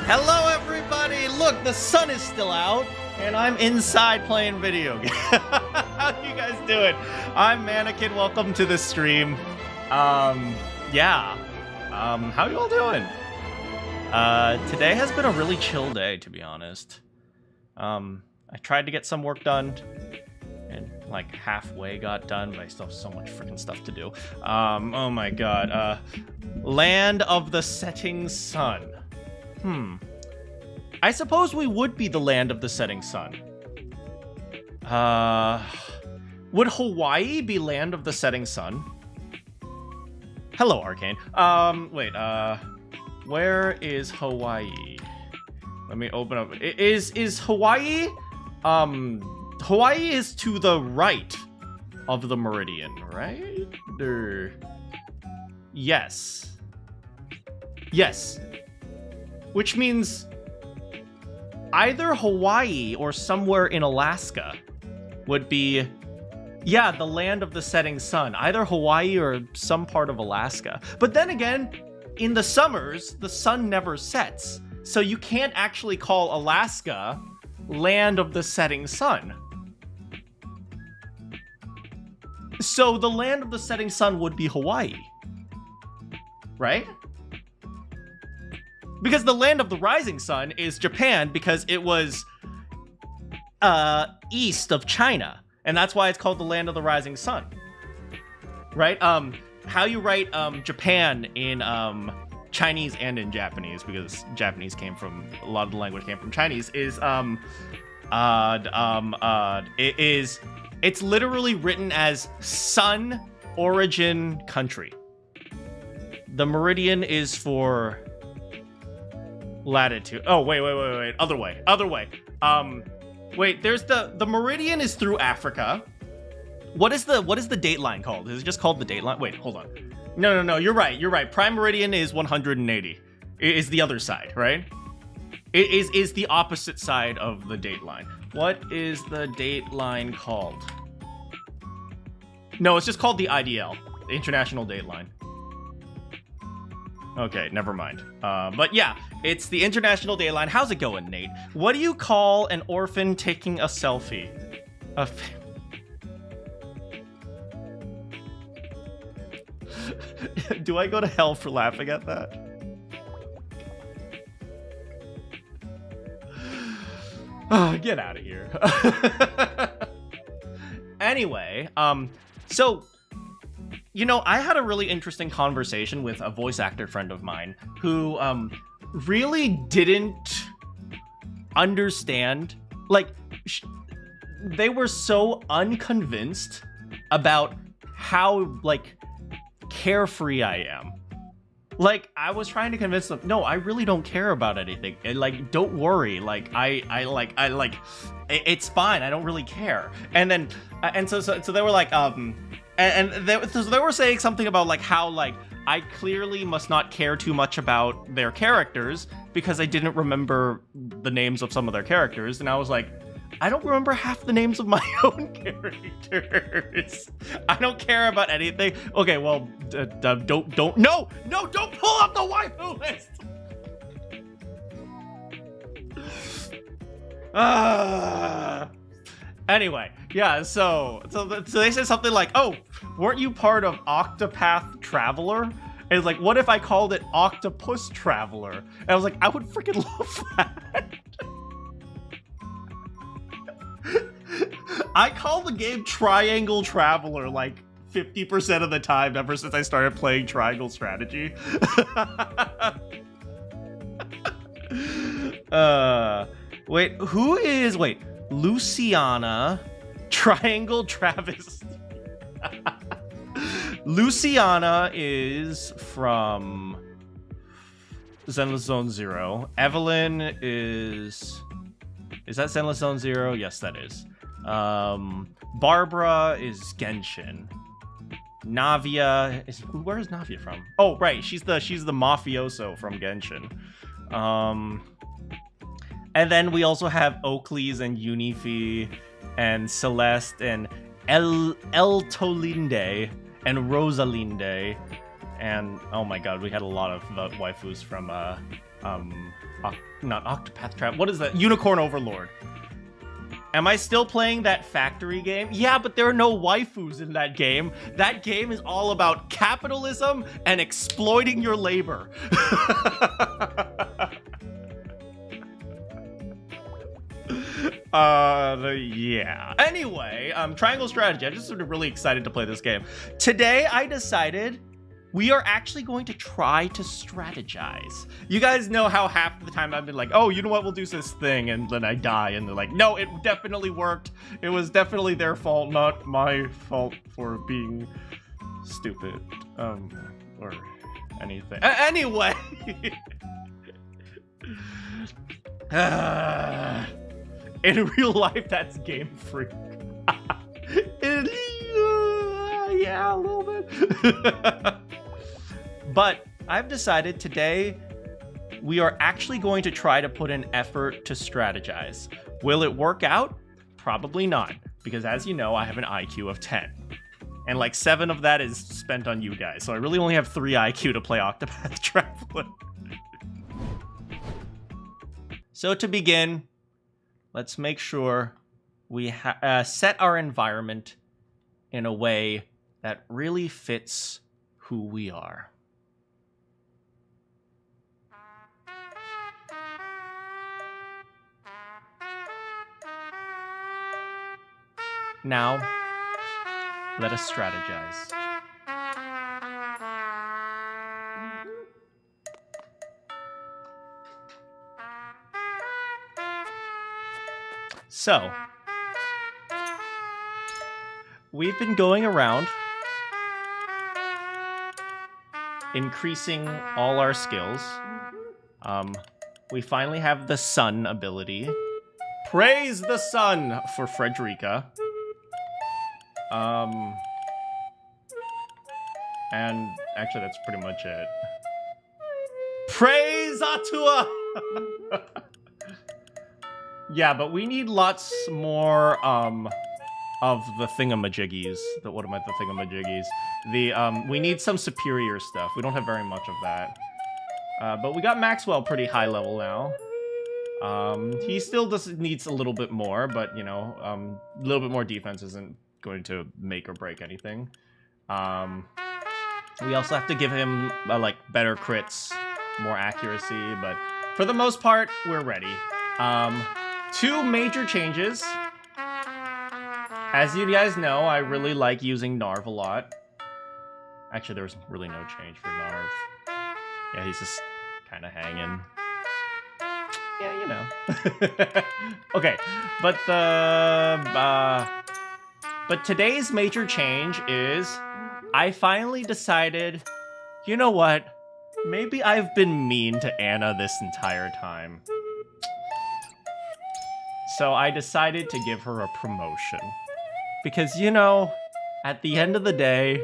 Hello, everybody! Look, the sun is still out, and I'm inside playing video games. How you guys doing? I'm Manakyn. Welcome to the stream. How you all doing? Today has been a really chill day, to be honest. I tried to get some work done, and like halfway got done, but I still have so much freaking stuff to do. Oh my god. Land of the Setting Sun. I suppose we would be the land of the setting sun. Would Hawaii be land of the setting sun? Hello, Arcane. Where is Hawaii? Let me open up. Is Hawaii? Hawaii is to the right of the meridian, right? Yes. Yes. Which means either Hawaii or somewhere in Alaska would be, yeah, the land of the setting sun. Either Hawaii or some part of Alaska. But then again, in the summers, the sun never sets. So you can't actually call Alaska land of the setting sun. So the land of the setting sun would be Hawaii, right? Because the land of the rising sun is Japan because it was east of China. And that's why it's called the land of the rising sun. Right? How you write Japan in Chinese and in Japanese, because Japanese came from, a lot of the language came from Chinese, is it's literally written as sun origin country. The meridian is for latitude. Oh, wait. Other way. Wait, there's the meridian is through Africa. What is the date line called? Is it just called the date line? Wait, hold on. No, you're right. Prime meridian is 180. It is the other side, right? It is the opposite side of the date line. What is the date line called? No, it's just called the IDL, the International Date Line. Okay, never mind. But yeah, it's the International Date Line. How's it going, Nate? What do you call an orphan taking a selfie? Do I go to hell for laughing at that? Oh, get out of here. Anyway, so... You know, I had a really interesting conversation with a voice actor friend of mine who really didn't understand, like, they were so unconvinced about how, like, carefree I am. Like, I was trying to convince them, no, I really don't care about anything. And, like, don't worry. Like, it's fine. I don't really care. And then, so they were like, And they were saying something about like how like I clearly must not care too much about their characters because I didn't remember the names of some of their characters, and I was like, I don't remember half the names of my own characters. I don't care about anything. Okay, well, don't pull up the waifu list. Anyway, yeah, so they said something like, oh, weren't you part of Octopath Traveler? And it's like, what if I called it Octopus Traveler? And I was like, I would freaking love that. I call the game Triangle Traveler like 50% of the time ever since I started playing Triangle Strategy. Wait, Luciana, Triangle Travis. Luciana is from Zenless Zone Zero. Evelyn is that Zenless Zone Zero? Yes, that is. Barbara is Genshin. Navia is, where is Navia from? Oh, right, she's the mafioso from Genshin. And then we also have Oakleys and Unifi and Celeste and El Tolinde and Rosalinde. And oh my god, we had a lot of waifus from not Octopath Traveler. What is that? Unicorn Overlord. Am I still playing that factory game? Yeah, but there are no waifus in that game. That game is all about capitalism and exploiting your labor. Yeah. Anyway, Triangle Strategy. I'm just sort of really excited to play this game. Today, I decided we are actually going to try to strategize. You guys know how half the time I've been like, oh, you know what, we'll do this thing, and then I die, and they're like, no, it definitely worked. It was definitely their fault, not my fault for being stupid, or anything. Anyway. In real life, that's Game Freak. Yeah, a little bit. But I've decided today we are actually going to try to put an effort to strategize. Will it work out? Probably not, because as you know, I have an IQ of 10. And like 7 of that is spent on you guys, so I really only have 3 IQ to play Octopath Traveler. So to begin, let's make sure we set our environment in a way that really fits who we are. Now, let us strategize. So, we've been going around increasing all our skills. We finally have the sun ability. Praise the sun for Frederica. And actually that's pretty much it. Praise Atua! Yeah, but we need lots more, of the thingamajiggies. What am I, the thingamajiggies? We need some superior stuff. We don't have very much of that. But we got Maxwell pretty high level now. He still needs a little bit more, but, you know, a little bit more defense isn't going to make or break anything. We also have to give him, like, better crits, more accuracy, but for the most part, we're ready. 2 major changes. As you guys know, I really like using Narv a lot. Actually, there's really no change for Narv. Yeah, he's just kind of hanging. Yeah, you know. Okay, but but today's major change is I finally decided, you know what? Maybe I've been mean to Anna this entire time. So I decided to give her a promotion. Because, you know, at the end of the day,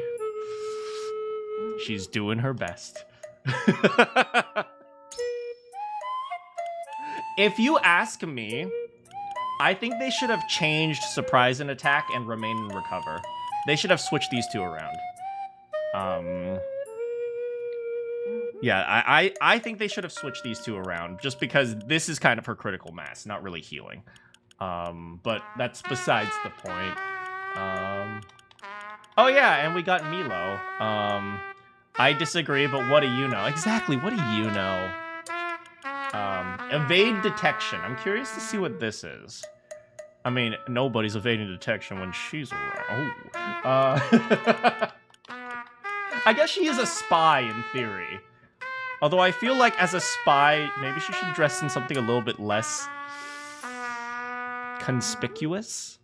she's doing her best. If you ask me, I think they should have changed Surprise and Attack and Remain and Recover. They should have switched these 2 around. Yeah, I think they should have switched these 2 around, just because this is kind of her critical mass, not really healing. But that's besides the point. Oh yeah, and we got Milo. I disagree, but what do you know? Exactly, what do you know? Evade detection. I'm curious to see what this is. I mean, nobody's evading detection when she's around. Oh. I guess she is a spy in theory. Although I feel like as a spy, maybe she should dress in something a little bit less conspicuous.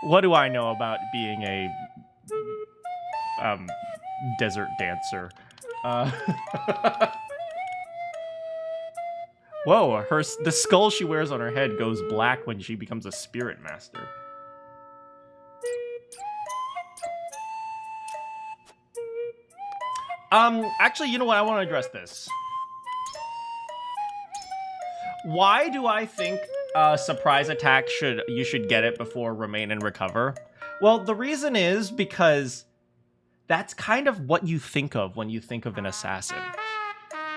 What do I know about being a desert dancer? Whoa, the skull she wears on her head goes black when she becomes a spirit master. Actually, you know what? I want to address this. Why do I think Surprise Attack you should get it before Remain and Recover? Well, the reason is because that's kind of what you think of when you think of an assassin.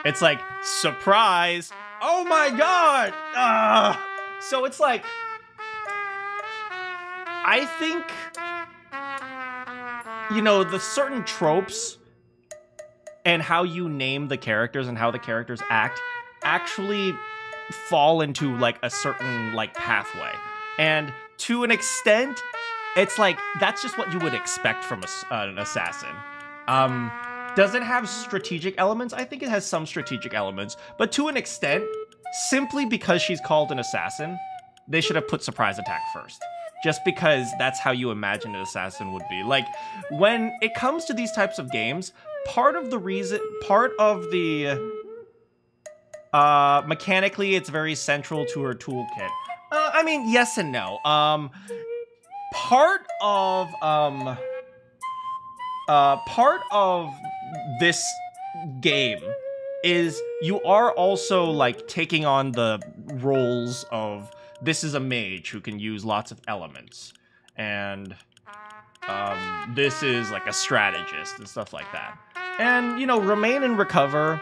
It's like, surprise! Oh my god! So it's like, I think, you know, the certain tropes and how you name the characters and how the characters act actually fall into like a certain like pathway. And to an extent, it's like, that's just what you would expect from an assassin. Does it have strategic elements? I think it has some strategic elements, but to an extent, simply because she's called an assassin, they should have put surprise attack first. Just because that's how you imagine an assassin would be. Like, when it comes to these types of games, mechanically, it's very central to her toolkit. I mean, yes and no. Part of this game is you are also like taking on the roles of, this is a mage who can use lots of elements, and this is like a strategist and stuff like that. And, you know, remain and recover,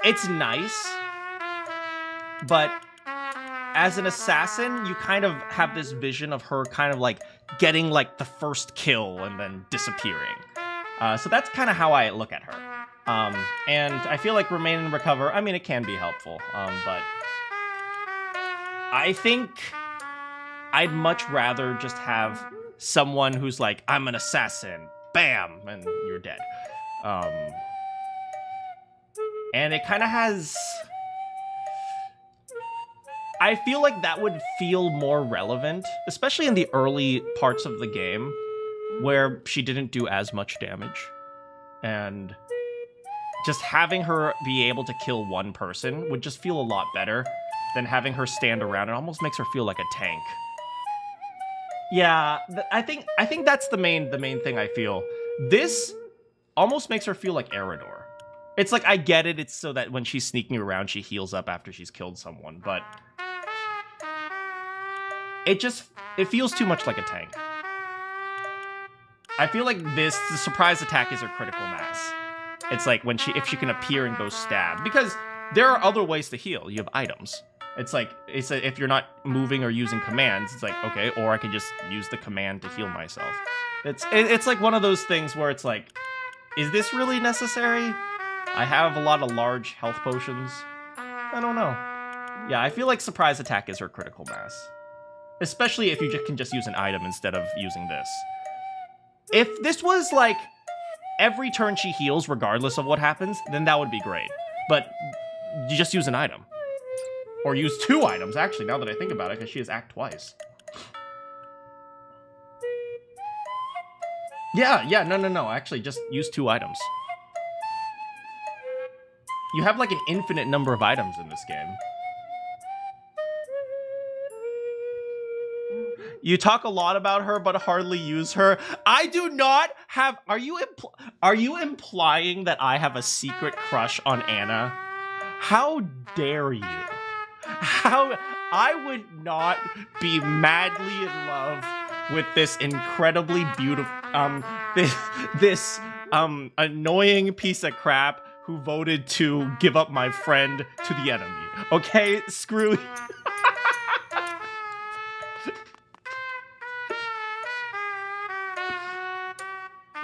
it's nice, but as an assassin, you kind of have this vision of her kind of like getting like the first kill and then disappearing. So that's kind of how I look at her. And I feel like remain and recover, I mean, it can be helpful, but I think I'd much rather just have someone who's like, I'm an assassin, bam, and you're dead. And it kind of has... I feel like that would feel more relevant, especially in the early parts of the game, where she didn't do as much damage. And just having her be able to kill one person would just feel a lot better than having her stand around. It almost makes her feel like a tank. Yeah, I think that's the main thing I feel. This almost makes her feel like Eridor. It's like, I get it, it's so that when she's sneaking around, she heals up after she's killed someone, but it feels too much like a tank. I feel like the surprise attack is her critical mass. It's like if she can appear and go stab, because there are other ways to heal. You have items. It's like, if you're not moving or using commands, it's like, okay, or I can just use the command to heal myself. It's like one of those things where it's like, is this really necessary? I have a lot of large health potions. I don't know. Yeah, I feel like surprise attack is her critical mass. Especially if you can just use an item instead of using this. If this was like, every turn she heals regardless of what happens, then that would be great. But you just use an item. Or use 2 items, actually, now that I think about it, because she has act twice. Yeah, no. Actually, just use 2 items. You have like an infinite number of items in this game. You talk a lot about her, but hardly use her. I do not have... Are you implying that I have a secret crush on Anna? How dare you? How... I would not be madly in love with this incredibly beautiful... this annoying piece of crap who voted to give up my friend to the enemy. Okay? Screw you.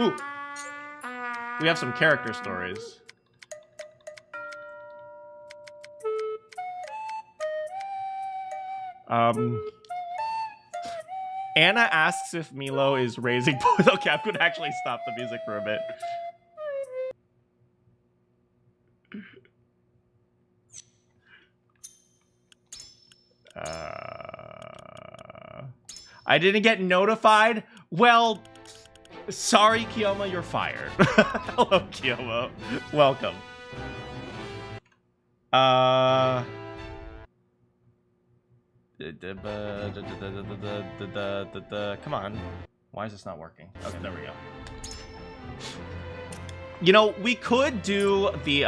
Ooh. We have some character stories. Anna asks if Milo is raising boys. Okay, I'm gonna actually stop the music for a bit. I didn't get notified? Well, sorry, Kiyoma, you're fired. Hello, Kiyoma. Welcome. Come on. Why is this not working? Okay, there we go. You know, we could do the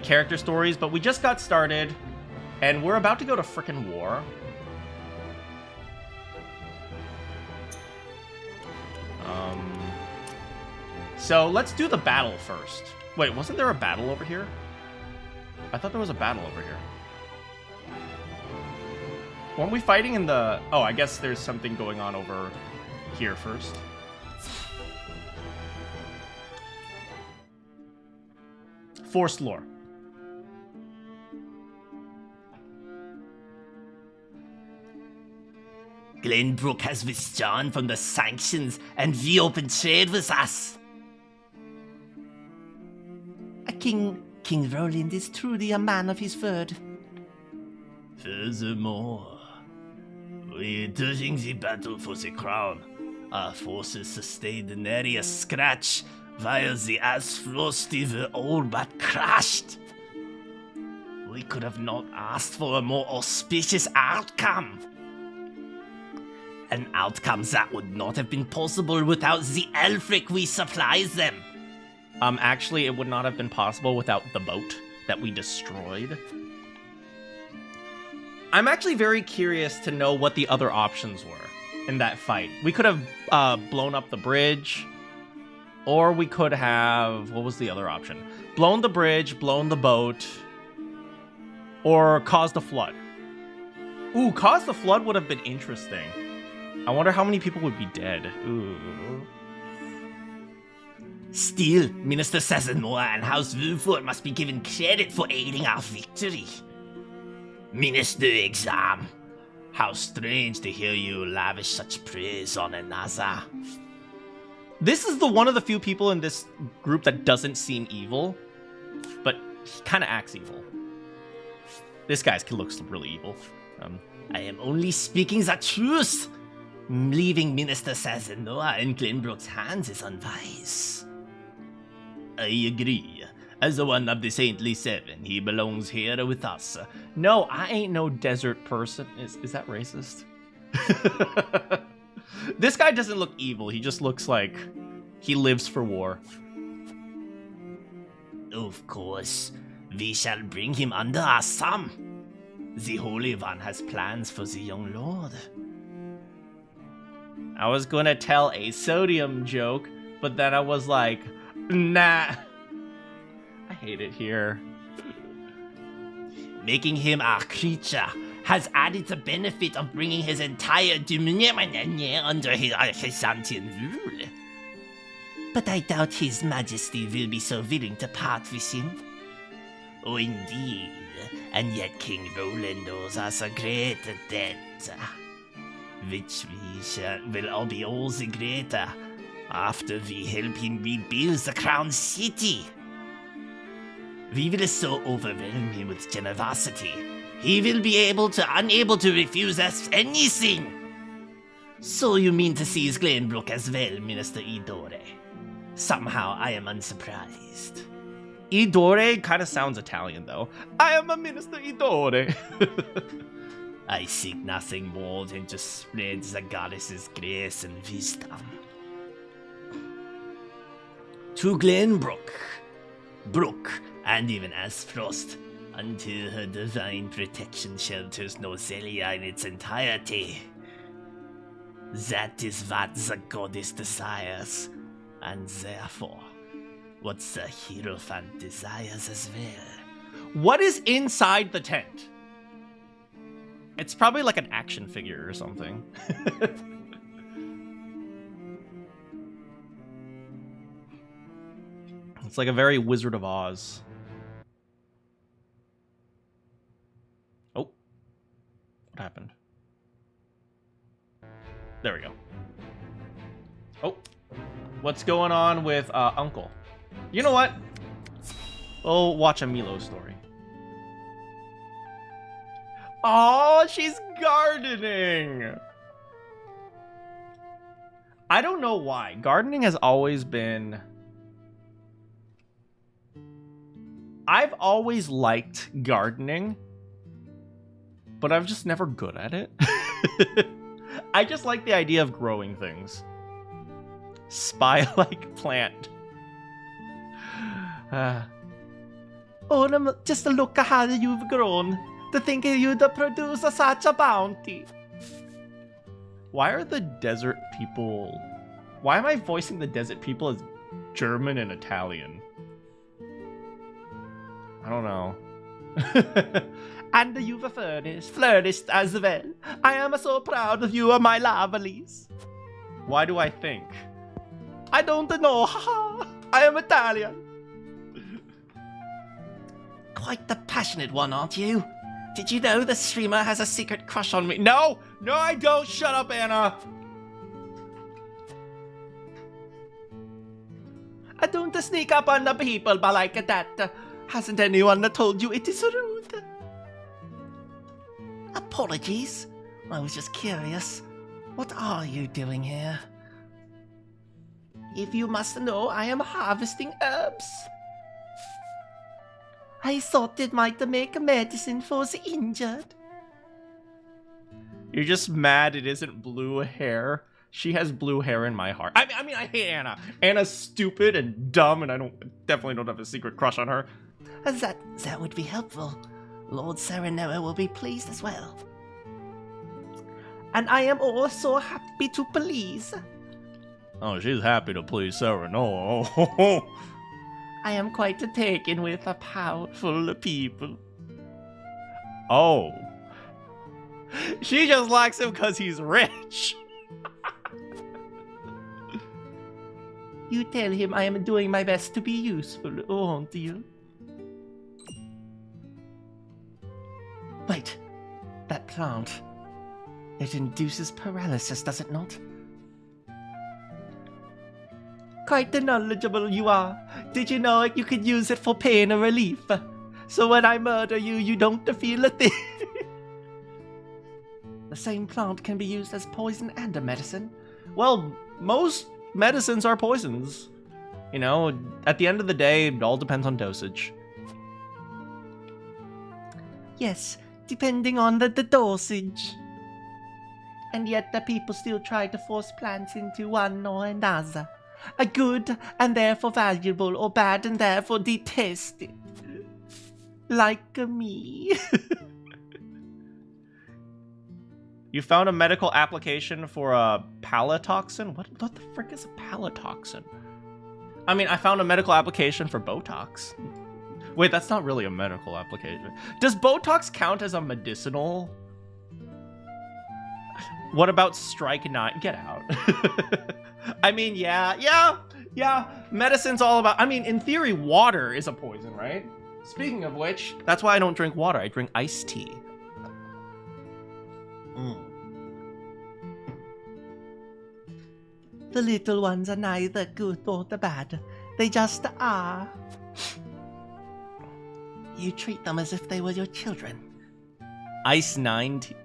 character stories, but we just got started, and we're about to go to frickin' war. So let's do the battle first. Wait, wasn't there a battle over here? I thought there was a battle over here. Weren't we fighting in the... Oh, I guess there's something going on over here first. Forced lore. Glenbook has withdrawn from the sanctions and reopened trade with us. King Roland is truly a man of his word. Furthermore, during the battle for the crown, our forces sustained nary a scratch, while the Aesfrost were all but crushed. We could have not asked for a more auspicious outcome. An outcome that would not have been possible without the Elfric we supplied them. Actually, it would not have been possible without the boat that we destroyed. I'm actually very curious to know what the other options were in that fight. We could have blown up the bridge, or we could have... What was the other option? Blown the bridge, blown the boat, or caused a flood. Ooh, caused the flood would have been interesting. I wonder how many people would be dead. Ooh. Still, Minister Sazanoa and House Wulford must be given credit for aiding our victory. Minister Exam, how strange to hear you lavish such praise on another. This is one of the few people in this group that doesn't seem evil, but he kind of acts evil. This guy looks really evil. I am only speaking the truth. Leaving Minister Sazanoa in Glenbrook's hands is unwise. I agree. As one of the Saintly Seven, he belongs here with us. No, I ain't no desert person. Is that racist? This guy doesn't look evil. He just looks like he lives for war. Of course, we shall bring him under our thumb. The Holy One has plans for the young lord. I was gonna tell a sodium joke, but then I was like, nah. I hate it here. Making him our creature has added the benefit of bringing his entire dominion under his Hyzantean rule. But I doubt His Majesty will be so willing to part with him. Oh, indeed. And yet King Roland owes us a great debt, which will all be all the greater after we help him rebuild the crown city. We will so overwhelm him with generosity, he will be unable to refuse us anything. So you mean to seize Glenbrook as well, Minister Idore? Somehow I am unsurprised. Idore kind of sounds Italian, though. I am a Minister Idore. I seek nothing more than to spread the goddess's grace and wisdom. To Glenbrook, Brook, and even Aesfrost, until her divine protection shelters Norzelia in its entirety. That is what the goddess desires, and therefore, what the Hierophant desires as well. What is inside the tent? It's probably like an action figure or something. It's like a very Wizard of Oz. Oh. What happened? There we go. Oh. What's going on with Uncle? You know what? We'll watch a Milo story. Oh, she's gardening! I don't know why. Gardening has always been... I've always liked gardening, but I'm just never good at it. I just like the idea of growing things. Spy-like plant. Oh, just look at how you've grown. To think you'd produce such a bounty. Why are the desert people... Why am I voicing the desert people as German and Italian. I don't know. And you've flourished as well. I am so proud of you, my lovelies. Why do I think? I don't know, haha. I am Italian. Quite the passionate one, aren't you? Did you know the streamer has a secret crush on me? No! No, I don't! Shut up, Anna! I don't sneak up on the people but like that. Hasn't anyone told you it is rude? Apologies. I was just curious. What are you doing here? If you must know, I am harvesting herbs. I thought it might make medicine for the injured. You're just mad it isn't blue hair. She has blue hair in my heart. I mean, I hate Anna. Anna's stupid and dumb, and I definitely don't have a secret crush on her. That would be helpful. Lord Serenoa will be pleased as well. And I am also happy to please. Oh, she's happy to please Serenoa. I am quite taken with a powerful people. Oh. She just likes him because he's rich. You tell him I am doing my best to be useful, won't you? Wait, that plant. It induces paralysis, does it not? Quite knowledgeable you are. Did you know you could use it for pain relief? So when I murder you, you don't feel a thing. The same plant can be used as poison and a medicine. Well, most medicines are poisons. You know, at the end of the day, it all depends on dosage. Yes, depending on the dosage. And yet the people still try to force plants into one or another. A good and therefore valuable, or bad and therefore detested. Like me. You found a medical application for a palatoxin? What the frick is a palatoxin? I mean, I found a medical application for Botox. Wait, that's not really a medical application. Does Botox count as a medicinal? What about Strike 9? Get out. I mean, yeah. Medicine's all about... I mean, in theory, water is a poison, right? Speaking of which, that's why I don't drink water. I drink iced tea. The little ones are neither good or bad. They just are. You treat them as if they were your children. Ice 9 tea.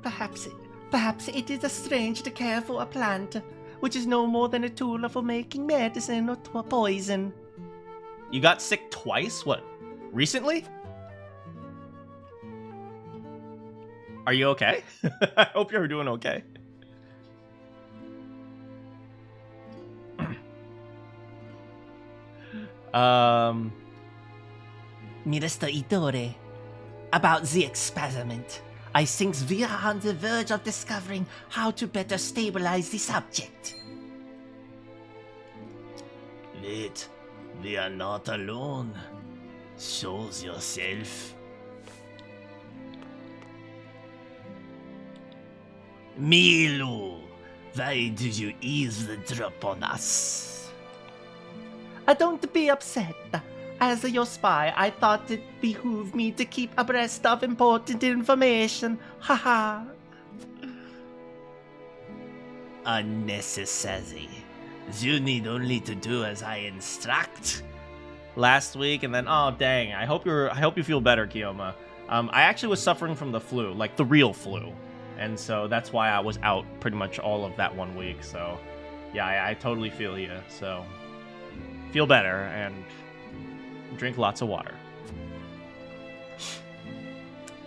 Perhaps it is strange to care for a plant, which is no more than a tool for making medicine or poison. You got sick twice? What? Recently? Are you okay? I hope you're doing okay. Minister Itore, about the experiment. I think we are on the verge of discovering how to better stabilize the subject. Wait, we are not alone. Show yourself. Milo, why do you eavesdrop on us? Don't be upset. As your spy, I thought it behooved me to keep abreast of important information. Haha. Unnecessary. You need only to do as I instruct. Last week, and then oh dang! I hope you feel better, Kiyoma. I actually was suffering from the flu, like the real flu, and so that's why I was out pretty much all of that 1 week. So, yeah, I totally feel you. So, feel better and drink lots of water.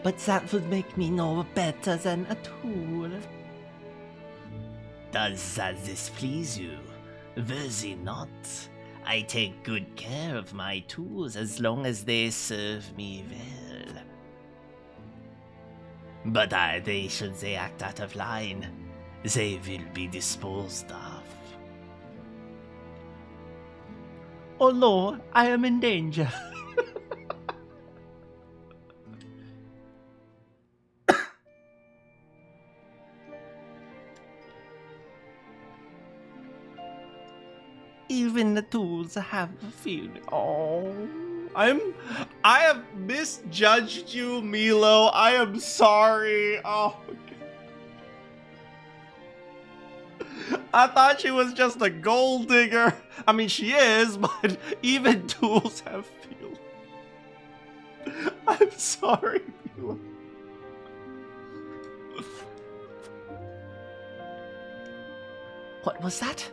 But that would make me no better than a tool. Does that displease you? Worthy not. I take good care of my tools as long as they serve me well. But should they act out of line, they will be disposed of. Oh Lord, I am in danger. Even the tools have a feeling. Oh, I have misjudged you, Milo. I am sorry. Oh, God. I thought she was just a gold digger. I mean, she is, but even tools have feelings. I'm sorry, Milo. What was that?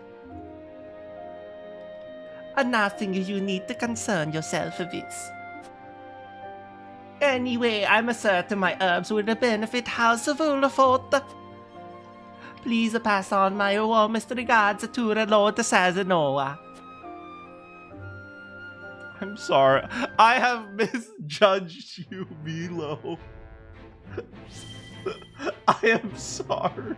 Nothing you need to concern yourself with. Anyway, I'm certain my herbs will benefit House of Ulafort. Please pass on my warmest regards to the Lord Sazanoa. I'm sorry. I have misjudged you, Milo. I am sorry.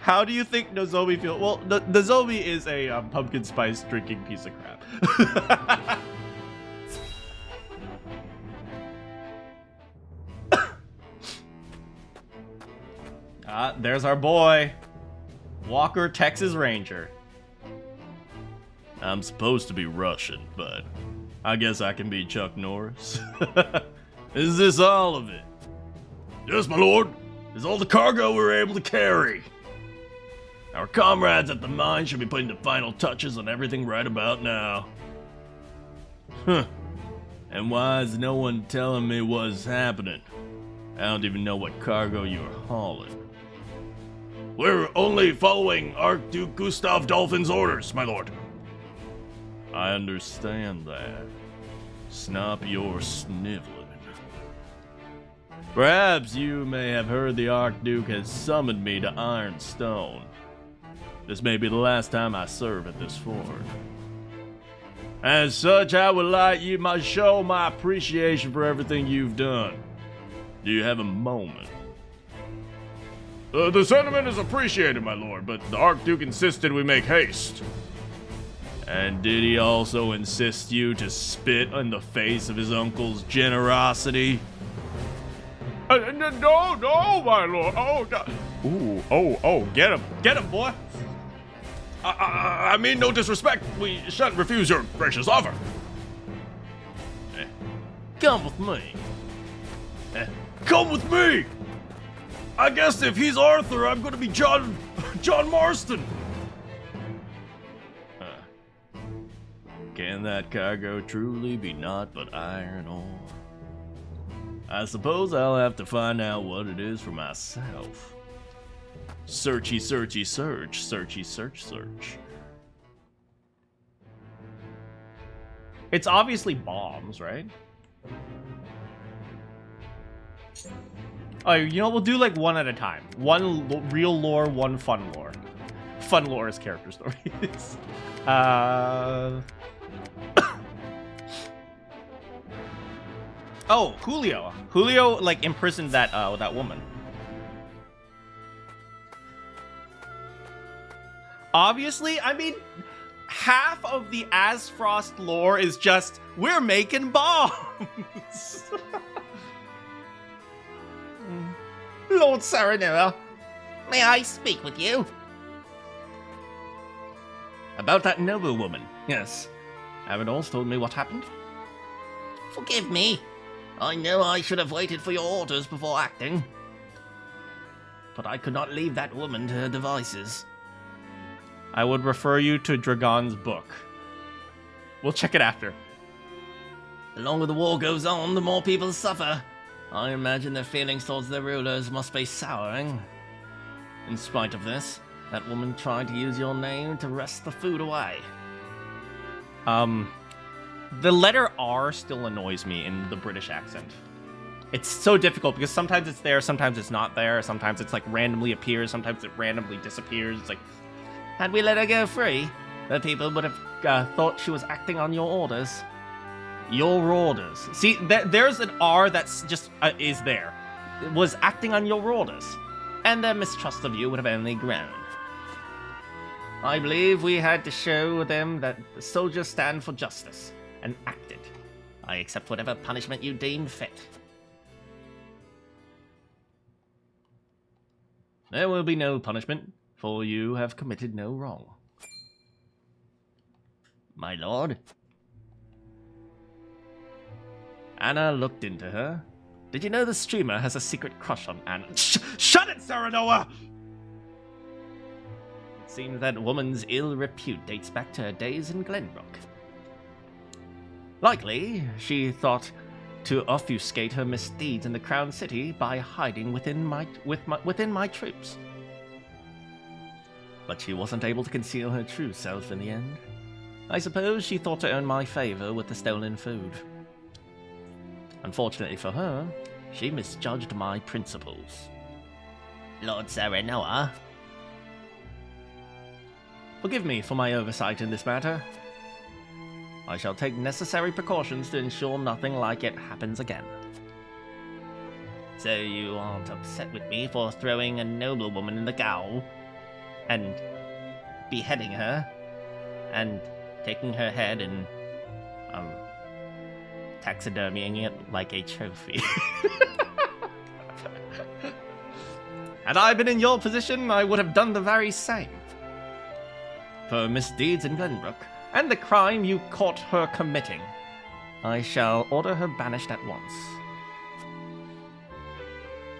How do you think Nozomi feels? Well, Nozomi is a pumpkin spice drinking piece of crap. There's our boy, Walker, Texas Ranger. I'm supposed to be Russian, but I guess I can be Chuck Norris. Is this all of it? Yes, my lord. Is all the cargo we were able to carry. Our comrades at the mine should be putting the final touches on everything right about now. Huh. And why is no one telling me what's happening? I don't even know what cargo you're hauling. We're only following Archduke Gustav Dolphin's orders, my lord. I understand that. Stop your sniveling. Perhaps you may have heard the Archduke has summoned me to Ironstone. This may be the last time I serve at this fort. As such, I would like you to show my appreciation for everything you've done. Do you have a moment? The sentiment is appreciated, my lord, but the Archduke insisted we make haste. And did he also insist you to spit in the face of his uncle's generosity? No, my lord. Oh, God. Ooh, get him, boy. I mean no disrespect. We shan't refuse your gracious offer. Come with me. Come with me. I guess if he's Arthur, I'm going to be John Marston. Can that cargo truly be naught but iron ore? I suppose I'll have to find out what it is for myself. Searchy, searchy, search. Searchy, search, search. It's obviously bombs, right? Oh, you know, we'll do like one at a time. One real lore, one fun lore. Fun lore is character stories. Oh, Julio. Julio, like, imprisoned that woman. Obviously, I mean, half of the Aesfrost lore is just, we're making bombs. Lord Saranera, may I speak with you? About that noble woman, yes. Haven't also told me what happened? Forgive me. I know I should have waited for your orders before acting. But I could not leave that woman to her devices. I would refer you to Dragon's book. We'll check it after. The longer the war goes on, the more people suffer. I imagine their feelings towards their rulers must be souring. In spite of this, that woman tried to use your name to wrest the food away. The letter R still annoys me in the British accent. It's so difficult because sometimes it's there, sometimes it's not there, sometimes it's like randomly appears, sometimes it randomly disappears. It's like, had we let her go free, the people would have thought she was acting on your orders. Your orders. See, there's an R that's just is there. It was acting on your orders. And their mistrust of you would have only grown. I believe we had to show them that the soldiers stand for justice, and acted. I accept whatever punishment you deem fit. There will be no punishment, for you have committed no wrong. My lord? Anna looked into her. Did you know the streamer has a secret crush on Anna? Shut it, Serenoa! It seems that woman's ill repute dates back to her days in Glenbook. Likely, she thought to obfuscate her misdeeds in the Crown City by hiding within my troops. But she wasn't able to conceal her true self in the end. I suppose she thought to earn my favor with the stolen food. Unfortunately for her, she misjudged my principles. Lord Serenoa? Forgive me for my oversight in this matter. I shall take necessary precautions to ensure nothing like it happens again. So you aren't upset with me for throwing a noblewoman in the gaol, and beheading her, and taking her head and, taxidermying it like a trophy. Had I been in your position, I would have done the very same. For misdeeds in Glenbook, and the crime you caught her committing, I shall order her banished at once.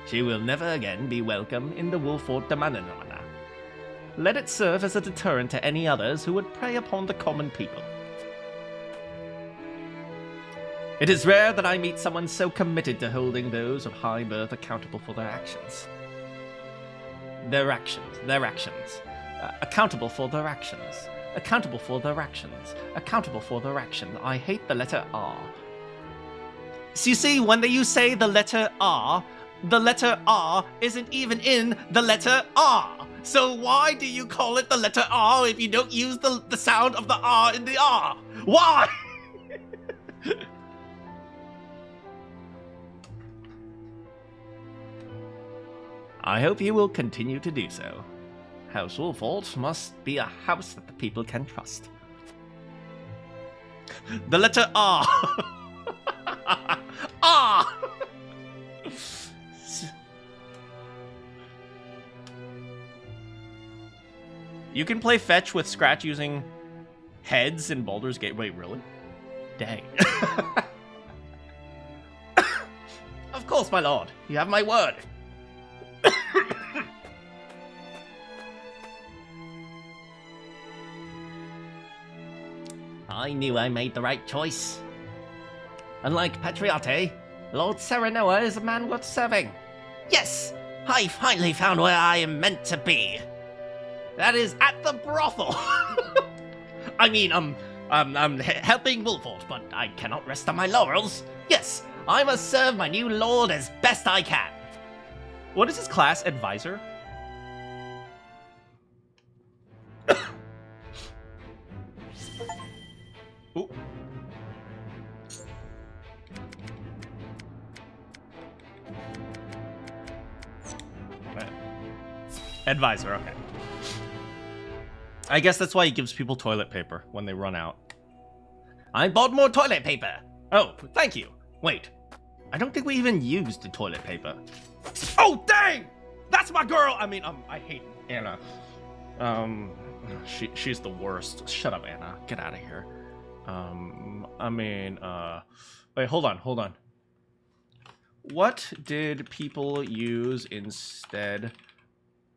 She will never again be welcome in the Wolfort de Mananamana. Let it serve as a deterrent to any others who would prey upon the common people. It is rare that I meet someone so committed to holding those of high birth accountable for their actions. Accountable for their actions. Accountable for their actions. Accountable for their actions. I hate the letter R. So you see, when you say the letter R isn't even in the letter R. So why do you call it the letter R if you don't use the sound of the R in the R? Why? I hope you will continue to do so. House Wolfort must be a house that the people can trust. The letter R. R. You can play fetch with Scratch using heads in Baldur's Gate. Wait, really? Dang. Of course, my lord. You have my word. I knew I made the right choice. Unlike Patriate, Lord Serenoa is a man worth serving. Yes, I finally found where I am meant to be. That is at the brothel. I mean, I'm helping Wolfort, but I cannot rest on my laurels. Yes, I must serve my new lord as best I can. What is his class? Advisor? Ooh. Advisor, okay. I guess that's why he gives people toilet paper when they run out. I bought more toilet paper. Oh, thank you. Wait, I don't think we even used the toilet paper. Oh, dang! That's my girl! I mean, I hate Anna. She's the worst. Shut up, Anna. Get out of here. Wait, hold on. What did people use instead?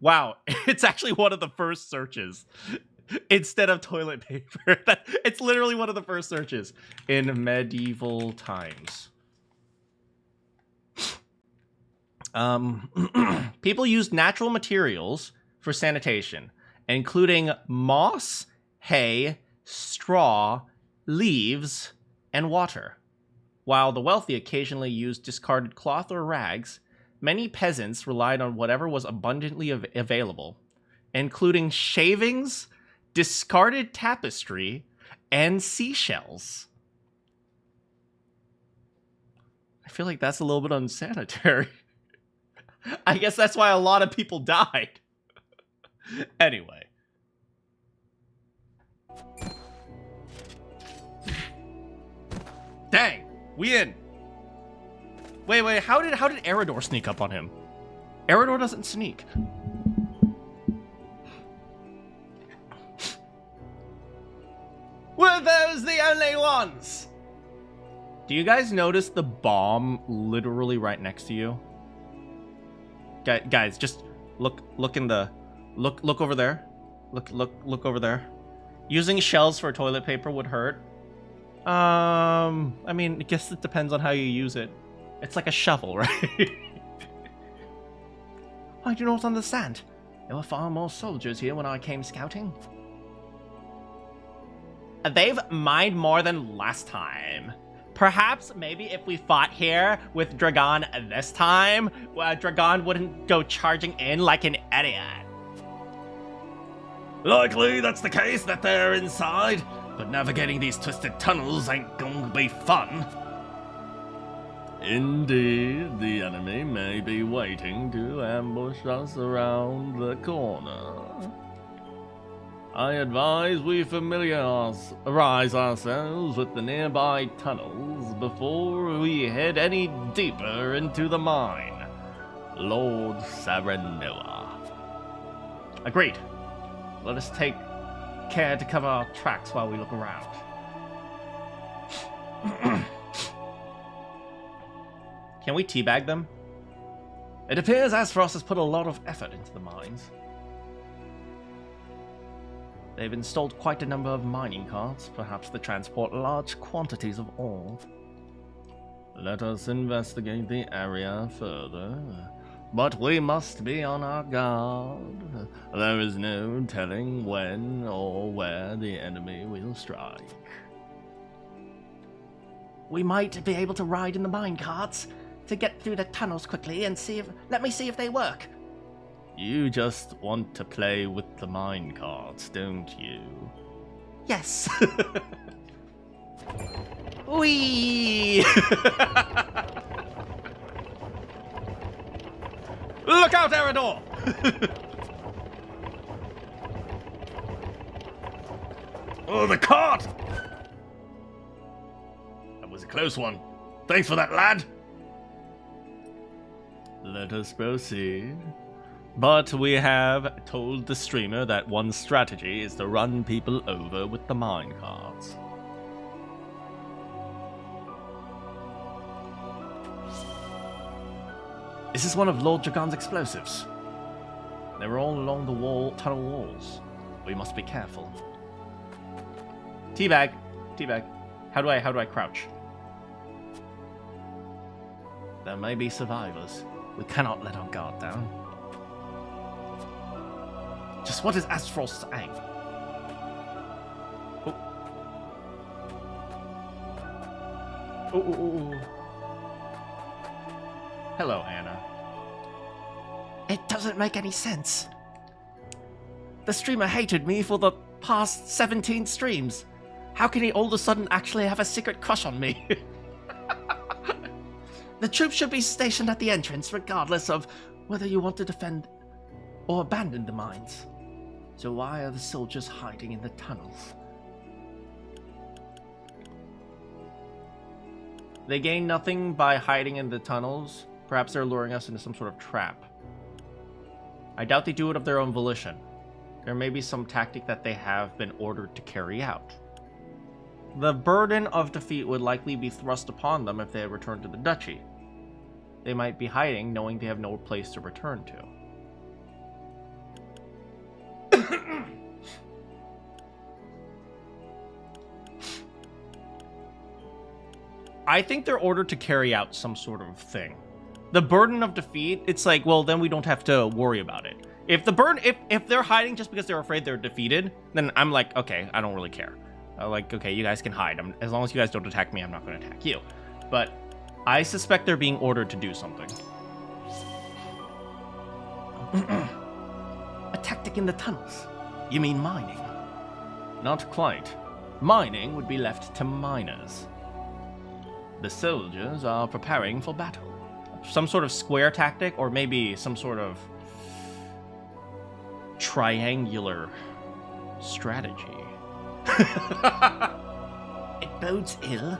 Wow, it's actually one of the first searches. Instead of toilet paper. It's literally one of the first searches in medieval times. People used natural materials for sanitation, including moss, hay, straw, leaves, and water. While the wealthy occasionally used discarded cloth or rags, many peasants relied on whatever was abundantly available, including shavings, discarded tapestry, and seashells. feel like that's a little bit unsanitary. I guess that's why a lot of people died. Anyway. Dang, we in. Wait, how did Eridor sneak up on him? Eridor doesn't sneak. Were those the only ones? Do you guys notice the bomb literally right next to you? Guys, just look over there. Look over there. Using shells for toilet paper would hurt. I mean, I guess it depends on how you use it. It's like a shovel, right? I do not understand. There were far more soldiers here when I came scouting. They've mined more than last time. Perhaps maybe if we fought here with Dragon this time, Dragon wouldn't go charging in like an idiot. Likely that's the case that they're inside, but navigating these twisted tunnels ain't gonna be fun. Indeed, the enemy may be waiting to ambush us around the corner. I advise we familiarize ourselves with the nearby tunnels before we head any deeper into the mine. Lord Saranoa. Agreed. Let us take care to cover our tracks while we look around. Can we teabag them? It appears Aesfrost has put a lot of effort into the mines. They've installed quite a number of mining carts, perhaps to transport large quantities of ore. Let us investigate the area further, but we must be on our guard. There is no telling when or where the enemy will strike. We might be able to ride in the mine carts to get through the tunnels quickly and let me see if they work. You just want to play with the mine carts, don't you? Yes. Whee! Look out, Eridor! Oh, the cart! That was a close one. Thanks for that, lad. Let us proceed. But we have told the streamer that one strategy is to run people over with the mine carts. This is one of Lord Dragon's explosives. They were all along the tunnel walls. We must be careful. Teabag. How do I crouch? There may be survivors. We cannot let our guard down. Just what is Aesfrost's aim? Oh. Hello, Anna. It doesn't make any sense. The streamer hated me for the past 17 streams. How can he all of a sudden actually have a secret crush on me? The troops should be stationed at the entrance regardless of whether you want to defend or abandon the mines. So why are the soldiers hiding in the tunnels? They gain nothing by hiding in the tunnels. Perhaps they're luring us into some sort of trap. I doubt they do it of their own volition. There may be some tactic that they have been ordered to carry out. The burden of defeat would likely be thrust upon them if they return to the duchy. They might be hiding, knowing they have no place to return to. I think they're ordered to carry out some sort of thing. The burden of defeat, it's like, well, then we don't have to worry about it. If they're hiding just because they're afraid they're defeated, then I'm like, okay, I don't really care. Like, okay, you guys can hide. As long as you guys don't attack me, I'm not going to attack you. But I suspect they're being ordered to do something. A tactic in the tunnels? You mean mining? Not quite. Mining would be left to miners. The soldiers are preparing for battle. Some sort of square tactic, or maybe some sort of triangular strategy. It bodes ill.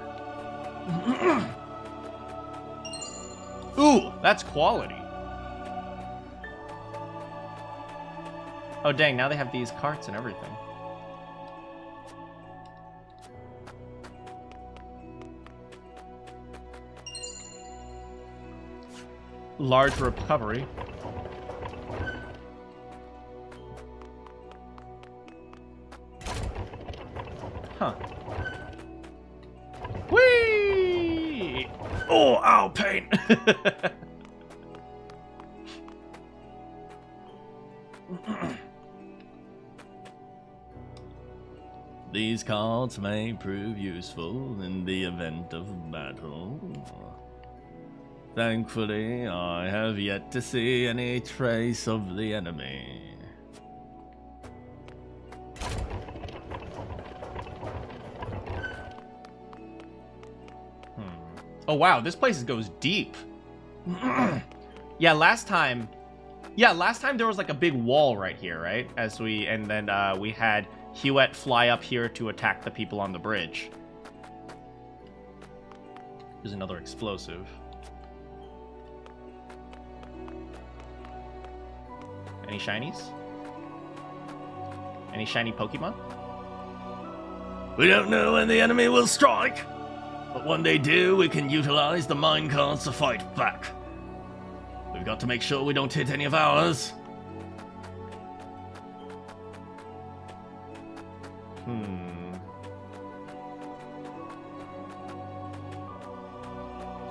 Ooh, that's quality. Oh dang, now they have these carts and everything. Large recovery. Huh. Whee! Oh, ow, pain! These cards may prove useful in the event of battle. Thankfully, I have yet to see any trace of the enemy. Oh wow, this place goes deep. Yeah, last time there was like a big wall right here, right? And then we had Hewitt fly up here to attack the people on the bridge. There's another explosive. Any shinies? Any shiny Pokemon? We don't know when the enemy will strike, but when they do, we can utilize the mine carts to fight back. We've got to make sure we don't hit any of ours.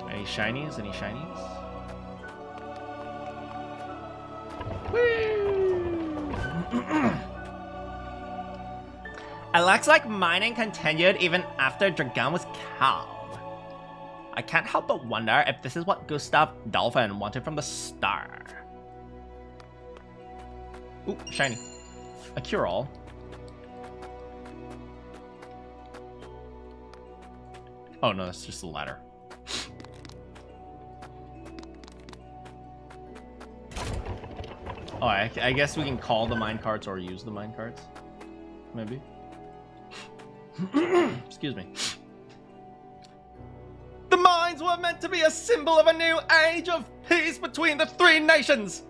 Any shinies? Any shinies? It looks like mining continued even after Dragon was calm. I can't help but wonder if this is what Gustav Dolphin wanted from the start. Ooh, shiny. A cure-all. Oh no, that's just a ladder. Oh, I guess we can call the minecarts or use the minecarts. Maybe. Excuse me. The mines were meant to be a symbol of a new age of peace between the three nations.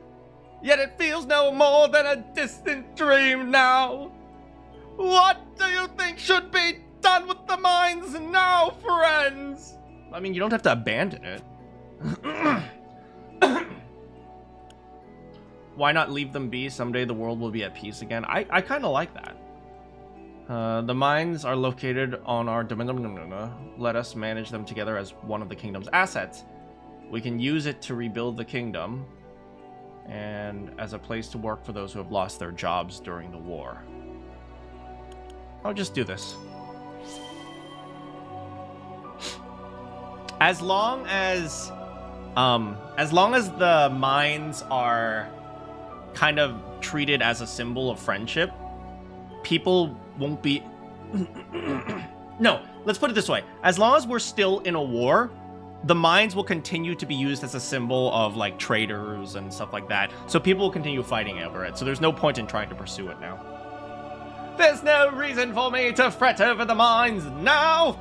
Yet it feels no more than a distant dream now. What do you think should be done with the mines now, friends? I mean, you don't have to abandon it. Why not leave them be? Someday the world will be at peace again. I kind of like that. The mines are located on our domain. Let us manage them together as one of the kingdom's assets. We can use it to rebuild the kingdom and as a place to work for those who have lost their jobs during the war. I'll just do this. As long as the mines are kind of treated as a symbol of friendship, people won't be... No, let's put it this way. As long as we're still in a war, the mines will continue to be used as a symbol of, like, traders and stuff like that. So people will continue fighting over it. So there's no point in trying to pursue it now. There's no reason for me to fret over the mines now!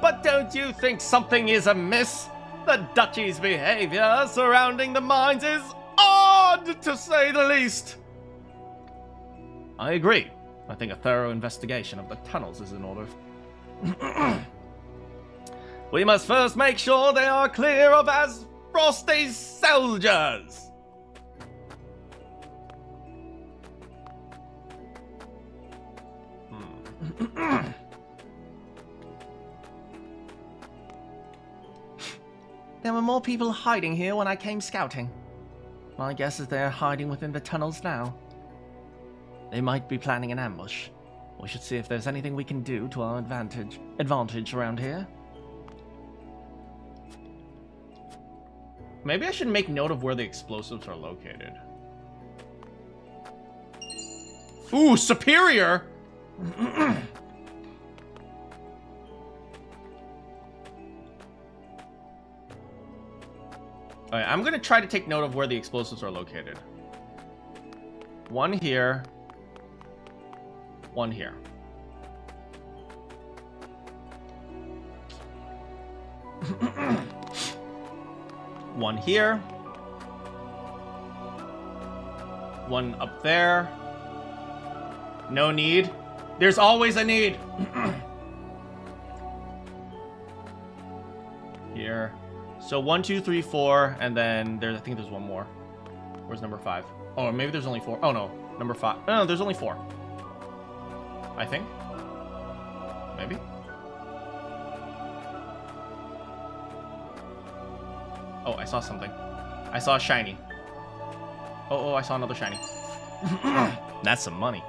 But don't you think something is amiss? The Duchy's behavior surrounding the mines is odd, to say the least. I agree. I think a thorough investigation of the tunnels is in order. We must first make sure they are clear of Aesfrost's soldiers. There were more people hiding here when I came scouting. My guess is they're hiding within the tunnels now. They might be planning an ambush. We should see if there's anything we can do to our advantage around here. Maybe I should make note of where the explosives are located. Ooh, superior! Alright, I'm gonna try to take note of where the explosives are located. One here. One here. One here. One up there. No need. There's always a need. Here. So 1, 2, 3, 4, and then I think there's one more. Where's number 5? Oh, or maybe there's only 4. Oh no, number 5. No, there's only 4. I think. Maybe. Oh, I saw something. I saw a shiny. Oh, I saw another shiny. That's some money.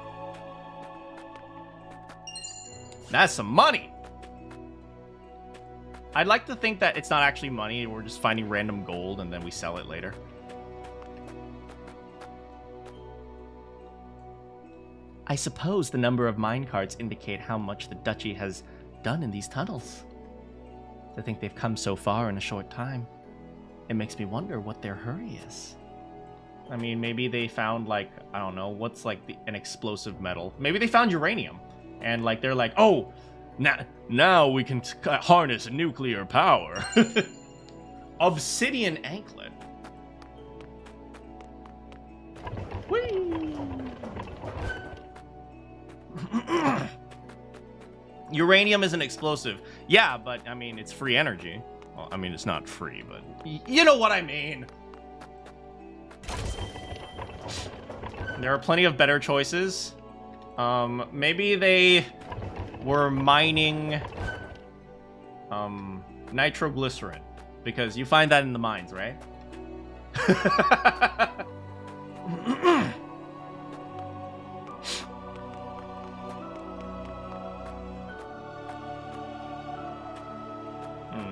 That's some money! I'd like to think that it's not actually money, we're just finding random gold and then we sell it later. I suppose the number of minecarts indicate how much the Duchy has done in these tunnels. To think they've come so far in a short time. It makes me wonder what their hurry is. I mean, maybe they found, like, I don't know, what's, like, an explosive metal. Maybe they found uranium. And, like, they're like, oh, now we can harness nuclear power. Obsidian anklet. Whee! Uranium is an explosive. Yeah, but, I mean, it's free energy. Well, I mean, it's not free, but you know what I mean. There are plenty of better choices. Maybe they were mining nitroglycerin, because you find that in the mines, right?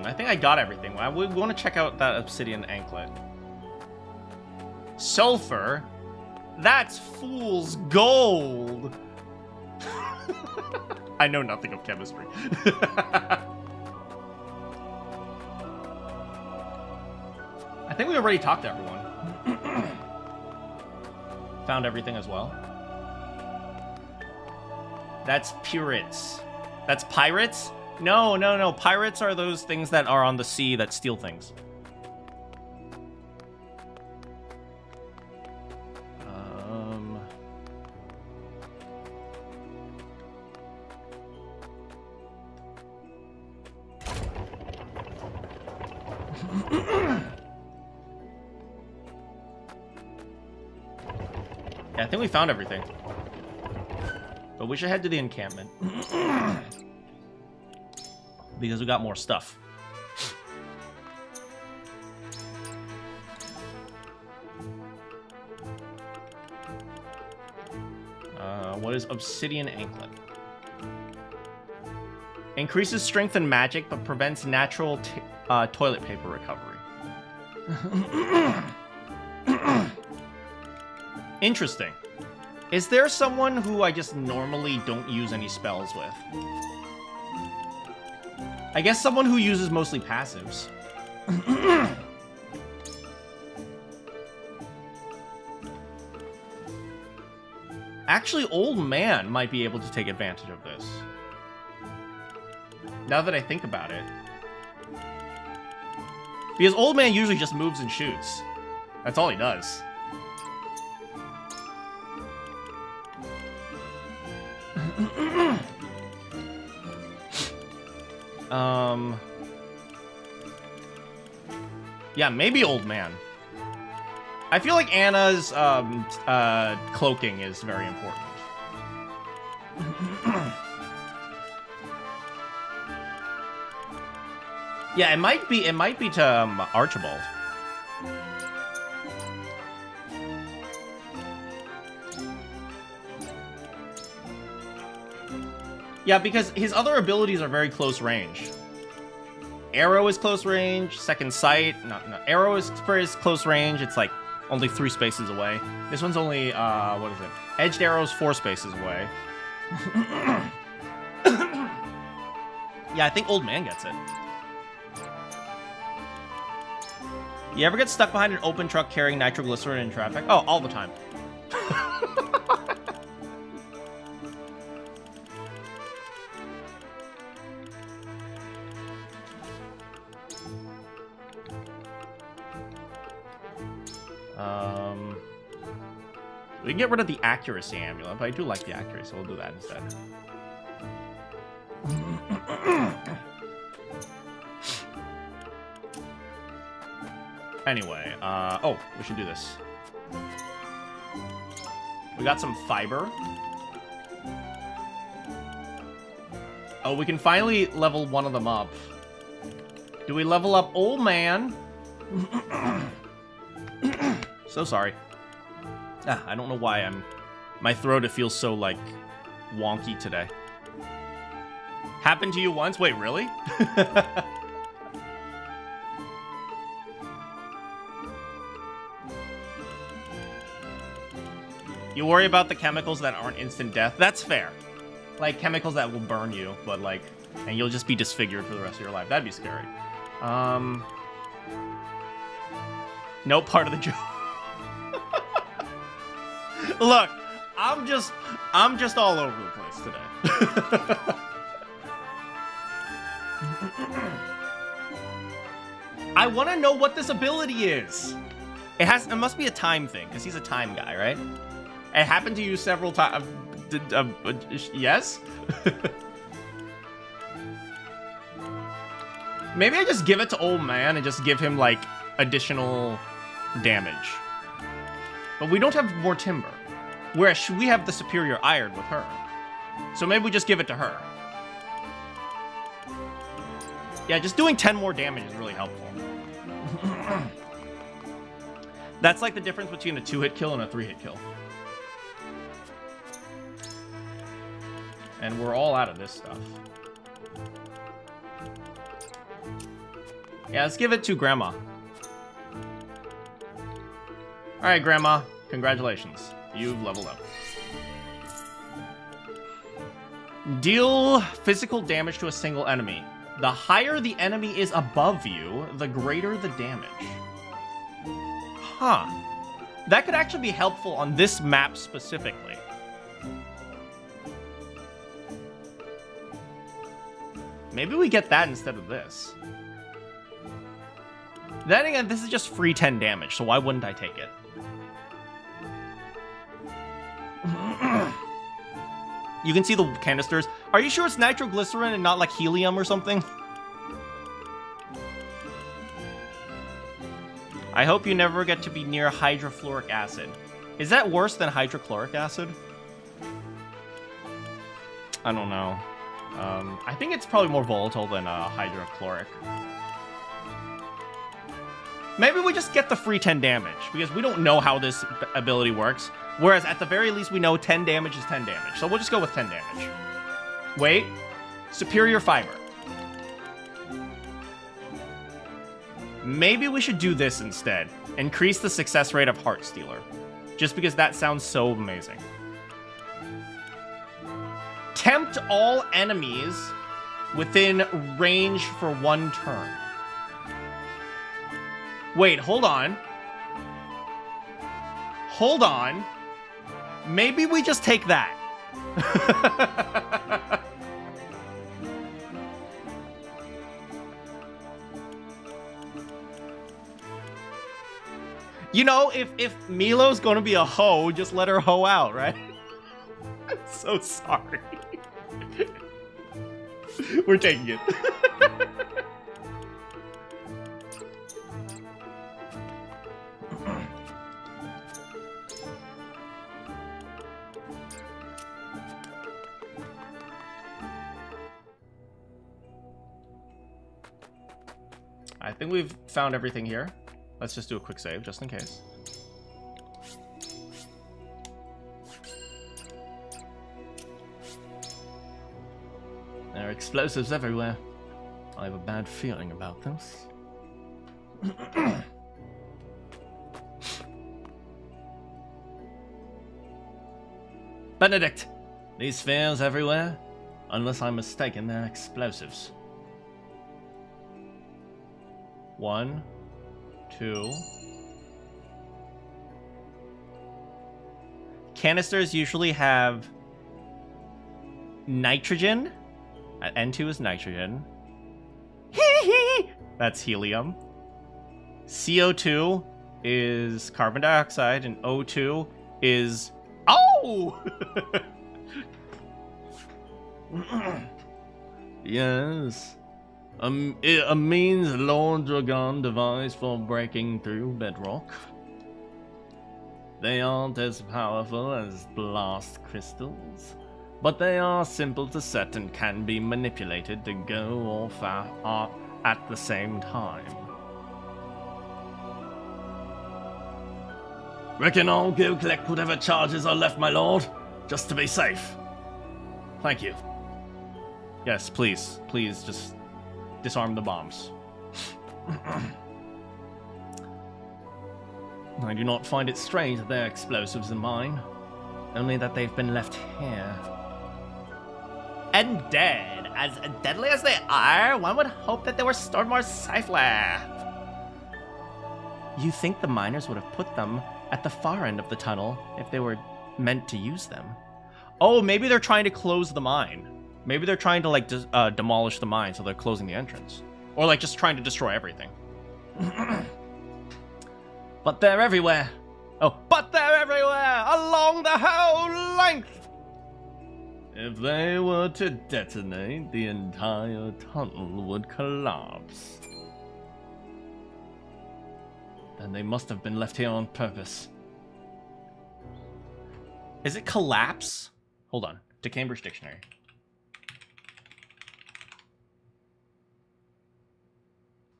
I think I got everything. We want to check out that obsidian anklet. Sulfur? That's fool's gold! I know nothing of chemistry. I think we already talked to everyone. Found everything as well. That's pirates. That's pirates? No. Pirates are those things that are on the sea that steal things. Yeah, I think we found everything. But we should head to the encampment. Because we got more stuff. What is obsidian anklet? Increases strength and magic, but prevents natural toilet paper recovery. Interesting. Is there someone who I just normally don't use any spells with? I guess someone who uses mostly passives. Actually, Old Man might be able to take advantage of this. Now that I think about it. Because Old Man usually just moves and shoots. That's all he does. Yeah, maybe Old Man. I feel like Anna's cloaking is very important. Yeah, it might be to Archibald. Yeah, because his other abilities are very close range. Arrow is close range, second sight. No, arrow is for his close range. It's like only 3 spaces away. This one's only, what is it? Edged arrow's 4 spaces away. Yeah, I think Old Man gets it. You ever get stuck behind an open truck carrying nitroglycerin in traffic? Oh, all the time. We can get rid of the accuracy amulet, but I do like the accuracy, so we'll do that instead. Anyway, oh, we should do this. We got some fiber. Oh, we can finally level one of them up. Do we level up old man? So sorry. Ah, I don't know why my throat, it feels so, like, wonky today. Happened to you once? Wait, really? You worry about the chemicals that aren't instant death. That's fair. Like, chemicals that will burn you, but, like, and you'll just be disfigured for the rest of your life. That'd be scary. No part of the joke. Look, I'm just all over the place today. I want to know what this ability is. It must be a time thing, because he's a time guy, right? It happened to you several times. Yes? Maybe I just give it to old man and just give him, like, additional damage. But we don't have more timber. Whereas we have the superior iron with her. So maybe we just give it to her. Yeah, just doing 10 more damage is really helpful. That's like the difference between a 2-hit kill and a 3-hit kill. And we're all out of this stuff. Yeah, let's give it to Grandma. Alright, Grandma. Congratulations. You've leveled up. Deal physical damage to a single enemy. The higher the enemy is above you, the greater the damage. Huh. That could actually be helpful on this map specifically. Maybe we get that instead of this. Then again, this is just free 10 damage, so why wouldn't I take it? You can see the canisters. Are you sure it's nitroglycerin and not like helium or something? I hope you never get to be near hydrofluoric acid. Is that worse than hydrochloric acid? I don't know. I think it's probably more volatile than hydrochloric. Maybe we just get the free 10 damage, because we don't know how this ability works. Whereas, at the very least, we know 10 damage is 10 damage. So we'll just go with 10 damage. Wait. Superior fiber. Maybe we should do this instead. Increase the success rate of Heartstealer. Just because that sounds so amazing. Tempt all enemies within range for 1 turn. Wait, hold on. Hold on. Maybe we just take that. You know, if Milo's gonna be a hoe, just let her hoe out, right? I'm so sorry. We're taking it. I think we've found everything here. Let's just do a quick save, just in case. There are explosives everywhere. I have a bad feeling about this. Benedict! These spheres everywhere? Unless I'm mistaken, they're explosives. 1, 2. Canisters usually have nitrogen. N2 is nitrogen. That's helium. CO2 is carbon dioxide, and O2 is... Oh! Yes. A means Lord Dragon devised for breaking through bedrock. They aren't as powerful as blast crystals, but they are simple to set and can be manipulated to go off at the same time. Reckon I'll go collect whatever charges are left, my lord, just to be safe. Thank you. Yes, please. Please, just disarm the bombs. I do not find it strange that there are explosives in mine, only that they've been left here. And dead. As deadly as they are, one would hope that they were stored more safely. You think the miners would have put them at the far end of the tunnel if they were meant to use them? Oh, maybe they're trying to close the mine. Maybe they're trying to, like, demolish the mine, so they're closing the entrance. Or, like, just trying to destroy everything. But they're everywhere. Oh, but they're everywhere! Along the whole length! If they were to detonate, the entire tunnel would collapse. Then they must have been left here on purpose. Is it collapse? Hold on. To Cambridge Dictionary.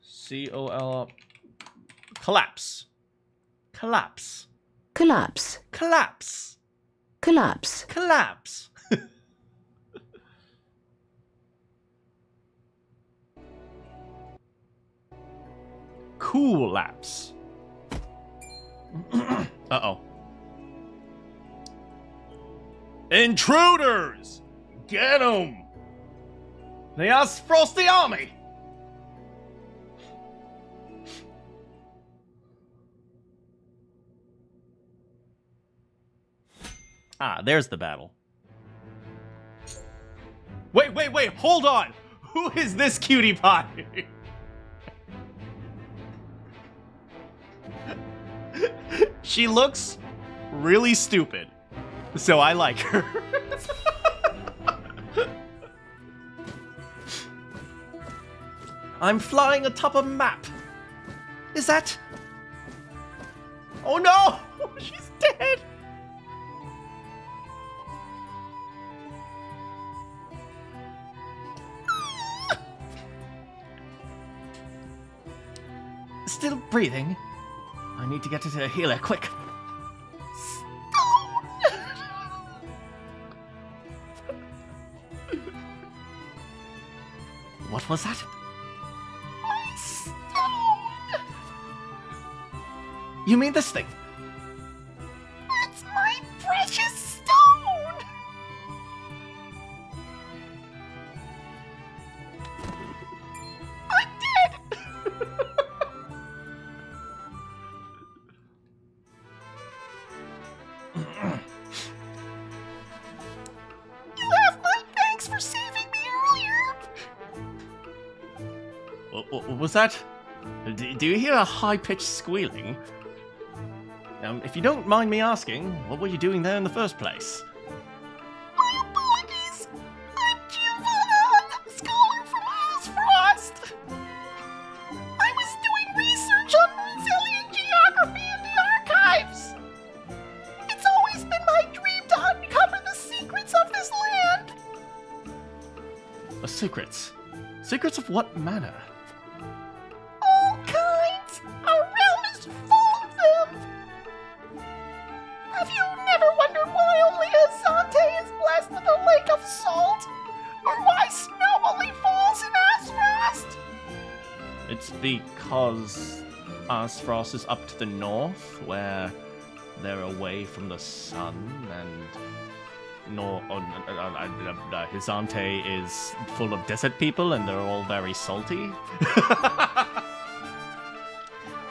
C-O-L... Collapse. Collapse. Collapse. Collapse. Collapse. Collapse. Coolapse. Uh-oh. Intruders! Get 'em! The Aesfrost army! Ah, there's the battle. Wait, hold on! Who is this cutie pie? She looks really stupid, so I like her. I'm flying atop a map. Is that... Oh no! She's dead! Still breathing. I need to get her to a healer, quick. What was that? My stone! You mean this thing? It's my precious stone! I'm dead! You have my thanks for saving me earlier. What was that? Do you hear a high-pitched squealing? If you don't mind me asking, what were you doing there in the first place? My apologies. I'm Giovanna, scholar from Aesfrost. I was doing research on Norzelian geography in the archives. It's always been my dream to uncover the secrets of this land. Secrets? Secrets of what manner? All kinds. Our realm is full of them. Have you never wondered why only Hyzante is blessed with a lake of salt? Or why snow only falls in Aesfrost? It's because Aesfrost is up to the north, where they're away from the sun, and Hyzante is full of desert people, and they're all very salty. Do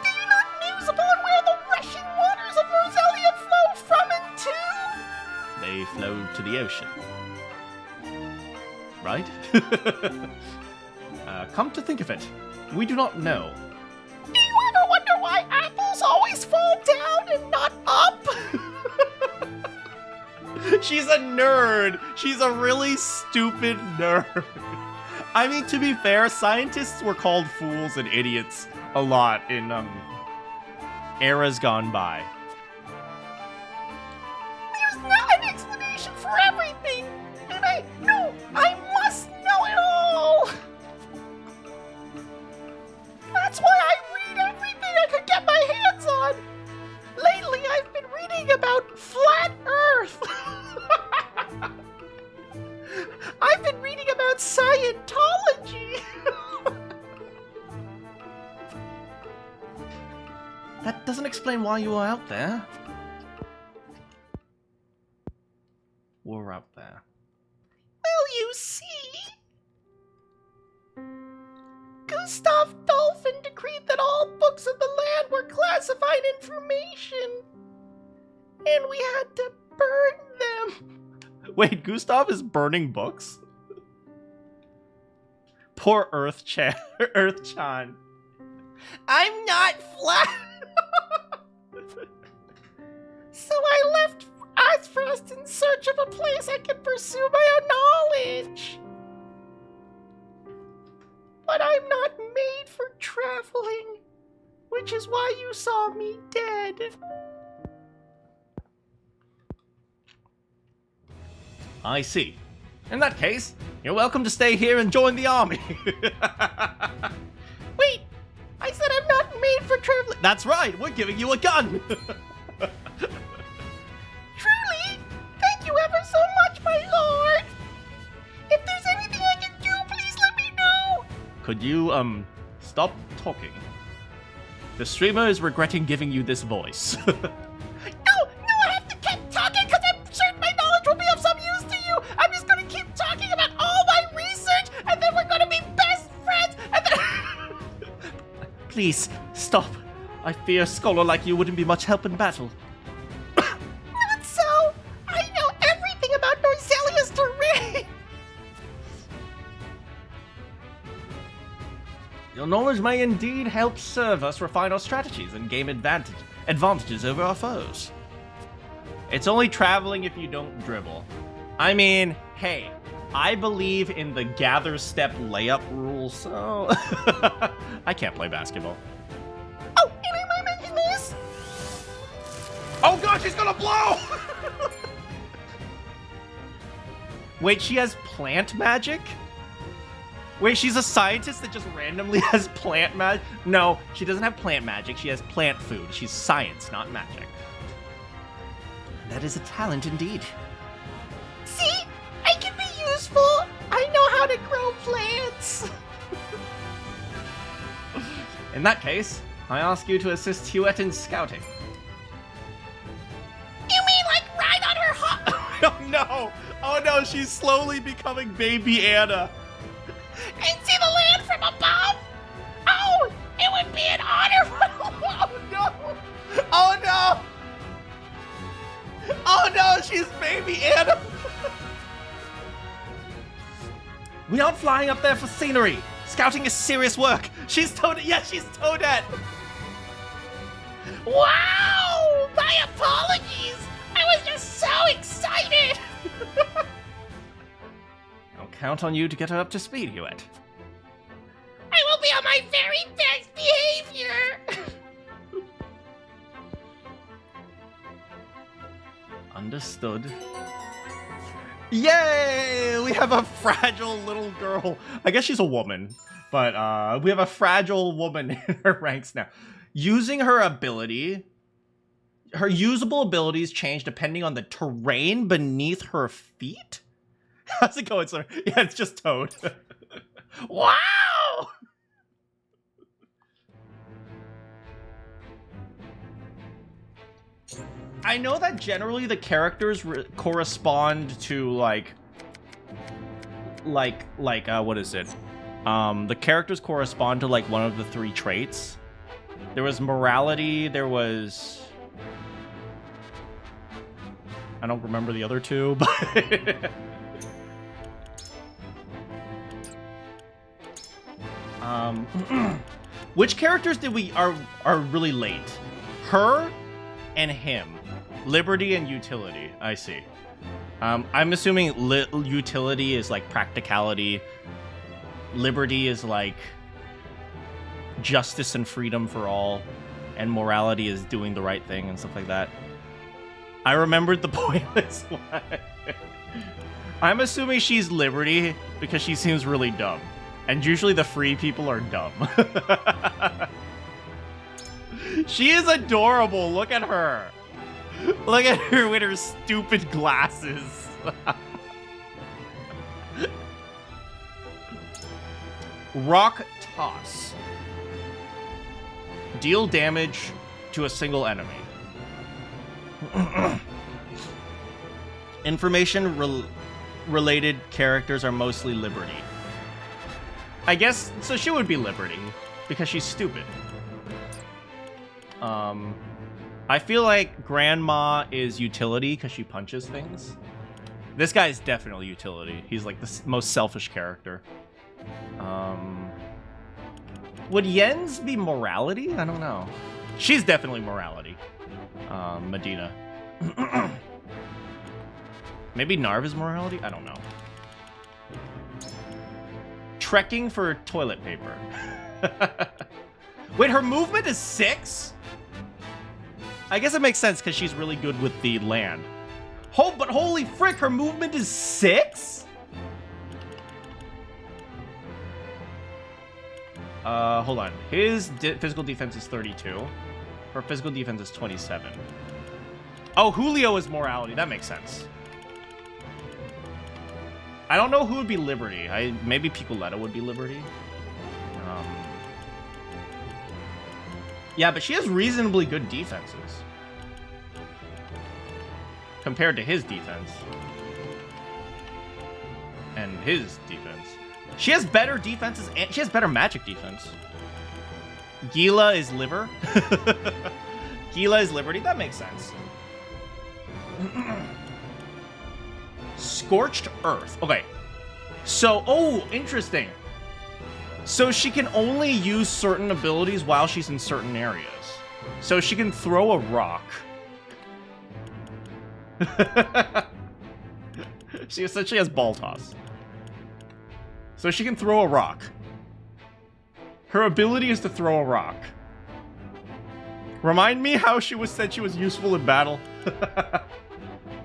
you not to the ocean. Right? Come to think of it, we do not know. Do you ever wonder why apples always fall down and not up? She's a nerd. She's a really stupid nerd. I mean, to be fair, scientists were called fools and idiots a lot in eras gone by. There's not an explanation for everything, and I must know it all. That's why I read everything I could get my hands on. Lately, I've been reading about flat Earth. I've been reading about Scientology. That doesn't explain why you were out there. We're out there. Well, you see, Gustav Dolphin decreed that all books of the land were classified information, and we had to burn them. Wait, Gustav is burning books? Poor Earth-chan. Earth-chan. I'm not flat. So I left Aesfrost in search of a place I could pursue my own knowledge. But I'm not made for traveling, which is why you saw me dead. I see. In that case, you're welcome to stay here and join the army. Wait, I said I'm not made for traveling. That's right, we're giving you a gun. Truly, thank you ever so much, my lord. If there's anything I can do, please let me know. Could you, stop talking? The streamer is regretting giving you this voice. No, I have to keep talking because I'm certain my knowledge will be of some use to you. I'm just going to keep talking about all my research, and then we're going to be best friends, and then... Please, stop. I fear a scholar like you wouldn't be much help in battle. Not so. I know everything about Norzelia's terrain. Your knowledge may indeed help serve us refine our strategies and gain advantages over our foes. It's only traveling if you don't dribble. I mean, hey, I believe in the gather step layup rule, so I can't play basketball. Oh, and I might mention this. Oh god, she's gonna blow! Wait, she has plant magic? Wait, she's a scientist that just randomly has plant magic? No, she doesn't have plant magic, she has plant food. She's science, not magic. That is a talent indeed. See, I can be useful. I know how to grow plants. In that case, I ask you to assist Huette in scouting. You mean like ride on her hawk? Oh no! Oh no, she's slowly becoming baby Anna. And see the land from above? Oh, it would be an honor. Oh no! Oh no! Oh no, she's baby Anna! We aren't flying up there for scenery. Scouting is serious work. She's Toadette! Yeah, she's Toadette! Wow! My apologies. I was just so excited. I'll count on you to get her up to speed, Huette. I will be on my very best behavior. Understood. Yay! We have a fragile little girl. I guess she's a woman, but we have a fragile woman in her ranks now. Using her ability, her usable abilities change depending on the terrain beneath her feet? How's it going, sir? Yeah, it's just Toad. Wow! I know that generally the characters correspond to like what is it? The characters correspond to like one of the three traits. There was morality, there was I don't remember the other two, but... Which characters did we are really late? Her and him. Liberty and utility. I see. I'm assuming utility is like practicality. Liberty is like justice and freedom for all. And morality is doing the right thing and stuff like that. I remembered the pointless one. I'm assuming she's Liberty because she seems really dumb. And usually the free people are dumb. She is adorable. Look at her. Look at her with her stupid glasses. Rock toss. Deal damage to a single enemy. Information-related characters are mostly Liberty. I guess, so she would be Liberty, because she's stupid. I feel like Grandma is utility, because she punches things. This guy is definitely utility. He's like the most selfish character. Would Yen's be morality? I don't know. She's definitely morality. Medina. Maybe Narv is morality? I don't know. Trekking for toilet paper. Wait, her movement is 6? I guess it makes sense because she's really good with the land. Oh, but holy frick, her movement is 6? Hold on. His physical defense is 32. Her physical defense is 27. Oh, Julio is morality. That makes sense. I don't know who would be Liberty. Maybe Picoletta would be Liberty. Yeah, but she has reasonably good defenses. Compared to his defense. And his defense. She has better defenses and she has better magic defense. Gila is liver. Gila is Liberty. That makes sense. Scorched Earth. Okay. So, oh, interesting. So she can only use certain abilities while she's in certain areas. So she can throw a rock. She essentially has ball toss. So she can throw a rock. Her ability is to throw a rock. Remind me how she said she was useful in battle.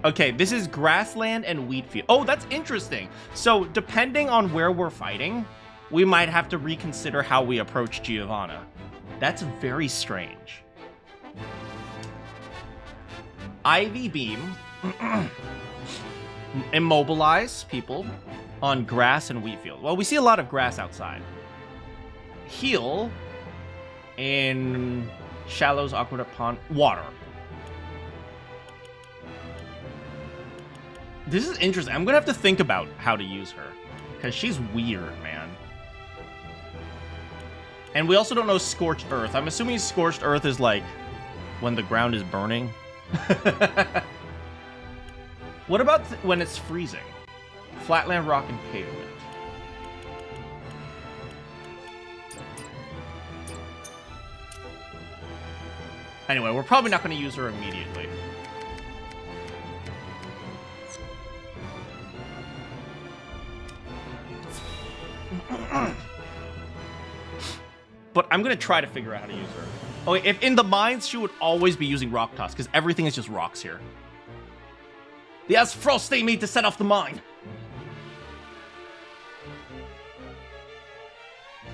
Okay, this is grassland and wheat field. Oh, that's interesting. So depending on where we're fighting, we might have to reconsider how we approach Giovanna. That's very strange. Ivy Beam. Immobilize people on grass and wheat field. Well, we see a lot of grass outside. Heal in shallows, aqueduct, pond, water. This is interesting. I'm gonna have to think about how to use her because she's weird, man. And we also don't know Scorched Earth. I'm assuming Scorched Earth is like when the ground is burning. What about when it's freezing? Flatland, rock, and pavement. Anyway, we're probably not going to use her immediately. But I'm going to try to figure out how to use her. Okay, if in the mines, she would always be using rock toss, because everything is just rocks here. The Aesfrost they need to set off the mine.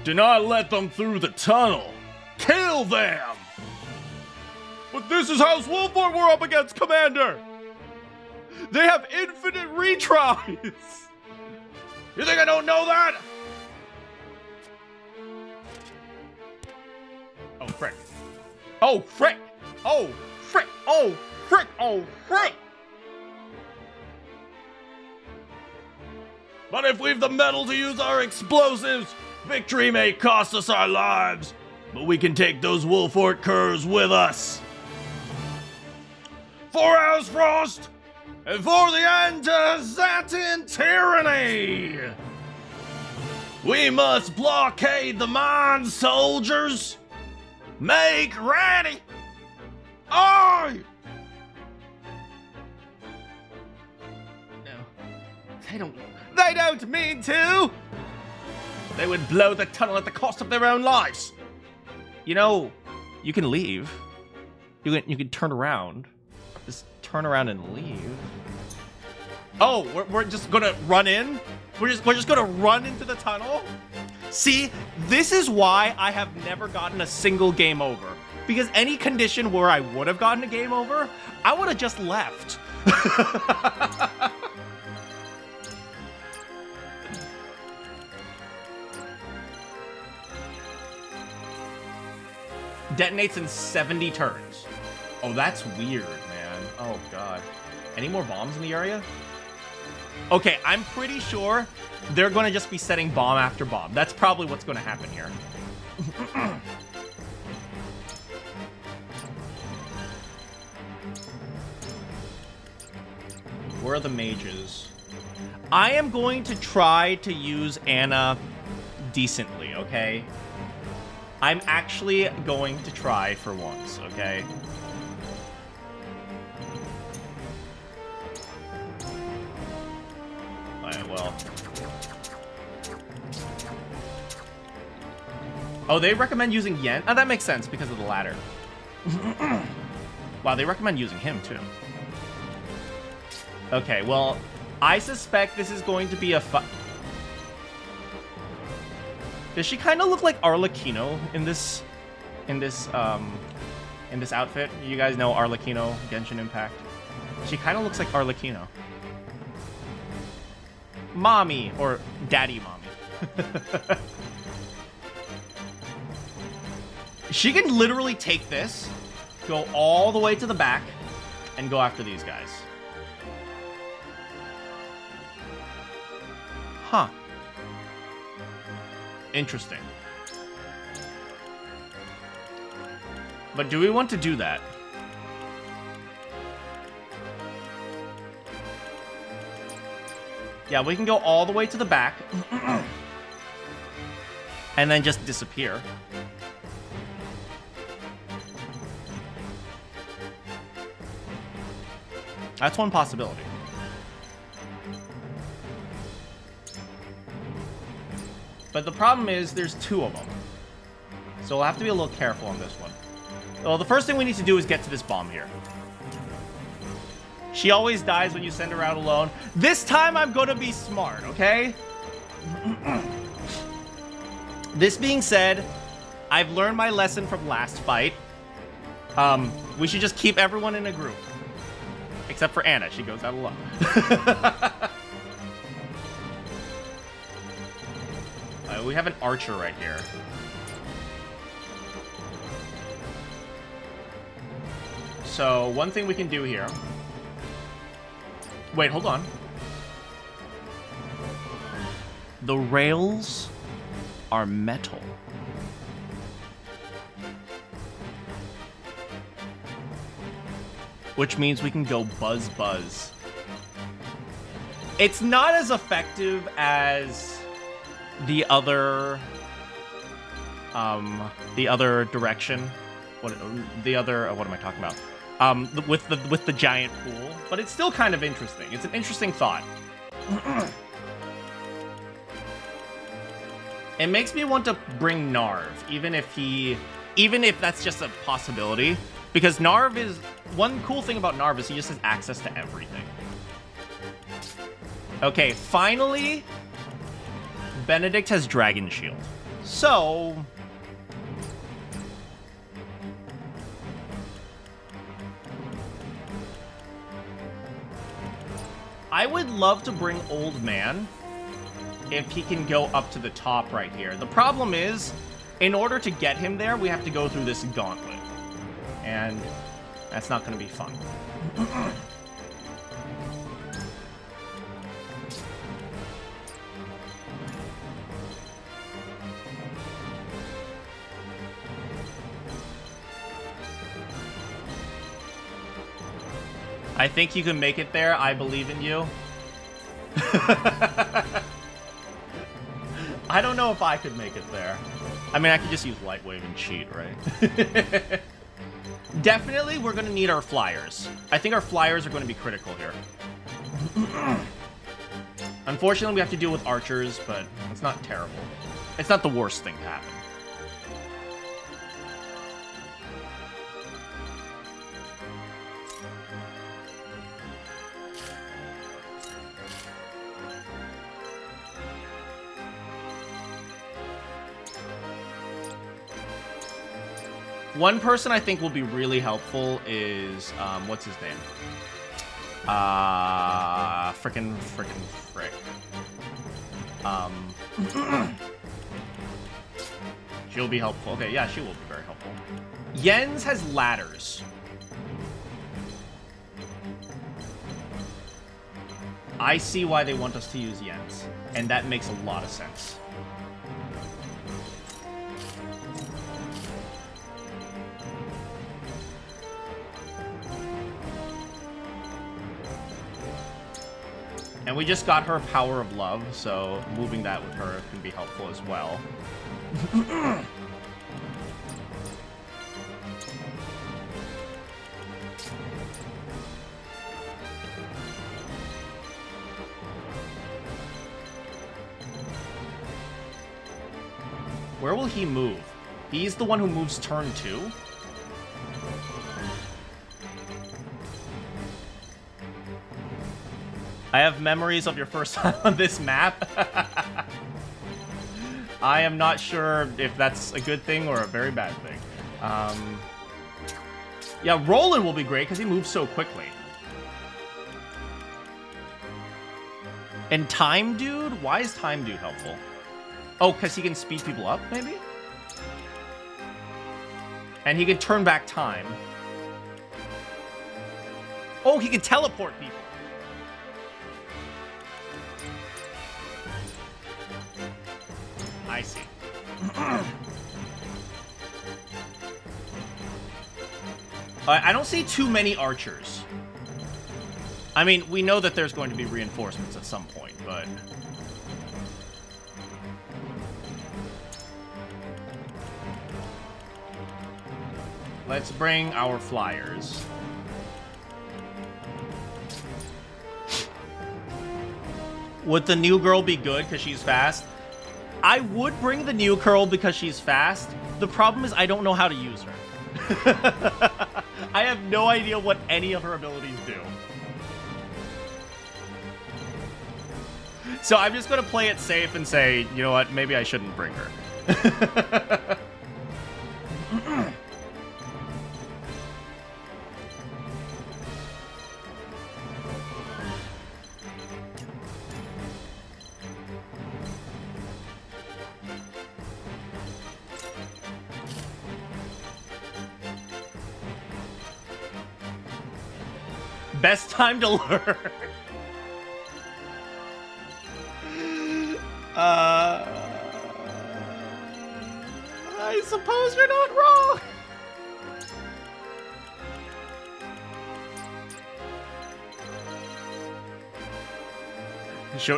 Do not let them through the tunnel. Kill them! But this is House Wolford we're up against, Commander! They have infinite retries! You think I don't know that? Oh, frick. Oh, frick! Oh, frick! Oh, frick! Oh, frick! But if we've the metal to use our explosives, victory may cost us our lives, but we can take those Wolfort curs with us. For Aesfrost! And for the end of Zatin tyranny, we must blockade the mine, soldiers. Make ready. Aye. No, they don't mean to. They would blow the tunnel at the cost of their own lives. You know, you can leave. You can turn around. Just turn around and leave. Oh, we're just gonna run in? We're just gonna run into the tunnel? See, this is why I have never gotten a single game over. Because any condition where I would have gotten a game over, I would have just left. Detonates in 70 turns. Oh, that's weird, man. Oh, God. Any more bombs in the area? Okay, I'm pretty sure they're going to just be setting bomb after bomb. That's probably what's going to happen here. Where are the mages? I am going to try to use Anna decently, okay? I'm actually going to try for once, okay? Alright, well. Oh, they recommend using Yen? Oh, that makes sense because of the ladder. Wow, they recommend using him, too. Okay, well, I suspect this is going to be a Does she kind of look like Arlecchino in this outfit? You guys know Arlecchino, Genshin Impact. She kind of looks like Arlecchino. Mommy, or Daddy Mommy. She can literally take this, go all the way to the back, and go after these guys. Huh. Interesting. But do we want to do that? Yeah, we can go all the way to the back. And then just disappear. That's one possibility. But the problem is there's two of them. So we'll have to be a little careful on this one. Well, the first thing we need to do is get to this bomb here. She always dies when you send her out alone. This time I'm gonna be smart, okay? This being said, I've learned my lesson from last fight. We should just keep everyone in a group. Except for Anna, she goes out alone. We have an archer right here. So, one thing we can do here... Wait, hold on. The rails are metal. Which means we can go buzz buzz. It's not as effective as the other direction. What am I talking about? With the giant pool, but it's still kind of interesting. It's an interesting thought. It makes me want to bring Narv, even if that's just a possibility, because Narv is one cool thing about Narv is he just has access to everything. Okay, finally, Benedict has Dragon Shield. So I would love to bring Old Man if he can go up to the top right here. The problem is, in order to get him there, we have to go through this gauntlet. And that's not going to be fun. I think you can make it there. I believe in you. I don't know if I could make it there. I mean, I could just use Light Wave and cheat, right? Definitely, we're going to need our flyers. I think our flyers are going to be critical here. Unfortunately, we have to deal with archers, but it's not terrible. It's not the worst thing to happen. One person I think will be really helpful is, what's his name? Frick. She'll be helpful. Okay, yeah, she will be very helpful. Jens has ladders. I see why they want us to use Jens, and that makes a lot of sense. And we just got her Power of Love, so moving that with her can be helpful as well. Where will he move? He's the one who moves turn 2? I have memories of your first time on this map. I am not sure if that's a good thing or a very bad thing. Yeah, Roland will be great because he moves so quickly. And Time Dude? Why is Time Dude helpful? Oh, because he can speed people up, maybe? And he can turn back time. Oh, he can teleport people. I see. I don't see too many archers. I mean, we know that there's going to be reinforcements at some point, but... Let's bring our flyers. Would the new girl be good because she's fast? I would bring the new girl because she's fast. The problem is I don't know how to use her. I have no idea what any of her abilities do. So I'm just going to play it safe and say, you know what, maybe I shouldn't bring her. Best time to learn. I suppose you're not wrong.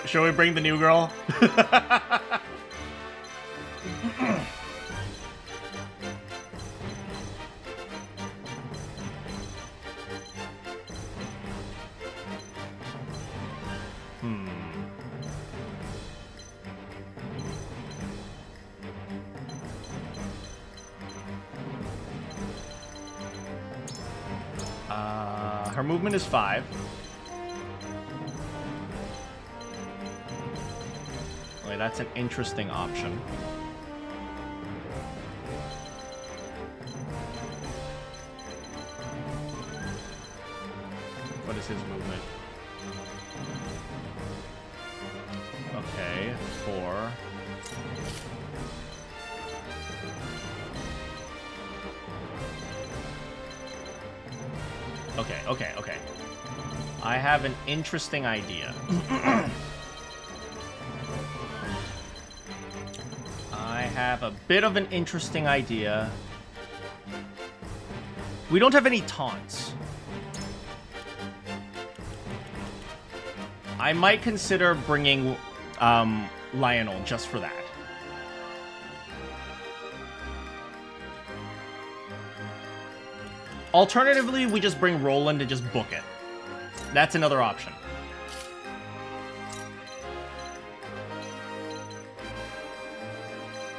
Shall we bring the new girl? Her movement is 5. Wait, that's an interesting option. What is his movement? Okay, 4. Okay. I have an interesting idea. I have a bit of an interesting idea. We don't have any taunts. I might consider bringing Lionel just for that. Alternatively, we just bring Roland and just book it. That's another option.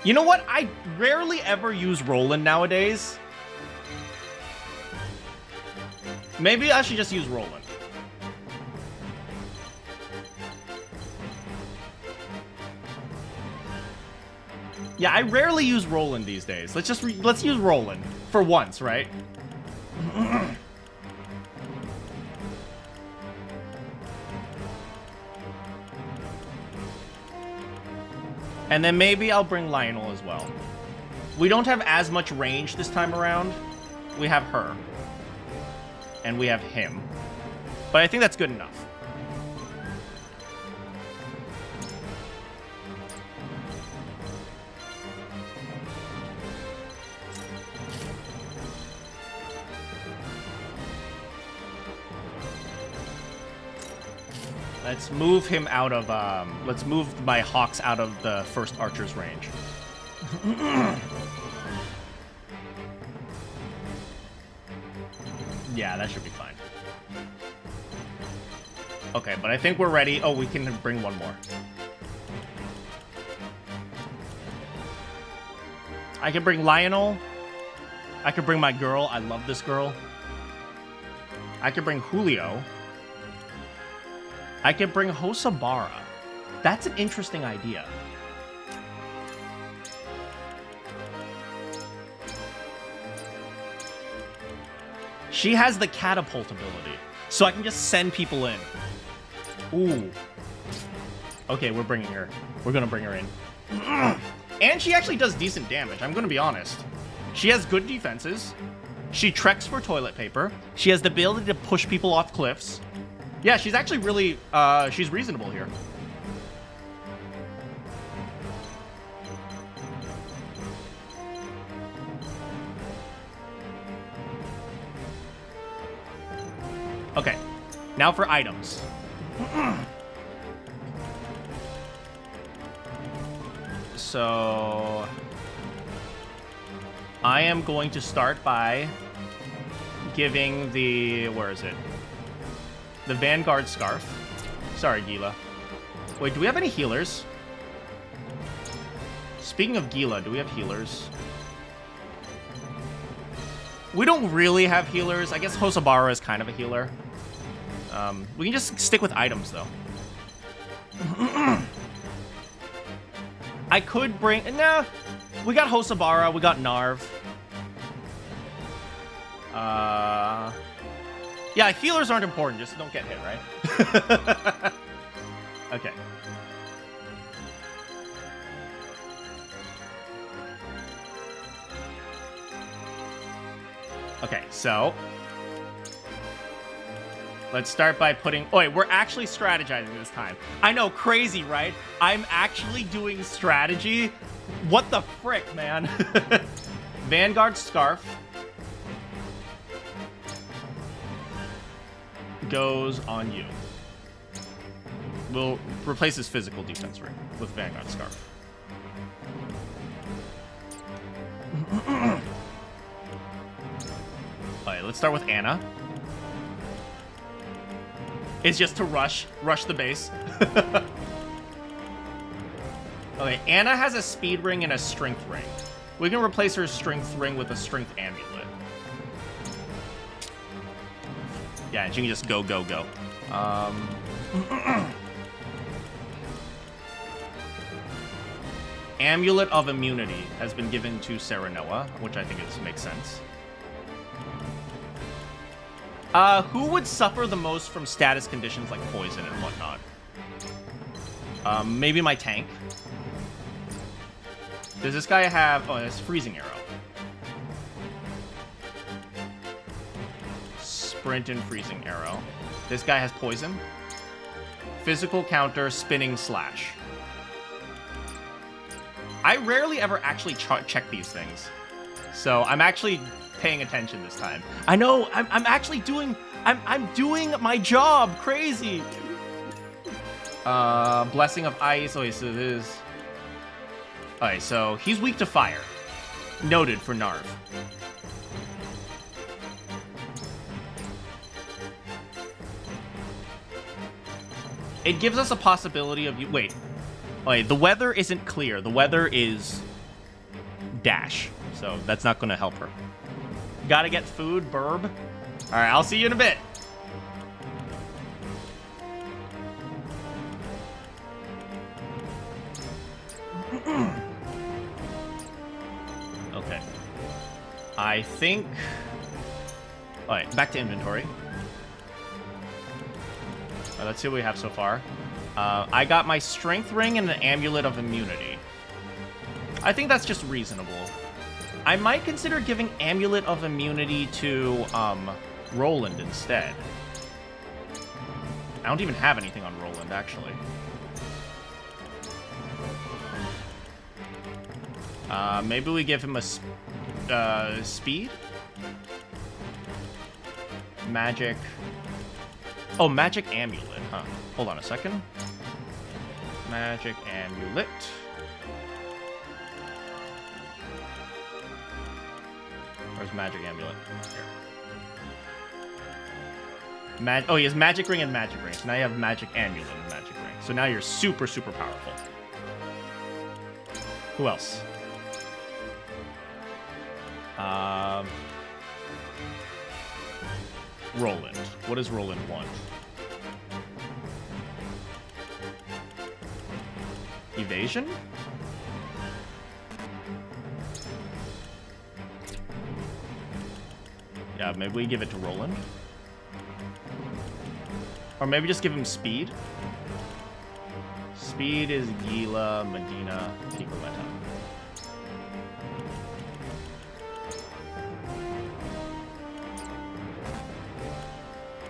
You know what? I rarely ever use Roland nowadays. Maybe I should just use Roland. Yeah, I rarely use Roland these days. Let's use Roland for once, right? And then maybe I'll bring Lionel as well. We don't have as much range this time around. We have her. And we have him. But I think that's good enough. Let's move him out of, let's move my hawks out of the first archer's range. Yeah, that should be fine. Okay, but I think we're ready. Oh, we can bring one more. I can bring Lionel. I could bring my girl. I love this girl. I could bring Julio. I could bring Hosobara. That's an interesting idea. She has the catapult ability, so I can just send people in. Ooh. Okay, we're bringing her. We're gonna bring her in. And she actually does decent damage, I'm gonna be honest. She has good defenses. She treks for toilet paper. She has the ability to push people off cliffs. Yeah, she's actually really, she's reasonable here. Okay, now for items. So, I am going to start by giving the, where is it? The Vanguard Scarf. Sorry, Gila. Wait, do we have any healers? Speaking of Gila, do we have healers? We don't really have healers. I guess Hosobara is kind of a healer. We can just stick with items, though. I could bring... Nah, we got Hosobara, we got Narv. Yeah, healers aren't important, just don't get hit, right? Okay. Okay, so... let's start by putting... oh, wait, we're actually strategizing this time. I know, crazy, right? I'm actually doing strategy? What the frick, man? Vanguard Scarf goes on you. We'll replace his physical defense ring with Vanguard Scarf. Alright, let's start with Anna. It's just to rush the base. Okay, Anna has a speed ring and a strength ring. We can replace her strength ring with a strength amulet. Yeah, and she can just go, go, go. Amulet of Immunity has been given to Serenoa, which I think makes sense. Who would suffer the most from status conditions like poison and whatnot? Maybe my tank. Does this guy have... oh, it's freezing arrow. Sprint and freezing arrow. This guy has poison. Physical counter, spinning slash. I rarely ever actually check these things. So I'm actually paying attention this time. I know, I'm actually doing... I'm doing my job. Crazy. Blessing of Ice. Okay, so this is... Alright, so he's weak to fire. Noted for Narv. It gives us a possibility of... Wait. Wait, the weather isn't clear. The weather is... dash. So that's not going to help her. Gotta get food, burb. Alright, I'll see you in a bit. Okay. I think... Alright, back to inventory. Let's see what we have so far. I got my strength ring and an amulet of immunity. I think that's just reasonable. I might consider giving amulet of immunity to Roland instead. I don't even have anything on Roland, actually. Maybe we give him a speed? Magic. Oh, magic amulet, huh? Hold on a second. Magic amulet. Where's magic amulet? Here. Oh, he has magic ring and magic ring. So now you have magic amulet and magic ring. So now you're super, super powerful. Who else? Roland. What does Roland want? Evasion? Yeah, maybe we give it to Roland. Or maybe just give him speed. Speed is Gila, Medina, Piccoletta.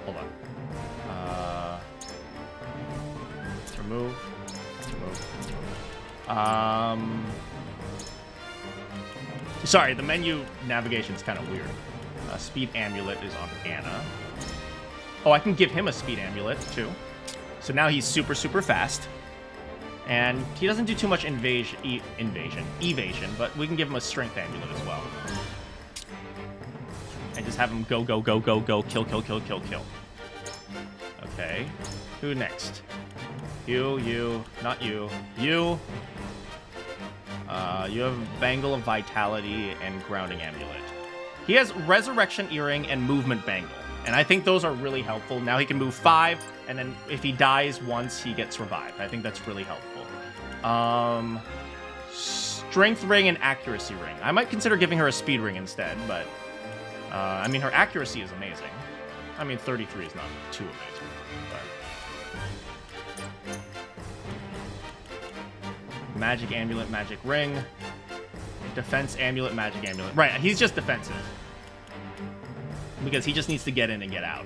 Hold on. Remove. Sorry, the menu navigation's kind of weird. Speed amulet is on Anna. Oh, I can give him a speed amulet, too. So now he's super, super fast. And he doesn't do too much evasion, but we can give him a strength amulet as well. And just have him go, go, go, go, go, kill, kill, kill, kill, kill. Okay. Who next? You, not you. You. You have Bangle of Vitality and Grounding Amulet. He has Resurrection Earring and Movement Bangle. And I think those are really helpful. Now he can move 5, and then if he dies once, he gets revived. I think that's really helpful. Strength Ring and Accuracy Ring. I might consider giving her a Speed Ring instead, but... I mean, her accuracy is amazing. I mean, 33 is not too amazing, but... Magic Amulet, Magic Ring. Defense Amulet, Magic Amulet. Right, he's just defensive. Because he just needs to get in and get out.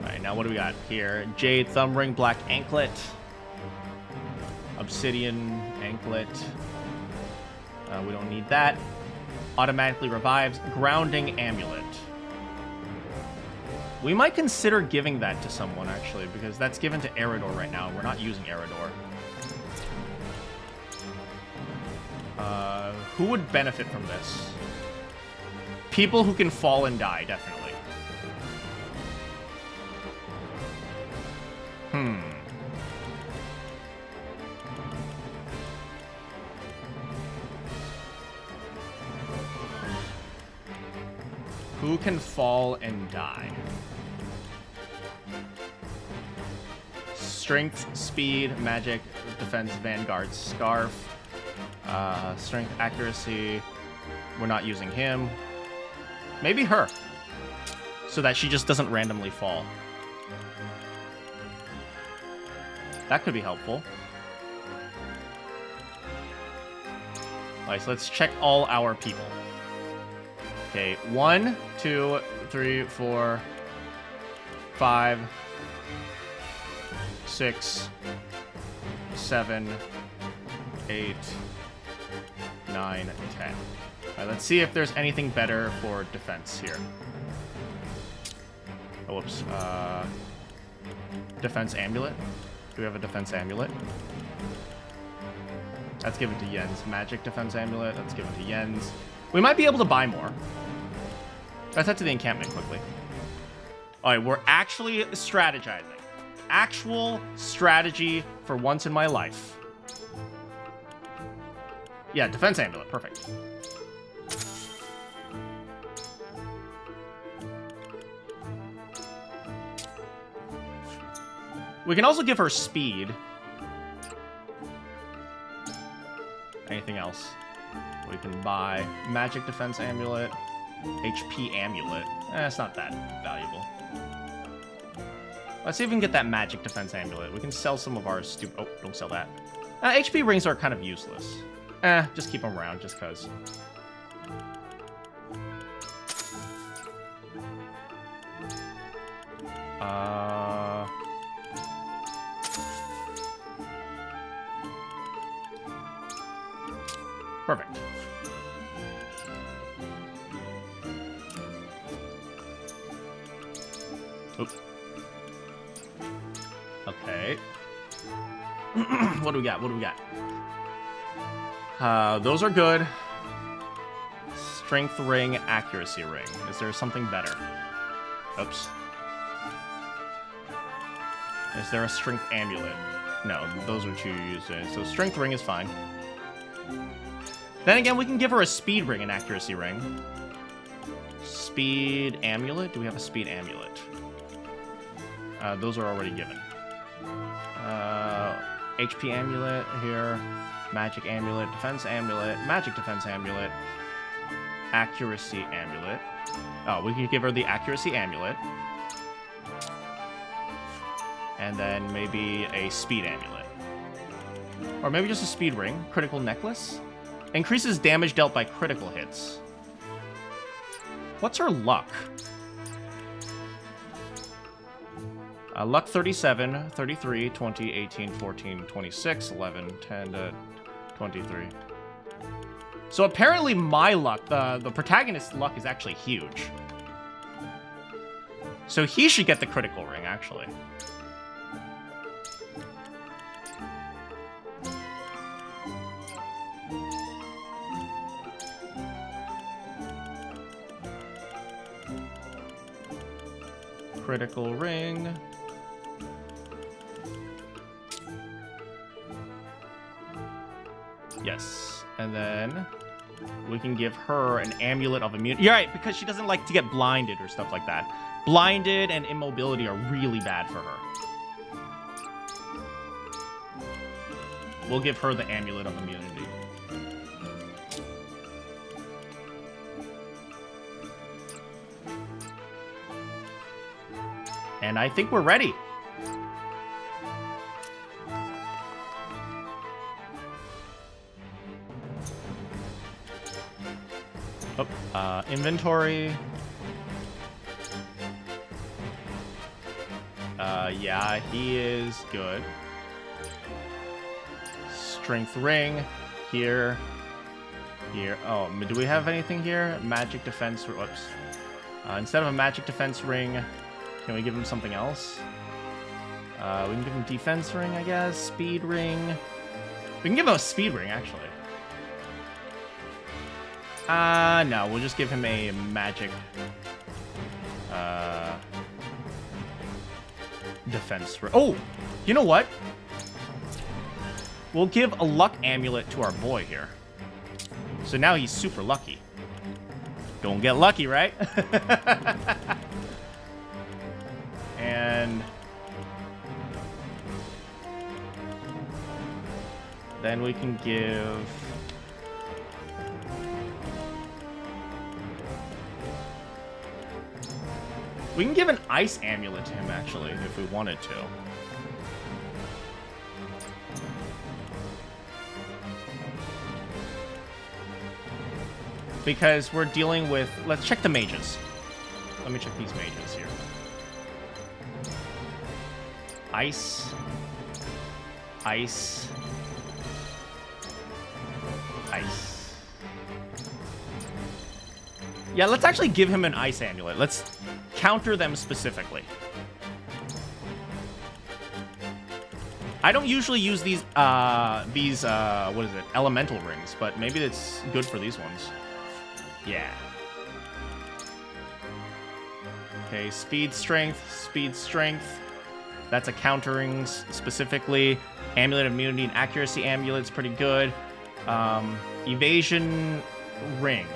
Alright, now what do we got here? Jade Thumb Ring, Black Anklet. Obsidian Anklet. We don't need that. Automatically revives. Grounding Amulet. We might consider giving that to someone, actually, because that's given to Eridor right now. We're not using Eridor. Who would benefit from this? People who can fall and die, definitely. Who can fall and die? Strength, speed, magic, defense, vanguard, scarf. Strength, accuracy. We're not using him. Maybe her. So that she just doesn't randomly fall. That could be helpful. Alright, so let's check all our people. Okay, 1, 2, 3, 4, 5, 6, 7, 8, 9, 10. Alright, let's see if there's anything better for defense here. Oh, whoops. Defense amulet. Do we have a defense amulet? That's given to Yen's. Magic defense amulet. That's given to Yen's. We might be able to buy more. Let's head to the encampment quickly. All right, we're actually strategizing. Actual strategy for once in my life. Yeah, defense amulet. Perfect. We can also give her speed. Anything else? We can buy magic defense amulet, HP amulet. It's not that valuable. Let's see if we can get that magic defense amulet. We can sell some of our stupid... Oh, don't sell that. HP rings are kind of useless. Just keep them around, just because. Perfect. Oops. Okay. What do we got? What do we got? Those are good. Strength ring, accuracy ring. Is there something better? Oops. Is there a strength amulet? No, those are two uses. So strength ring is fine. Then again, we can give her a speed ring and accuracy ring. Speed amulet? Do we have a speed amulet? Those are already given. HP amulet here. Magic amulet, defense amulet, magic defense amulet, accuracy amulet. Oh, we can give her the accuracy amulet. And then maybe a speed amulet. Or maybe just a speed ring. Critical necklace. Increases damage dealt by critical hits. What's her luck? Luck 37, 33, 20, 18, 14, 26, 11, 10, 23. So apparently my luck, the protagonist's luck is actually huge. So he should get the critical ring, actually. Critical ring. Yes, and then we can give her an amulet of immunity. You're right, because she doesn't like to get blinded or stuff like that. Blinded and immobility are really bad for her. We'll give her the amulet of immunity. And I think we're ready. Inventory. Yeah, he is good. Strength ring. Here. Here. Oh, do we have anything here? Magic defense. Whoops. Instead of a magic defense ring, can we give him something else? We can give him defense ring, I guess. Speed ring. We can give him a speed ring, actually. No, we'll just give him a magic defense ring. Oh, you know what? We'll give a luck amulet to our boy here. So now he's super lucky. Don't get lucky, right? And then we can give... We can give an ice amulet to him, actually, if we wanted to. Because we're dealing with... Let's check the mages. Let me check these mages here. Ice. Ice. Ice. Yeah, let's actually give him an ice amulet. Let's counter them specifically. I don't usually use these, what is it, elemental rings, but maybe it's good for these ones. Yeah. Okay, speed, strength, speed, strength. That's a countering specifically. Amulet of immunity and accuracy amulet's pretty good. Evasion ring.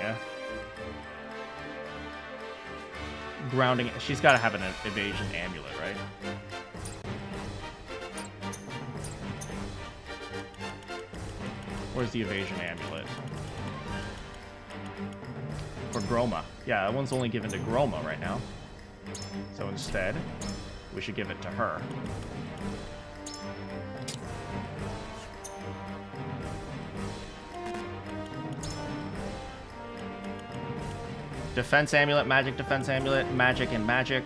Grounding, she's got to have an evasion amulet, right? Where's the evasion amulet? For Groma. Yeah, that one's only given to Groma right now. So instead, we should give it to her. Defense amulet, magic and magic.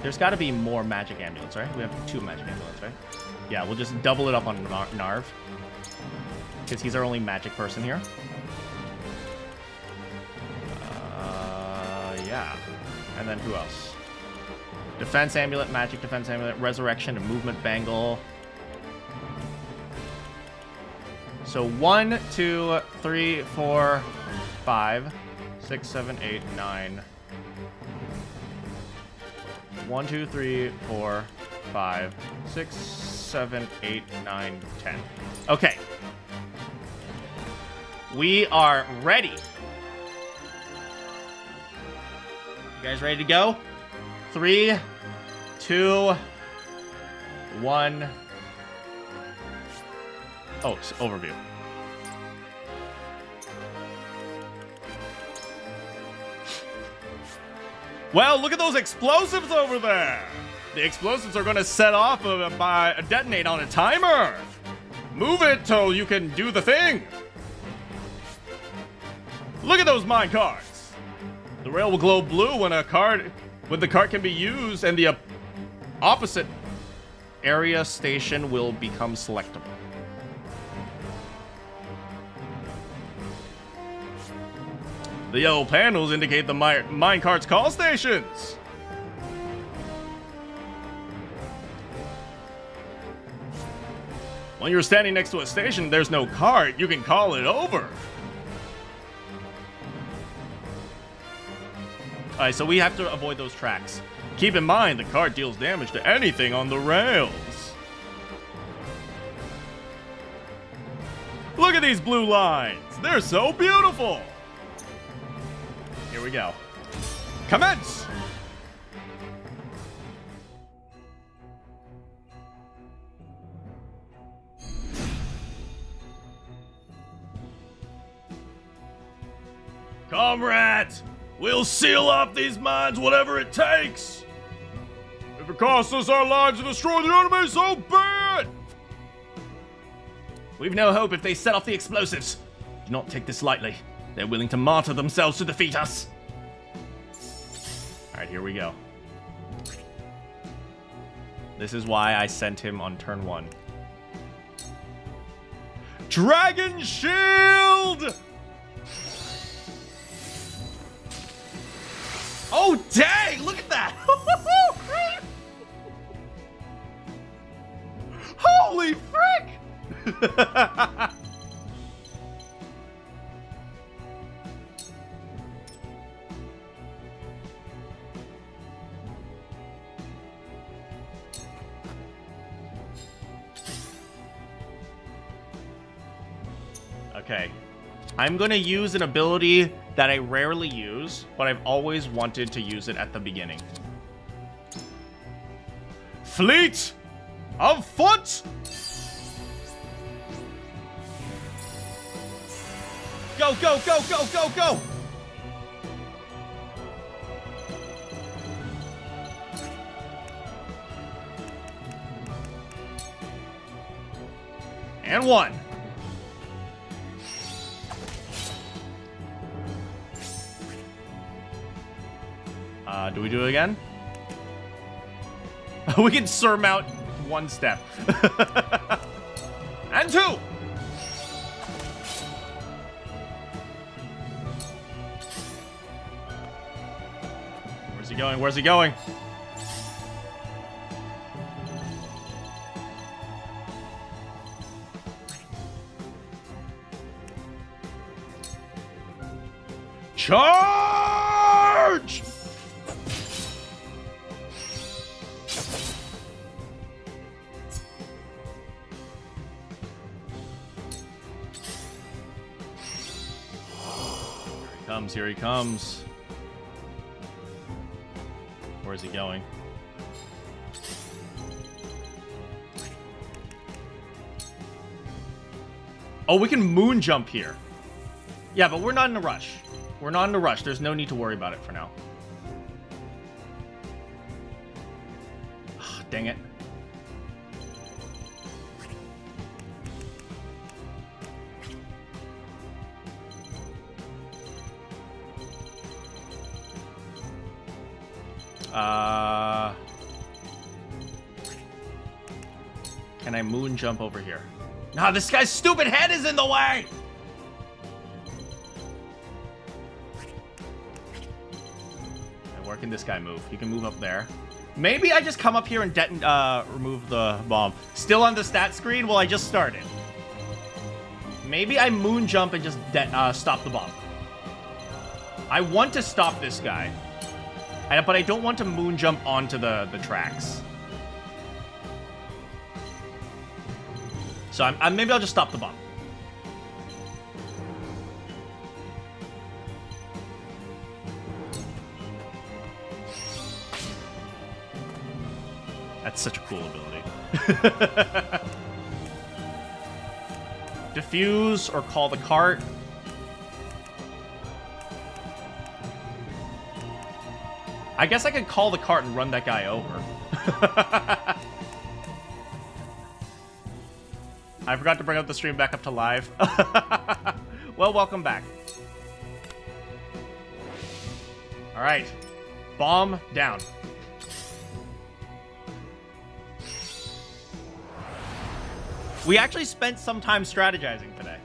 There's got to be more magic amulets, right? We have 2 magic amulets, right? Yeah, we'll just double it up on Narv. Because he's our only magic person here. Yeah. And then who else? Defense amulet, magic defense amulet, resurrection, and movement bangle. So 1, 2, 3, 4, 5, 6, 7, 8, 9. 1, 2, 3, 4, 5, 6, 7, 8, 9, 10. Okay. We are ready. You guys ready to go? 3, 2, 1. Oh, overview. Well, look at those explosives over there. The explosives are going to set off by detonate on a timer. Move it till you can do the thing. Look at those mine carts. The rail will glow blue when the cart can be used, and the opposite area station will become selectable. The yellow panels indicate the minecart's call stations. When you're standing next to a station, there's no cart, you can call it over. Alright, so we have to avoid those tracks. Keep in mind, the cart deals damage to anything on the rails. Look at these blue lines. They're so beautiful. Here we go. Commence! Comrades, we'll seal off these mines whatever it takes. If it costs us our lives to destroy the enemy, so be it! We've no hope if they set off the explosives. Do not take this lightly. They're willing to martyr themselves to defeat us. Alright, here we go. This is why I sent him on turn 1. Dragon Shield! Oh, dang! Look at that! Holy frick! Okay. I'm going to use an ability that I rarely use, but I've always wanted to use it at the beginning. Fleet of Foot! Go, go, go, go, go, go! And 1. Do we do it again? We can surmount 1 step. And 2! Where's he going? Where's he going? Charge! Here he comes. Where's he going? Oh, we can moon jump here. Yeah, but we're not in a rush. We're not in a rush. There's no need to worry about it for now. Dang it. Can I moon jump over here? Nah, this guy's stupid head is in the way! And where can this guy move? He can move up there. Maybe I just come up here and remove the bomb. Still on the stat screen? Well, I just started. Maybe I moon jump and just stop the bomb. I want to stop this guy. But I don't want to moon jump onto the tracks. So maybe I'll just stop the bomb. That's such a cool ability. Diffuse or call the cart. I guess I could call the cart and run that guy over. I forgot to bring up the stream back up to live. Well, welcome back. All right. Bomb down. We actually spent some time strategizing today.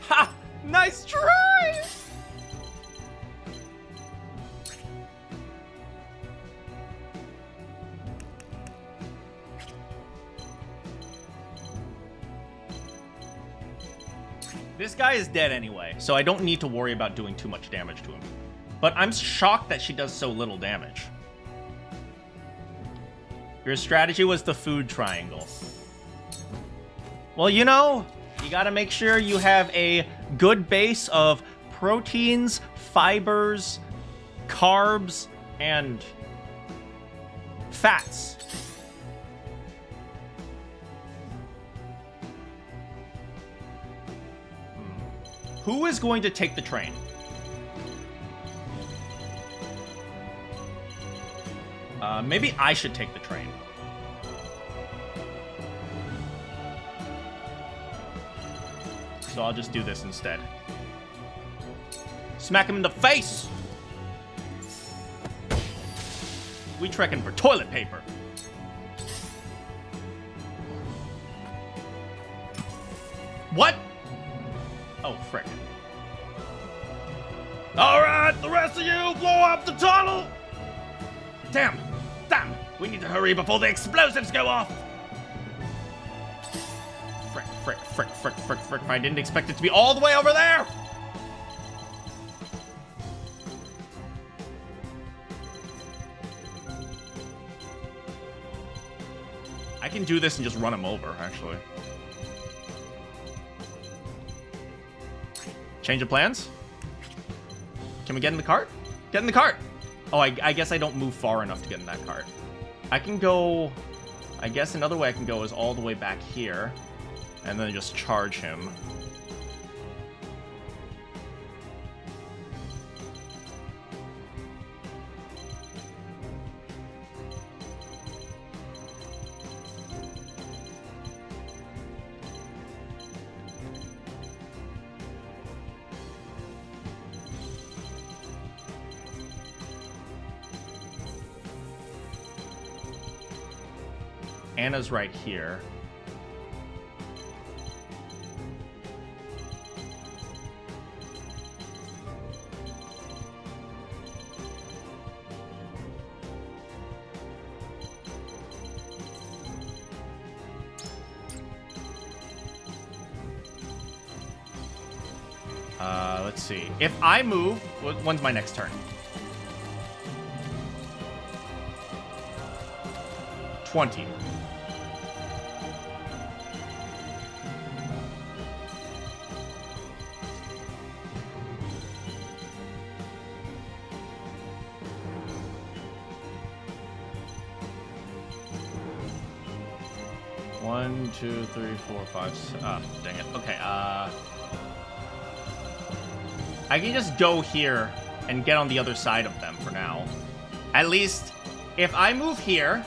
Ha! Nice try! This guy is dead anyway, so I don't need to worry about doing too much damage to him. But I'm shocked that she does so little damage. Your strategy was the food triangle. Well, you know, you gotta make sure you have a good base of proteins, fibers, carbs, and fats. Who is going to take the train? Maybe I should take the train. So I'll just do this instead. Smack him in the face! We trekking for toilet paper. What? Oh, frick. Alright, the rest of you, blow up the tunnel! Damn! Damn! We need to hurry before the explosives go off! Frick, frick, frick, frick, frick, frick. I didn't expect it to be all the way over there! I can do this and just run him over, actually. Change of plans? Can we get in the cart? Get in the cart! Oh, I guess I don't move far enough to get in that cart. I can go... I guess another way I can go is all the way back here. And then just charge him. Anna's right here. Let's see. If I move, when's my next turn? 20. One, two, three, four, five. Dang it. Okay. I can just go here and get on the other side of them for now. At least, if I move here,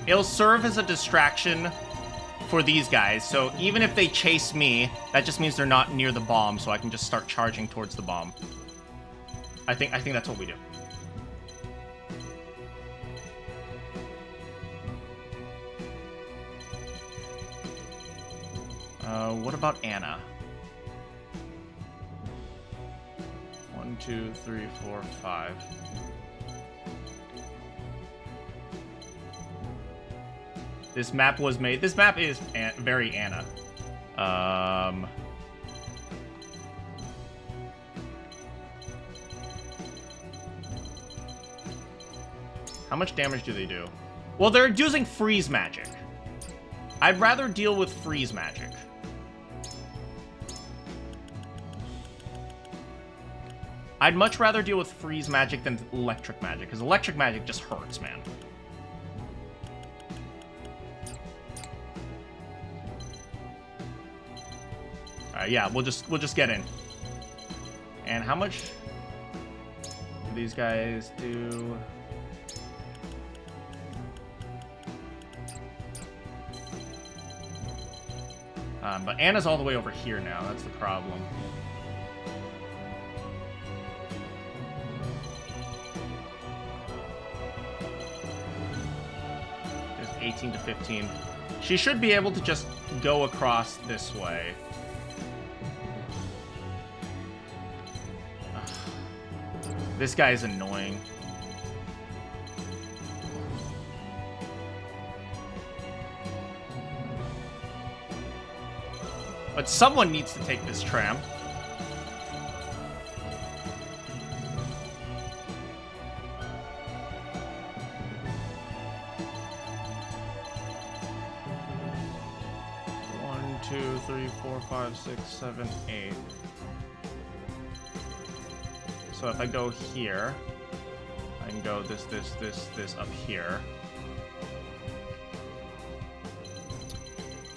it'll serve as a distraction for these guys. So even if they chase me, that just means they're not near the bomb, so I can just start charging towards the bomb. I think that's what we do. What about Anna? 1, 2, 3, 4, 5. This map was made. This map is very Anna. How much damage do they do? Well, they're using freeze magic. I'd rather deal with freeze magic. I'd much rather deal with freeze magic than electric magic, because electric magic just hurts, man. Alright, yeah, we'll just get in. And how much do these guys do? But Anna's all the way over here now. That's the problem. There's 18 to 15. She should be able to just go across this way. Ugh. This guy is annoying. But someone needs to take this tram. One, two, three, four, 5, 6, 7, 8. So if I go here, I can go this up here.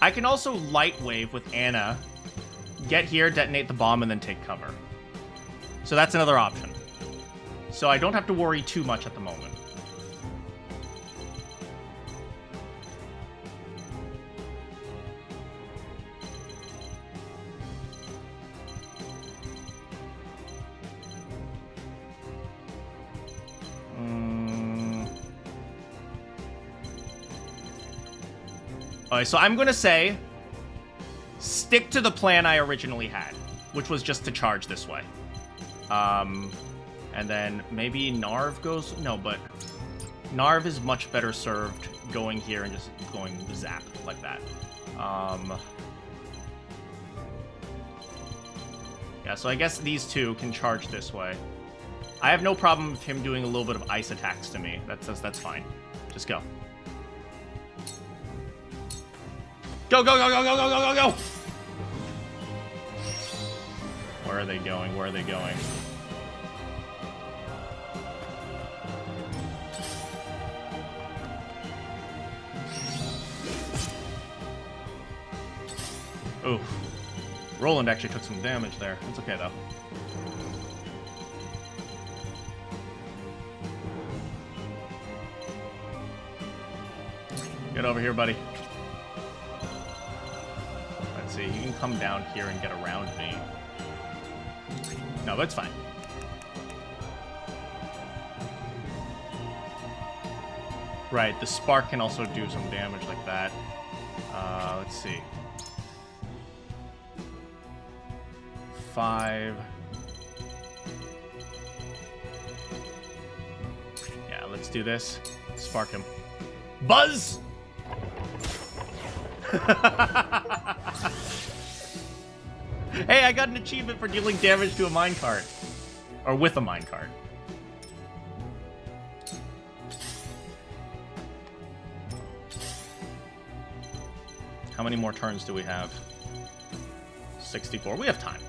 I can also light wave with Anna, get here, detonate the bomb, and then take cover. So that's another option. So I don't have to worry too much at the moment. Alright, so I'm gonna say, stick to the plan I originally had, which was just to charge this way. And then maybe Narv goes... No, but Narv is much better served going here and just going zap like that. Yeah, so I guess these two can charge this way. I have no problem with him doing a little bit of ice attacks to me. That's fine. Just go. Go, go, go, go, go, go, go, go, go! Where are they going? Where are they going? Oof. Roland actually took some damage there. It's okay, though. Get over here, buddy. Let's see, you can come down here and get around me. No, that's fine. Right, the spark can also do some damage like that. Let's see. 5. Yeah, let's do this. Spark him. Buzz! Hey, I got an achievement for dealing damage to a minecart. Or with a minecart. How many more turns do we have? 64. We have time.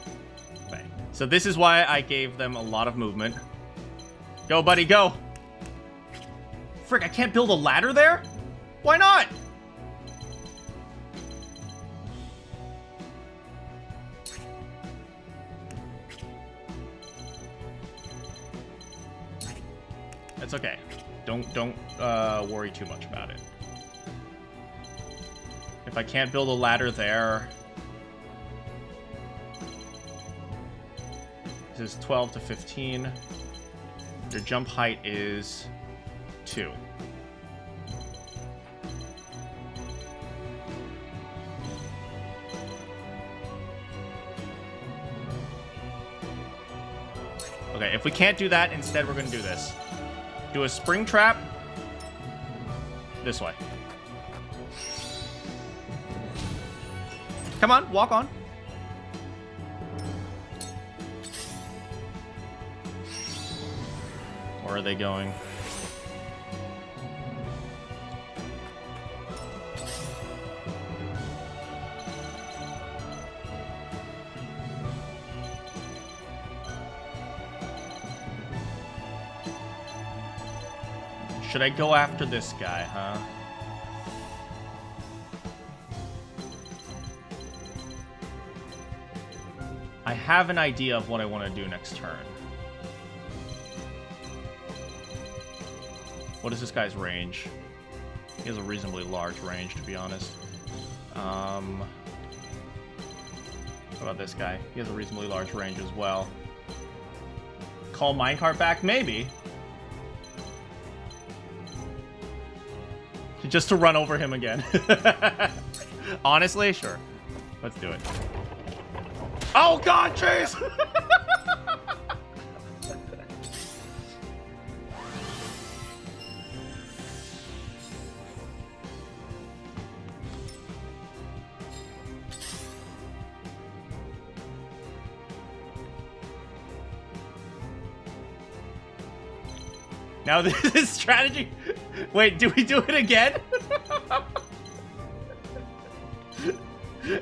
Okay. So this is why I gave them a lot of movement. Go, buddy, go! Frick, I can't build a ladder there? Why not? It's okay. Don't worry too much about it. If I can't build a ladder there... This is 12 to 15. Your jump height is 2. Okay, if we can't do that, instead we're going to do this. Do a spring trap. This way. Come on, walk on. Where are they going? Should I go after this guy, huh? I have an idea of what I want to do next turn. What is this guy's range? He has a reasonably large range, to be honest. What about this guy? He has a reasonably large range as well. Call minecart back? Maybe. Just to run over him again. Honestly, sure. Let's do it. Oh god, jeez! Now this strategy... Wait, do we do it again?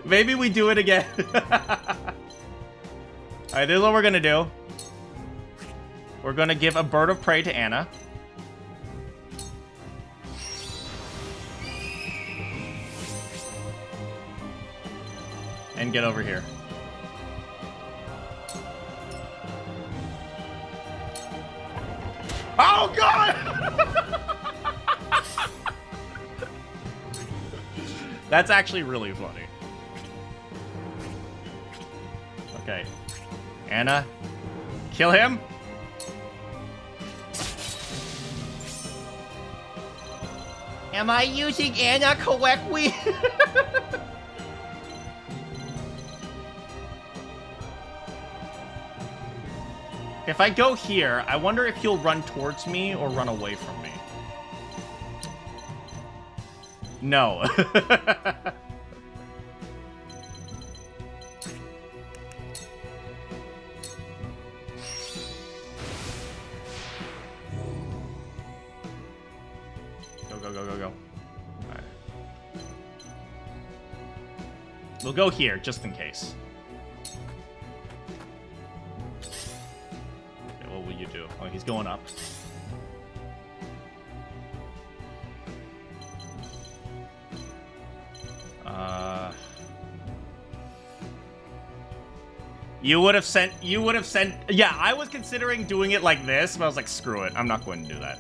Maybe we do it again. Alright, this is what we're gonna do. We're gonna give a bird of prey to Anna. And get over here. Oh god! That's actually really funny. Okay. Anna, kill him. Am I using Anna correctly? If I go here, I wonder if he'll run towards me or run away from me. No. Go. Alright. We'll go here, just in case. Okay, what will you do? Oh, he's going up. You would have sent, yeah, I was considering doing it like this, but I was like, screw it, I'm not going to do that.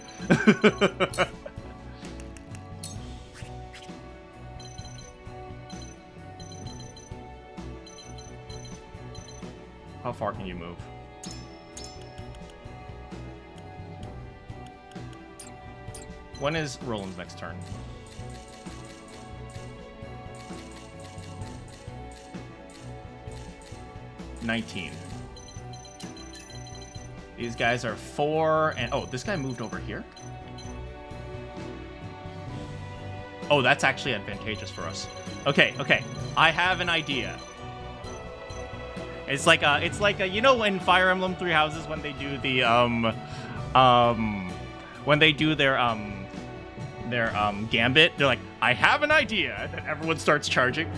How far can you move? When is Roland's next turn? $19. These guys are 4 and... Oh, this guy moved over here? Oh, that's actually advantageous for us. Okay. I have an idea. It's like you know in Fire Emblem Three Houses when they do the when they do their gambit, they're like, I have an idea, and then everyone starts charging.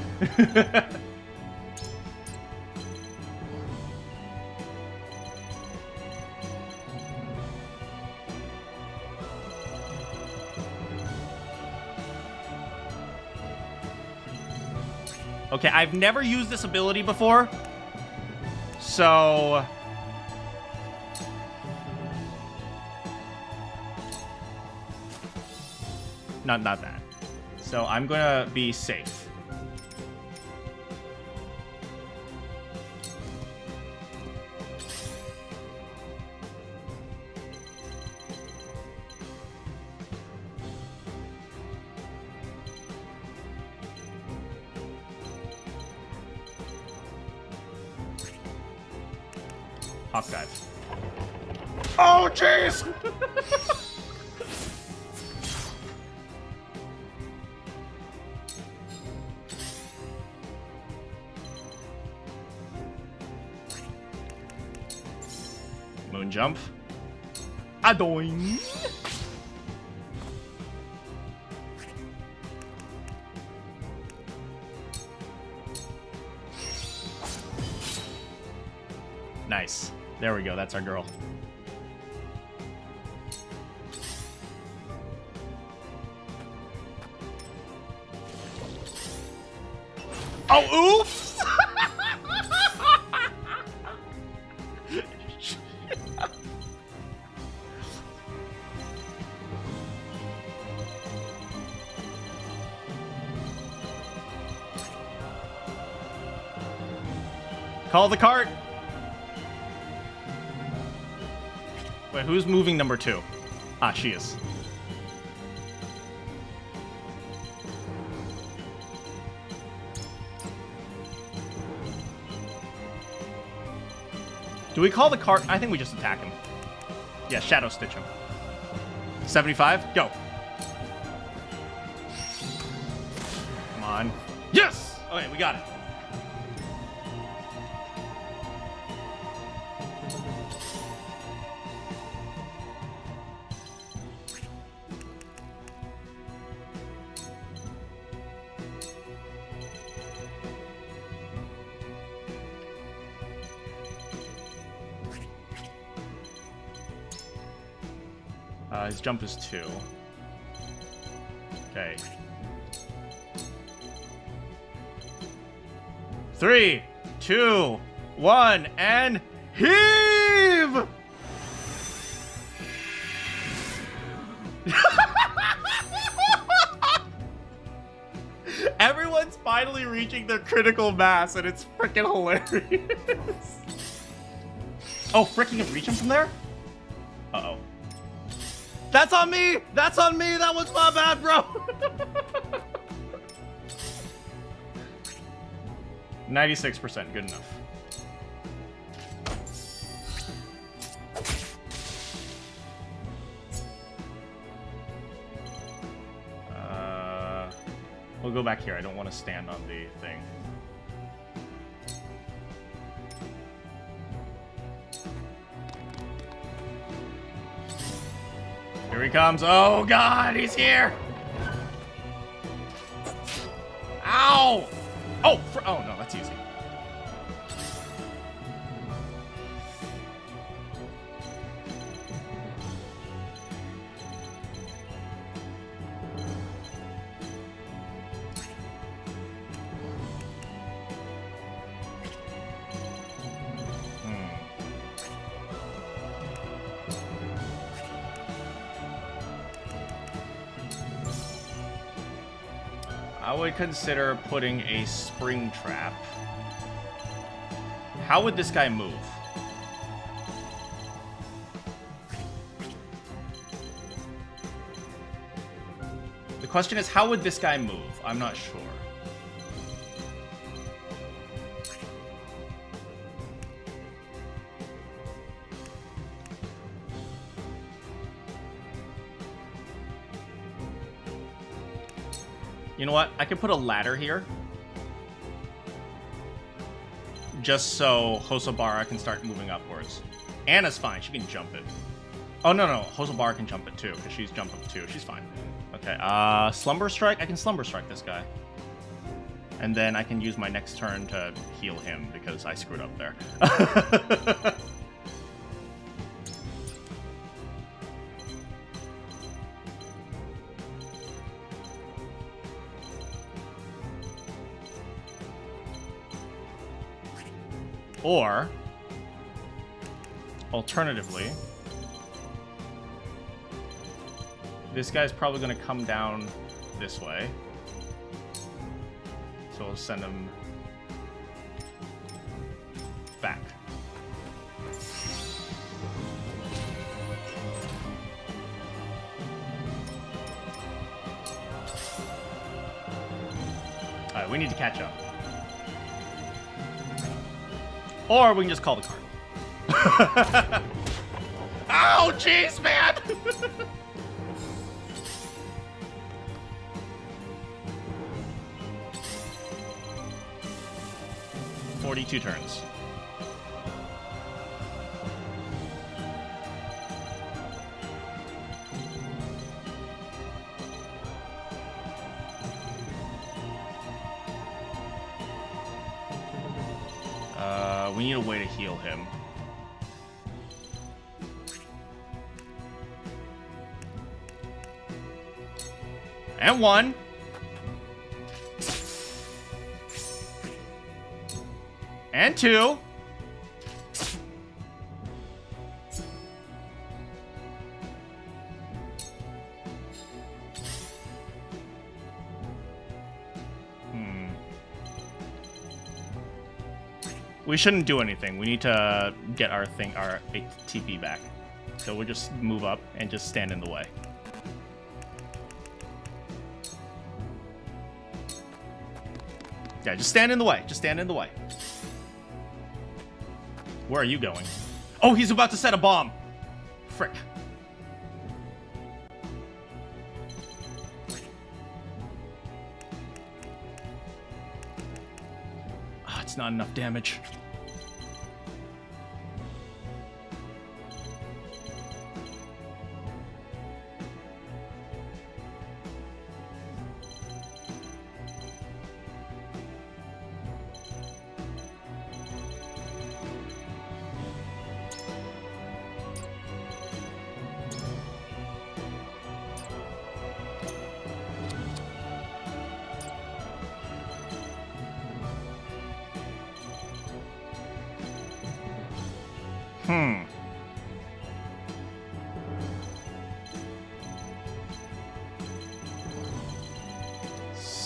Okay, I've never used this ability before, so... Not that. So I'm gonna be safe. Hawk dive. Oh, jeez! Moon jump. Adoing! Nice. There we go, that's our girl. Oh, oops! Call the cart! Wait, who's moving number 2? Ah, she is. Do we call the cart? I think we just attack him. Yeah, Shadow Stitch him. 75, go. Come on. Yes! Okay, we got it. His jump is 2. Okay. 3, 2, 1, and heave! Everyone's finally reaching their critical mass, and it's freaking hilarious. Oh, freaking reach him from there? Uh-oh. That's on me! That's on me! That was my bad, bro! 96%, good enough. We'll go back here. I don't want to stand on the thing. Here he comes. Oh, God, he's here. Ow. Oh, oh no, that's easy. I would consider putting a spring trap. How would this guy move? The question is, how would this guy move? I'm not sure. You know what? I could put a ladder here. just so Hosobara can start moving upwards. Anna's fine. She can jump it. Oh, no. Hosobara can jump it, too, because she's jump up, too. She's fine. Okay, Slumber Strike? I can Slumber Strike this guy. And then I can use my next turn to heal him, because I screwed up there. Or, alternatively, this guy's probably going to come down this way. So we'll send him back. Alright, we need to catch up. Or we can just call the card. Ow, jeez, man! 42 turns. We need a way to heal him. And 1. And 2. We shouldn't do anything. We need to get our ATP back. So we'll just move up and just stand in the way. Yeah, just stand in the way. Just stand in the way. Where are you going? Oh, he's about to set a bomb. Frick. Oh, it's not enough damage.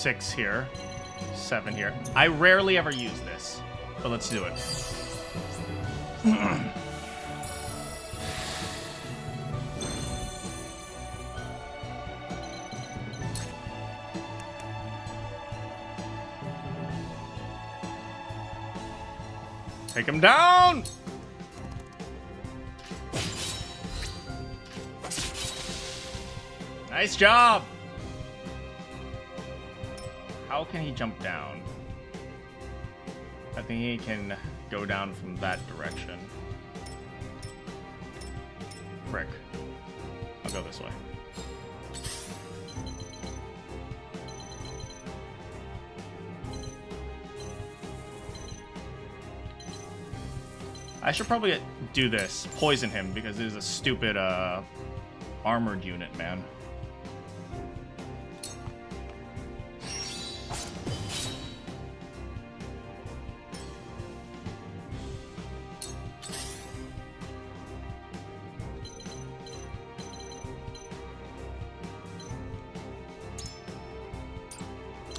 Six here, 7 here. I rarely ever use this, but let's do it. Take him down! Nice job! How can he jump down? I think he can go down from that direction. Frick. I'll go this way. I should probably do this. Poison him, because this is a stupid armored unit, man.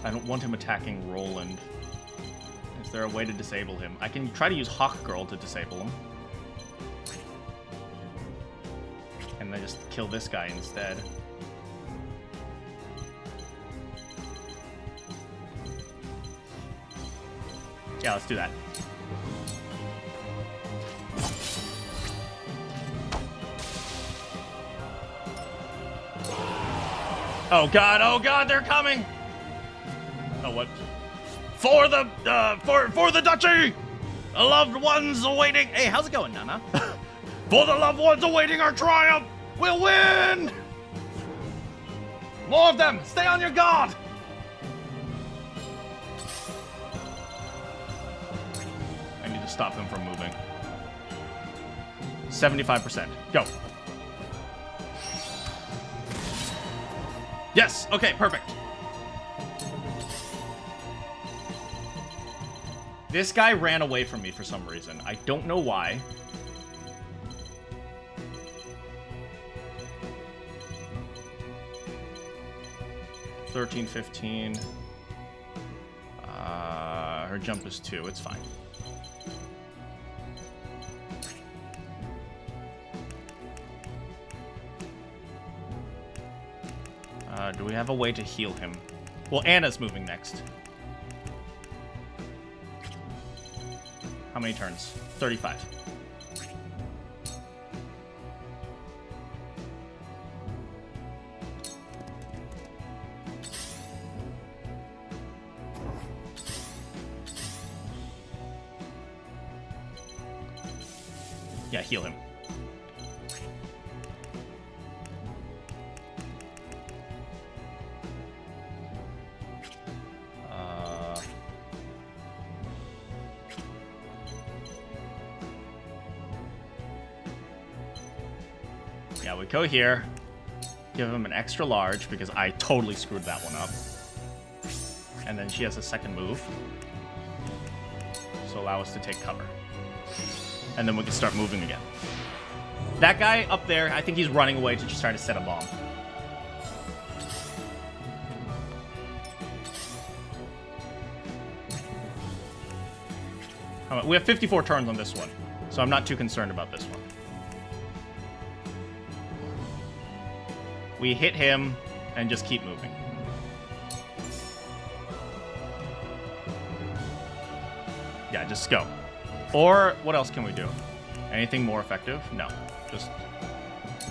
I don't want him attacking Roland. Is there a way to disable him? I can try to use Hawk Girl to disable him. And then just kill this guy instead. Yeah, let's do that. Oh god, they're coming! Oh, what? For the Duchy! The loved ones awaiting... Hey, how's it going, Nana? For the loved ones awaiting our triumph, we'll win! More of them! Stay on your guard! I need to stop him from moving. 75%. Go. Yes! Okay, perfect. This guy ran away from me for some reason. I don't know why. $13, $15. Her jump is 2. It's fine. Do we have a way to heal him? Well, Anna's moving next. How many turns? 35. Yeah, heal him. Yeah, we go here. Give him an extra large because I totally screwed that one up. And then she has a second move. So allow us to take cover. And then we can start moving again. That guy up there, I think he's running away to just try to set a bomb. We have 54 turns on this one, so I'm not too concerned about this one. We hit him and just keep moving. Yeah, just go. Or what else can we do? Anything more effective? No. Just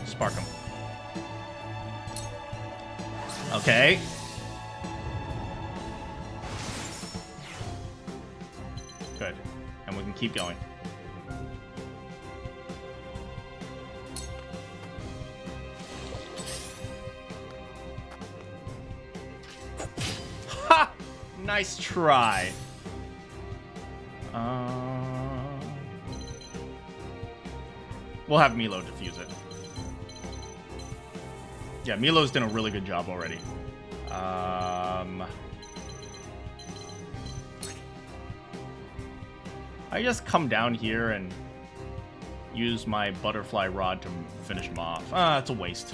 spark him. Okay. Good. And we can keep going. Ha! Nice try. We'll have Milo defuse it. Yeah, Milo's done a really good job already. I just come down here and use my butterfly rod to finish him off. It's a waste.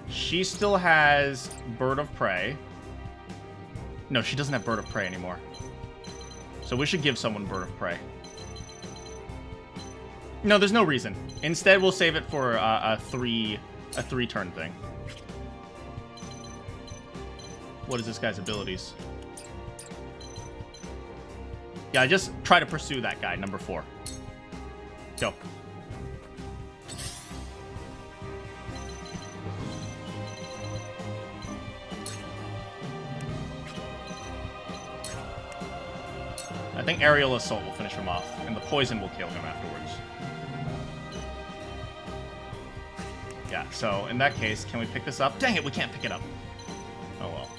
She still has Bird of Prey. No, she doesn't have Bird of Prey anymore. So we should give someone Bird of Prey. No, there's no reason. Instead, we'll save it for a three-turn thing. What is this guy's abilities? Yeah, just try to pursue that guy, number 4. Go. I think Aerial Assault will finish him off, and the poison will kill him afterwards. Yeah, so in that case, can we pick this up? Dang it, we can't pick it up. Oh well.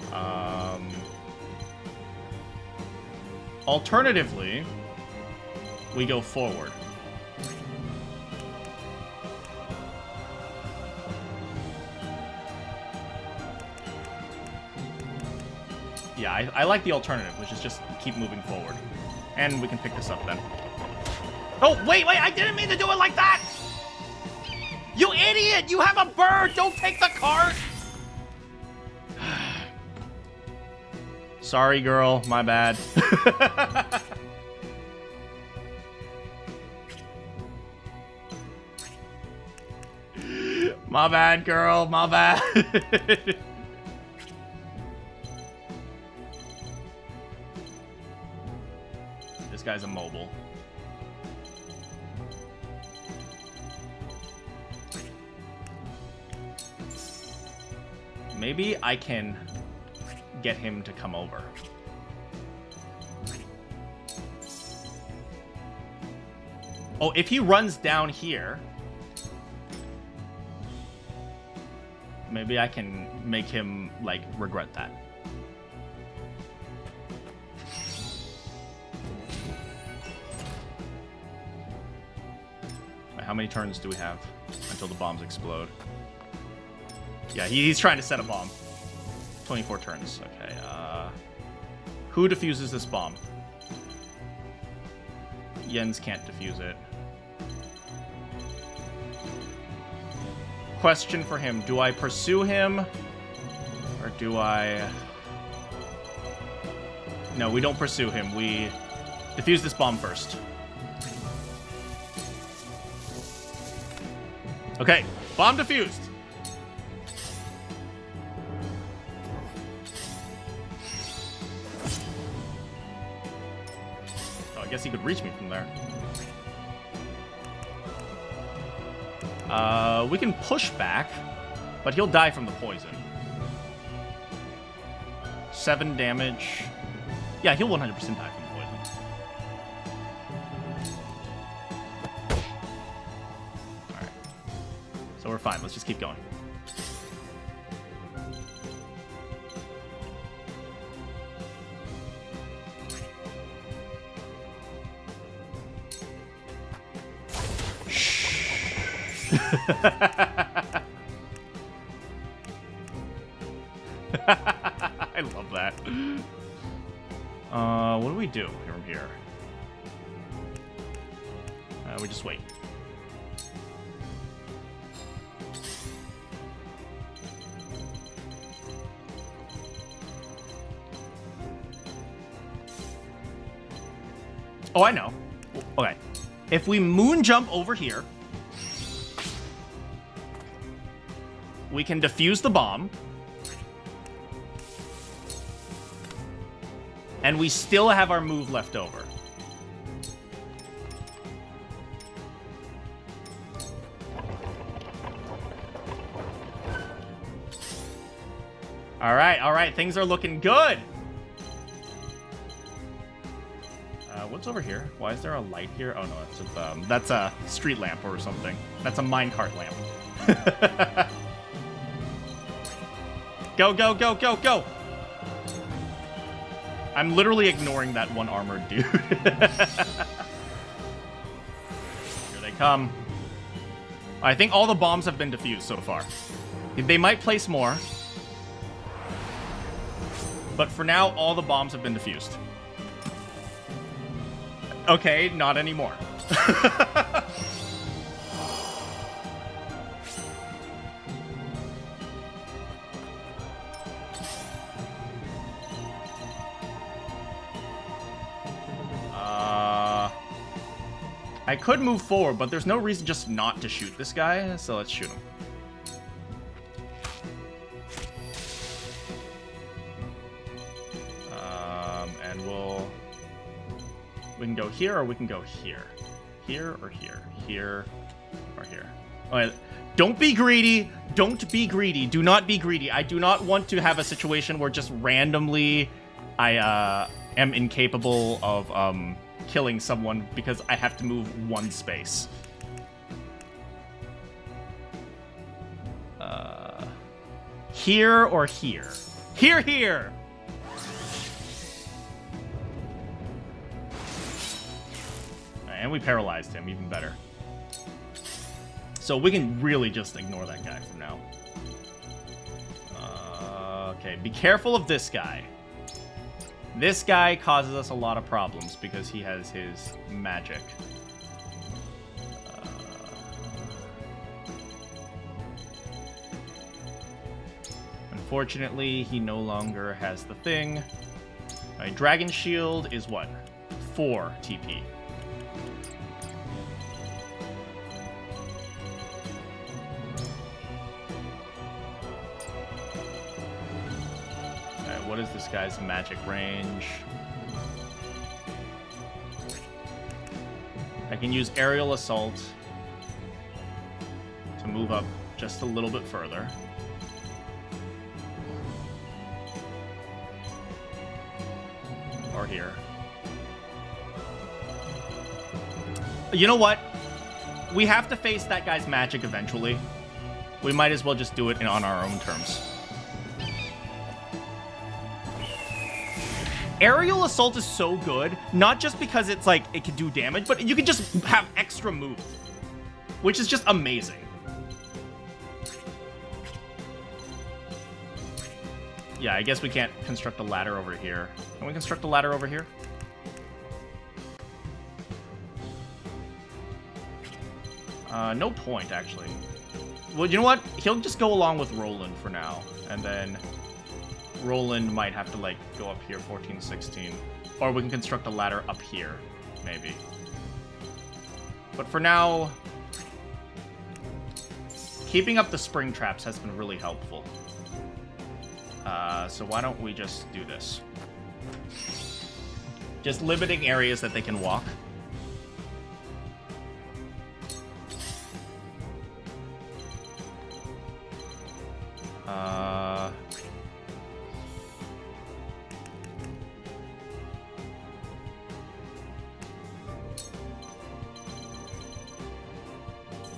Alternatively, we go forward. Yeah, I like the alternative, which is just keep moving forward. And we can pick this up then. Oh, wait, I didn't mean to do it like that! You idiot! You have a bird! Don't take the cart! Sorry, girl. My bad. My bad, girl. My bad. This guy's immobile. Maybe I can get him to come over. Oh, if he runs down here, maybe I can make him, like, regret that. Wait, how many turns do we have until the bombs explode? Yeah, he's trying to set a bomb. 24 turns. Okay, who defuses this bomb? Jens can't defuse it. Question for him. Do I pursue him? Or do I... No, we don't pursue him. We defuse this bomb first. Okay, bomb defused. Oh, I guess he could reach me from there. We can push back, but he'll die from the poison. 7 damage. Yeah, he'll 100% die from the poison. Alright. So we're fine. Let's just keep going. I love that. What do we do from here? We just wait. Oh, I know. Okay. If we moon jump over here, we can defuse the bomb. And we still have our move left over. All right, things are looking good. What's over here? Why is there a light here? Oh no, that's a street lamp or something. That's a minecart lamp. Go, go, go, go, go! I'm literally ignoring that one armored dude. Here they come. I think all the bombs have been defused so far. They might place more. But for now, all the bombs have been defused. Okay, not anymore. I could move forward, but there's no reason just not to shoot this guy, so let's shoot him. And we can go here or we can go here. Here or here. Here or here. Okay, don't be greedy. Don't be greedy. Do not be greedy. I do not want to have a situation where just randomly I am incapable of killing someone because I have to move one space. Here or here? Here, here! And we paralyzed him, even better. So we can really just ignore that guy from now. Okay, be careful of this guy. This guy causes us a lot of problems because he has his magic. Unfortunately, he no longer has the thing. Right, Dragon Shield is what? 4 TP. What is this guy's magic range? I can use Aerial Assault to move up just a little bit further. or here. You know what? We have to face that guy's magic eventually. We might as well just do it on our own terms. Aerial Assault is so good, not just because it's like it can do damage, but you can just have extra moves, which is just amazing. Yeah, I guess we can't construct a ladder over here. Can we construct a ladder over here? No point, actually. Well, you know what? He'll just go along with Roland for now, and then Roland might have to, like, go up here, 14, 16. Or we can construct a ladder up here, maybe. But for now, keeping up the spring traps has been really helpful. So why don't we just do this? Just limiting areas that they can walk.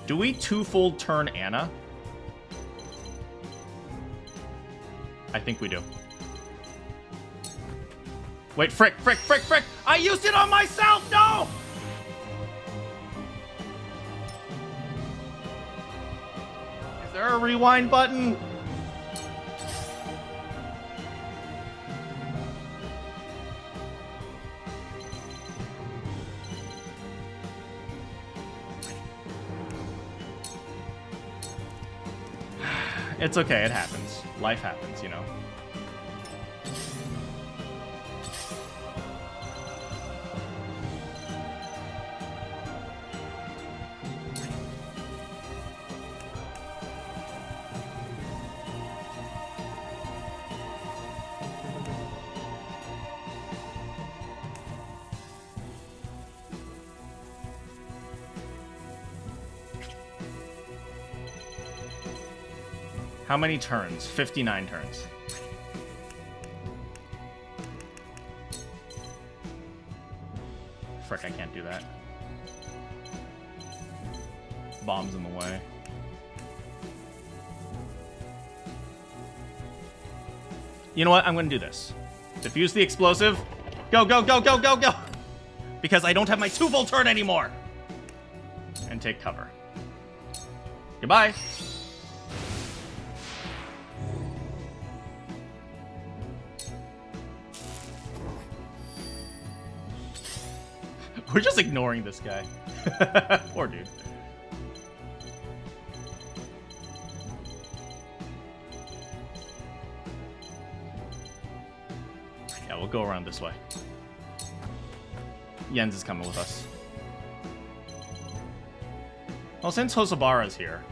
Do we twofold turn Anna? I think we do. Wait, frick! I used it on myself! No! Is there a rewind button? It's okay, it happens. Life happens, you know. How many turns? 59 turns. Frick, I can't do that. Bomb's in the way. You know what? I'm gonna do this. Diffuse the explosive. Go, go, go, go, go, go! Because I don't have my 2-volt turn anymore! And take cover. Goodbye! We're just ignoring this guy. Poor dude. Yeah, we'll go around this way. Jens is coming with us. Well, since Hosobara's here,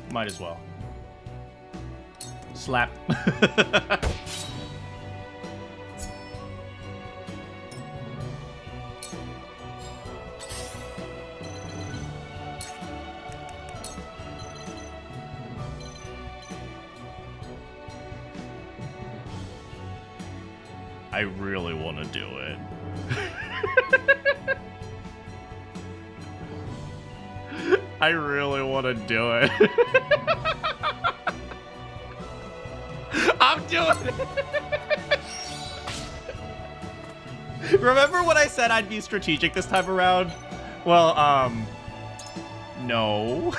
might as well. Slap. I really want to do it. I really want to do it. I'm doing it. Remember when I said I'd be strategic this time around? Well, no.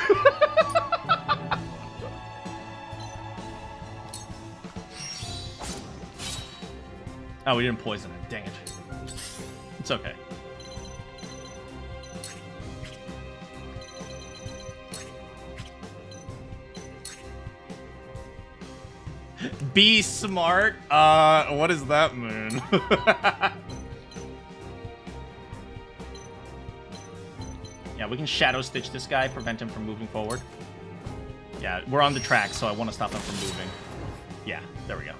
Oh, we didn't poison it. Dang it. It's okay. Be smart? What does that mean? Yeah, we can Shadow Stitch this guy, prevent him from moving forward. Yeah, we're on the track, so I want to stop him from moving. Yeah, there we go.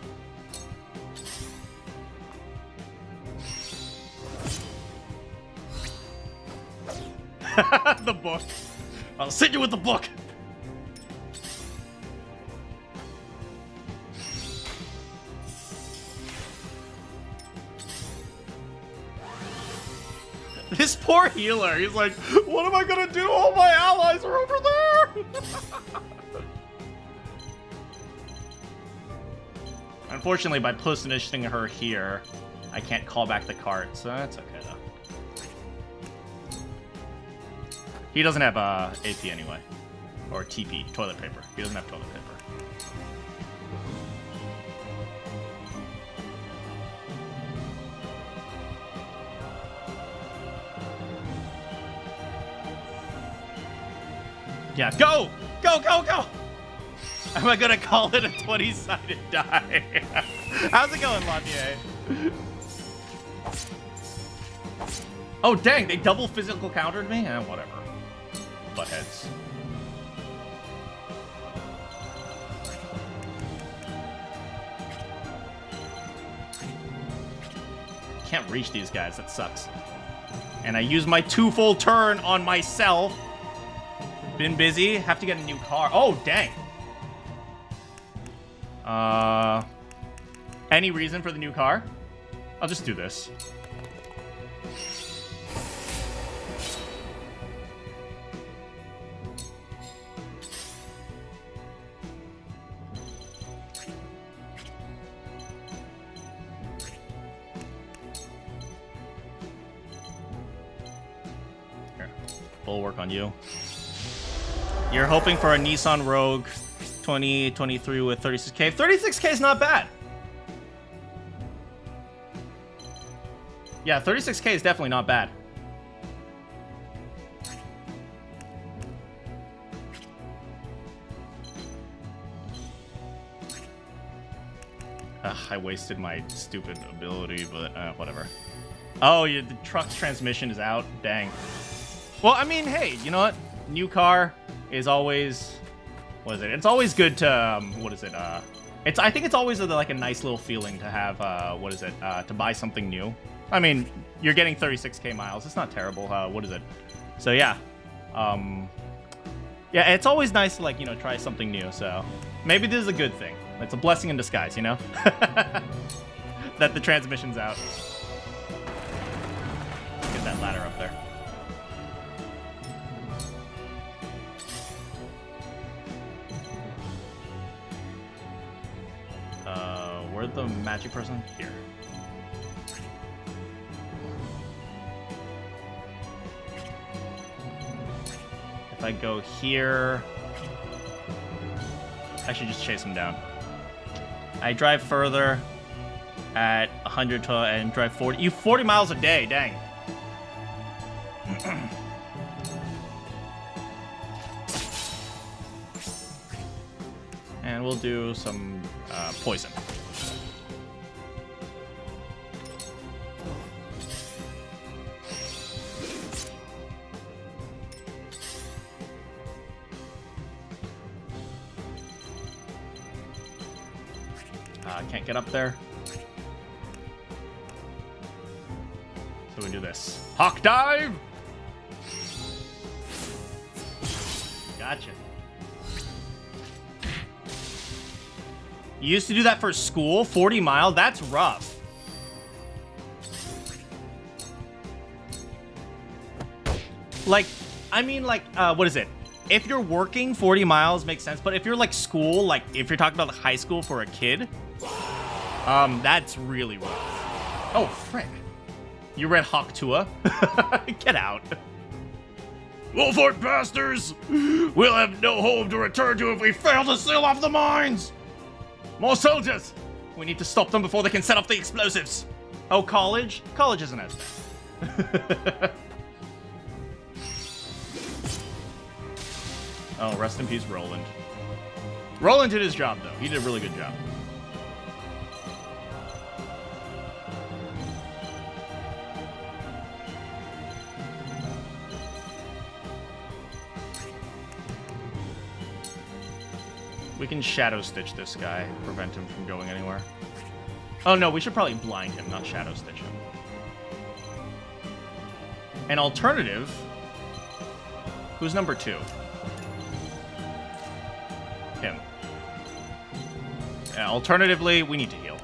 The book. I'll send you with the book. This poor healer. He's like, what am I gonna do? All my allies are over there. Unfortunately, by positioning her here, I can't call back the cart, so that's okay though. He doesn't have AP anyway, or TP, toilet paper. He doesn't have toilet paper. Yeah, go! Go, go, go! Am I gonna call it a 20-sided die? How's it going, Landier? Oh, dang, they double physical countered me? Whatever. Buttheads. Can't reach these guys, that sucks. And I use my 2 full turn on myself. Been busy, have to get a new car. Oh, dang. Any reason for the new car? I'll just do this. Here, full work on you. You're hoping for a Nissan Rogue 2023 with 36K. 36K is not bad. Yeah, 36K is definitely not bad. I wasted my stupid ability, but whatever. Oh, the truck's transmission is out. Dang. Well, I mean, hey, you know what? New car is always... What is it? It's always good to... what is it? I think it's always like a nice little feeling to have... what is it? To buy something new. I mean, you're getting 36K miles. It's not terrible. What is it? So, yeah. Yeah, it's always nice to, like, you know, try something new. So, maybe this is a good thing. It's a blessing in disguise, you know? That the transmission's out. Get that ladder up there. Where's the magic person? Here. If I go here, I should just chase him down. I drive further at 100 and drive 40. You 40 miles a day, dang. And we'll do some poison. Can't get up there. So we do this. Hawk dive! Gotcha. You used to do that for school? 40 miles? That's rough. Like, I mean, like, what is it? If you're working, 40 miles makes sense. But if you're like school, like if you're talking about high school for a kid, that's really rough. Oh, frick. You read Hawktua? Get out. Wolford bastards! We'll have no home to return to if we fail to seal off the mines! More soldiers! We need to stop them before they can set off the explosives. Oh, college? College isn't as bad. Oh, rest in peace, Roland. Roland did his job, though. He did a really good job. We can Shadow Stitch this guy, prevent him from going anywhere. Oh no, we should probably blind him, not Shadow Stitch him. An alternative... Who's number 2? Him. Yeah, alternatively, we need to heal.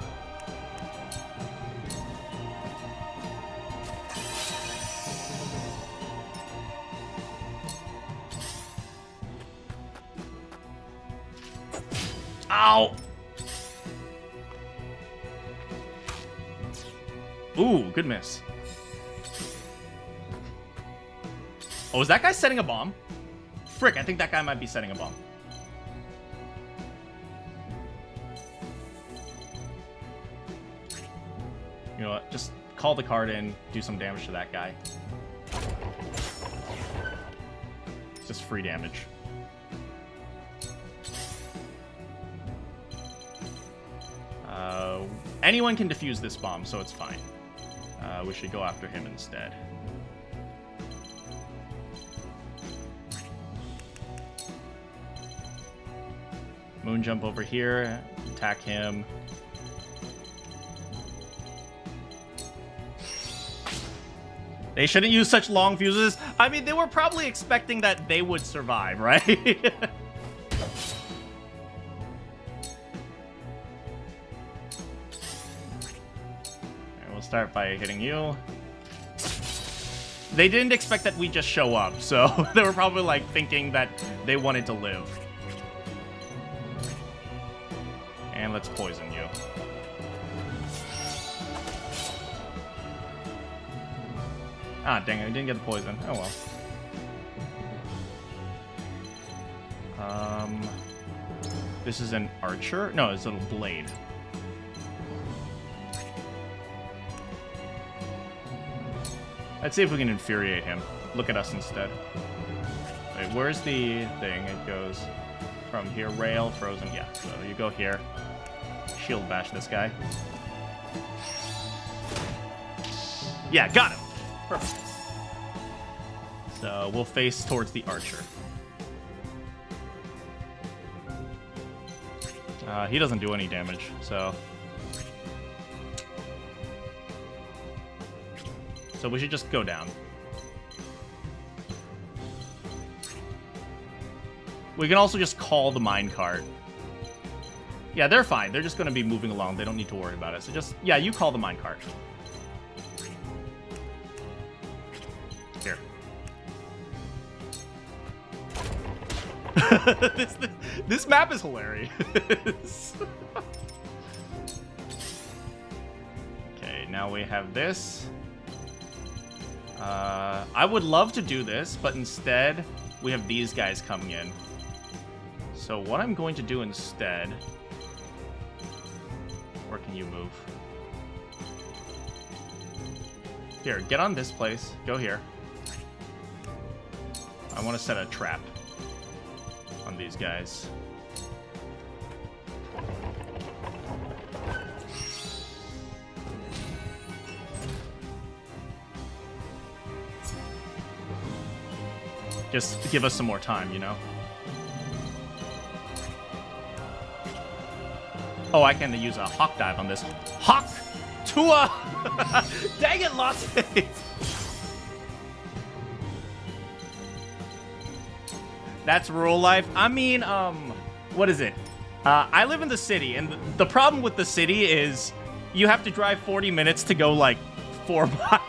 Ow! Ooh, good miss. Oh, is that guy setting a bomb? Frick, I think that guy might be setting a bomb. You know what? Just call the card in, do some damage to that guy. It's just free damage. Anyone can defuse this bomb, so it's fine. We should go after him instead. Moon jump over here, attack him. They shouldn't use such long fuses. I mean, they were probably expecting that they would survive, right? Start by hitting you. They didn't expect that we just show up, so they were probably like thinking that they wanted to live. And let's poison you. Ah, dang it, I didn't get the poison. Oh well. This is an archer? No, it's a little blade. Let's see if we can infuriate him. Look at us instead. Wait, where's the thing? It goes from here. Rail, frozen. Yeah, so you go here. Shield bash this guy. Yeah, got him. Perfect. So we'll face towards the archer. He doesn't do any damage, so... So we should just go down. We can also just call the minecart. Yeah, they're fine. They're just going to be moving along. They don't need to worry about it. So just, yeah, you call the minecart. Here. This map is hilarious. Okay, now we have this. I would love to do this, but instead, we have these guys coming in. So what I'm going to do instead... Where can you move? Here, get on this place. Go here. I want to set a trap on these guys. Just give us some more time, you know? Oh, I can use a hawk dive on this. Hawk! Tua! Dang it, Latte! That's rural life. I mean, what is it? I live in the city, and the problem with the city is you have to drive 40 minutes to go, like, 4 miles.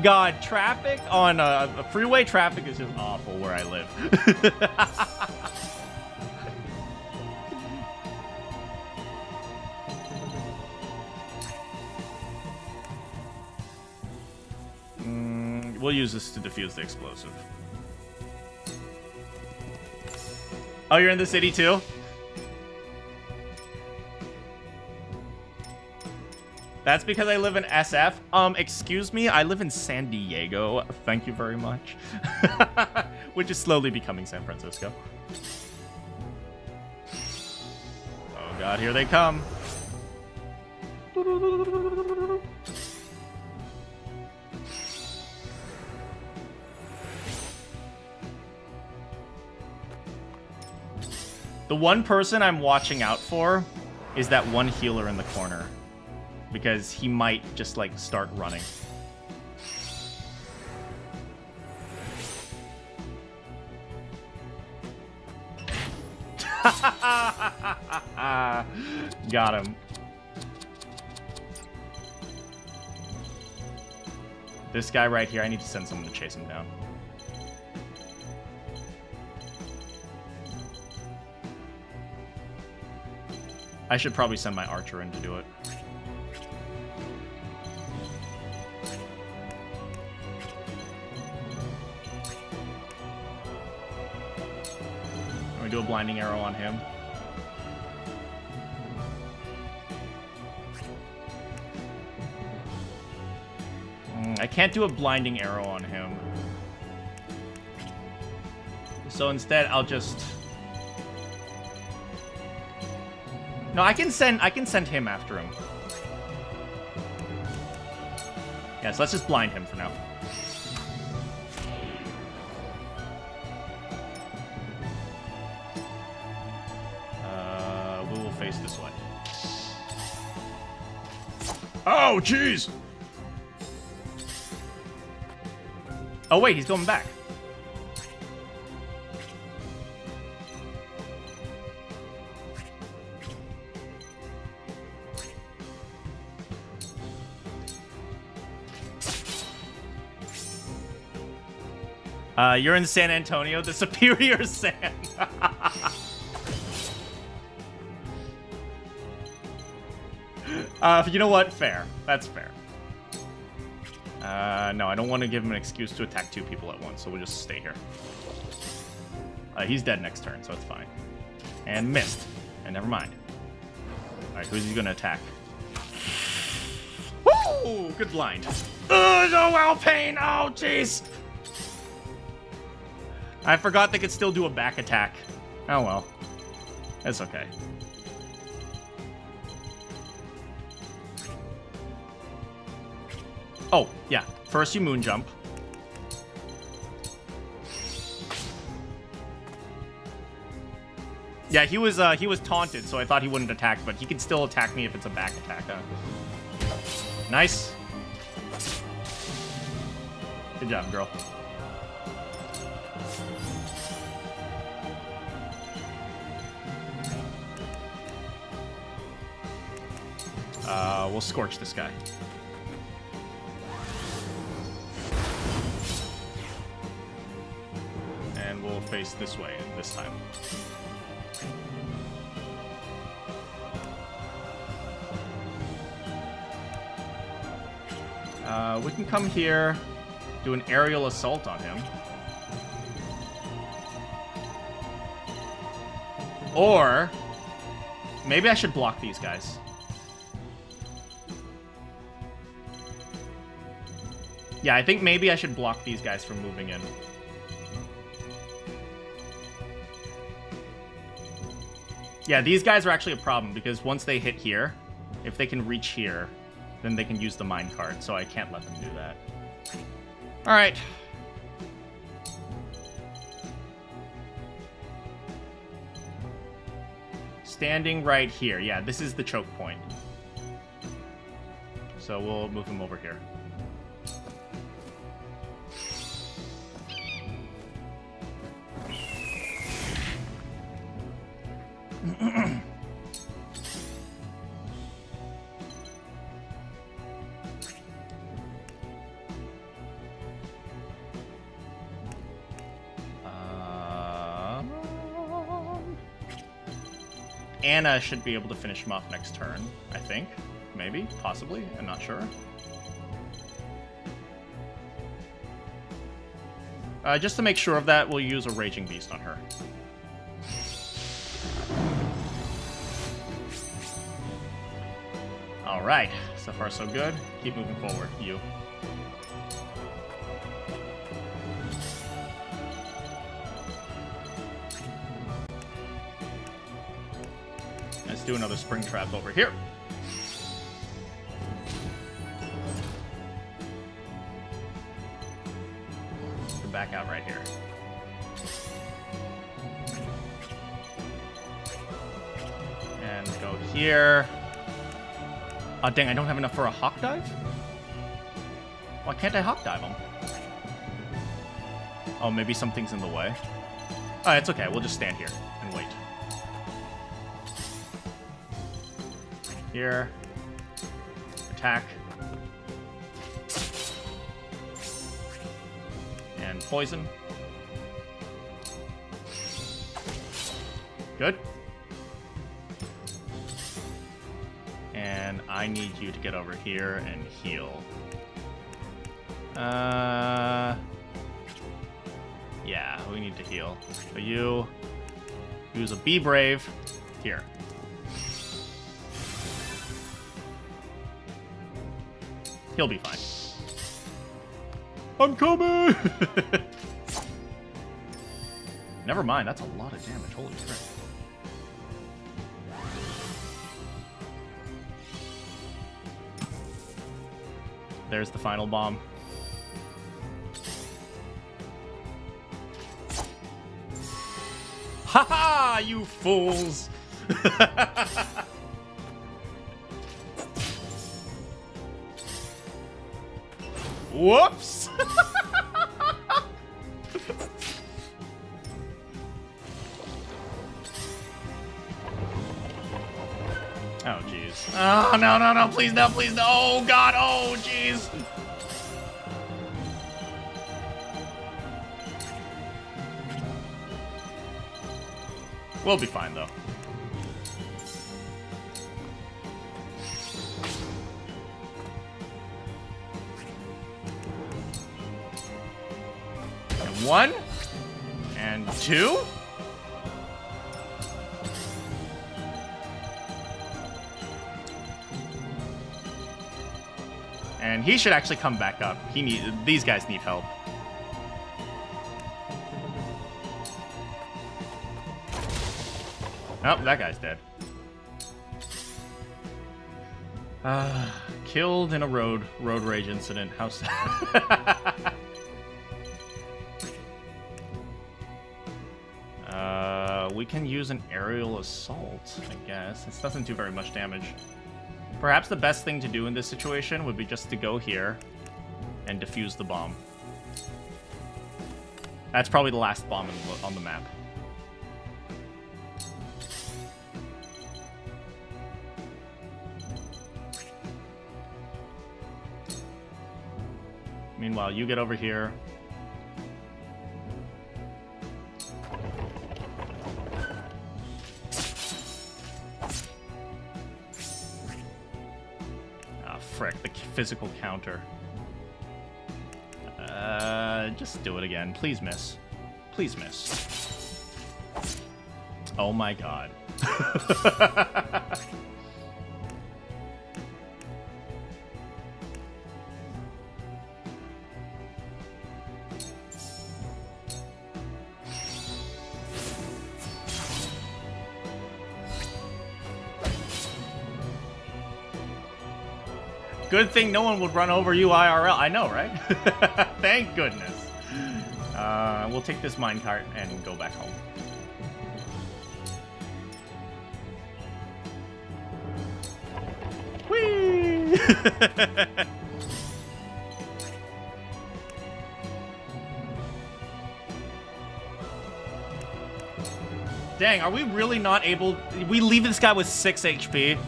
God, traffic on freeway traffic is just awful where I live. We'll use this to defuse the explosive. Oh, you're in the city too? That's because I live in SF. Excuse me, I live in San Diego. Thank you very much. Which is slowly becoming San Francisco. Oh god, here they come. The one person I'm watching out for is that one healer in the corner. Because he might just, like, start running. Got him. This guy right here, I need to send someone to chase him down. I should probably send my archer in to do it. Let me do a blinding arrow on him. I can't do a blinding arrow on him. So instead, I'll just... No, I can send him after him. Yeah, so let's just blind him for now. We will face this way. Oh, jeez! Oh, wait, he's going back. You're in San Antonio, the Superior San. You know what? Fair. That's fair. No, I don't want to give him an excuse to attack two people at once, so we'll just stay here. He's dead next turn, so it's fine. And missed. And never mind. Alright, who's he gonna attack? Woo! Good blind. Oh, Alpine! Oh, jeez! I forgot they could still do a back attack. Oh well. It's okay. Oh, yeah. First you moon jump. Yeah, he was taunted, so I thought he wouldn't attack, but he can still attack me if it's a back attack, huh? Nice. Good job, girl. We'll scorch this guy. And we'll face this way this time. We can come here, do an aerial assault on him. Or maybe I should block these guys. Yeah, I think maybe I should block these guys from moving in. Yeah, these guys are actually a problem, because once they hit here, if they can reach here, then they can use the mine cart, so I can't let them do that. Alright. Standing right here. Yeah, this is the choke point. So we'll move him over here. Anna should be able to finish him off next turn, I think. Maybe, possibly, I'm not sure. Just to make sure of that, we'll use a Raging Beast on her. Alright, so far so good. Keep moving forward, you. Let's do another Spring Trap over here. Come back out right here. And go here. Oh, dang, I don't have enough for a Hawk Dive? Why can't I Hawk Dive him? Oh, maybe something's in the way. Oh, it's okay. We'll just stand here and wait. Here. Attack. And poison. I need you to get over here and heal. Yeah, we need to heal. So you use a Be Brave. Here. He'll be fine. I'm coming! Never mind, that's a lot of damage. Holy crap. There's the final bomb. Haha, you fools! Whoops! Oh, jeez. Oh, no, no, no, please no, please no. Oh, God, oh, jeez. We'll be fine, though. And 1, and 2. And he should actually come back up. These guys need help. Oh, that guy's dead. Killed in a road rage incident. How sad. We can use an aerial assault, I guess. This doesn't do very much damage. Perhaps the best thing to do in this situation would be just to go here and defuse the bomb. That's probably the last bomb on the map. Meanwhile, you get over here. Frick, the physical counter. Just do it again. Please miss. Please miss. Oh my god. Good thing no one would run over you IRL. I know, right? Thank goodness. We'll take this minecart and go back home. Whee! Dang, are we really not able... We leave this guy with 6 HP.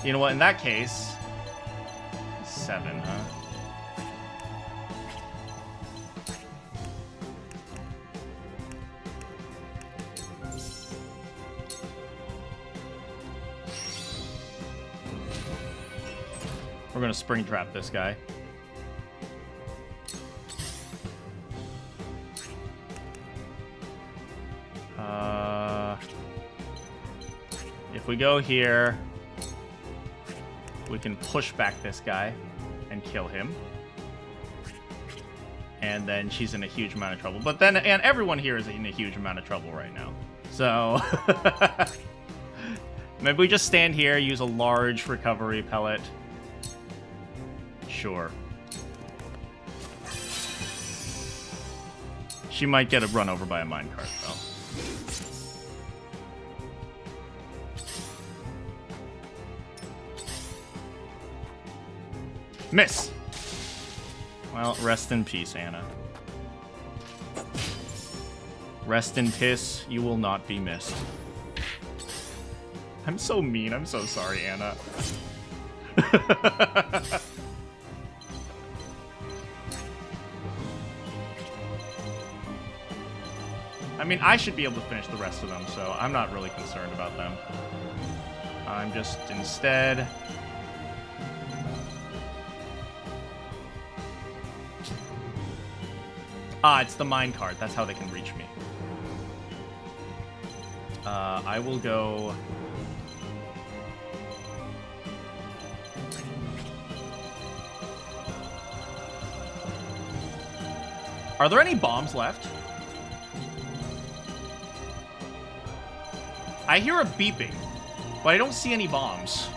You know what, in that case... 7, huh? We're gonna spring trap this guy. If we go here, we can push back this guy and kill him. And then she's in a huge amount of trouble. But then, and everyone here is in a huge amount of trouble right now. So, maybe we just stand here, use a large recovery pellet. Sure. She might get run over by a minecart, though. Miss! Well, rest in peace, Anna. Rest in piss, you will not be missed. I'm so mean, I'm so sorry, Anna. I mean, I should be able to finish the rest of them, so I'm not really concerned about them. I'm just instead... Ah, it's the minecart. That's how they can reach me. I will go... Are there any bombs left? I hear a beeping, but I don't see any bombs.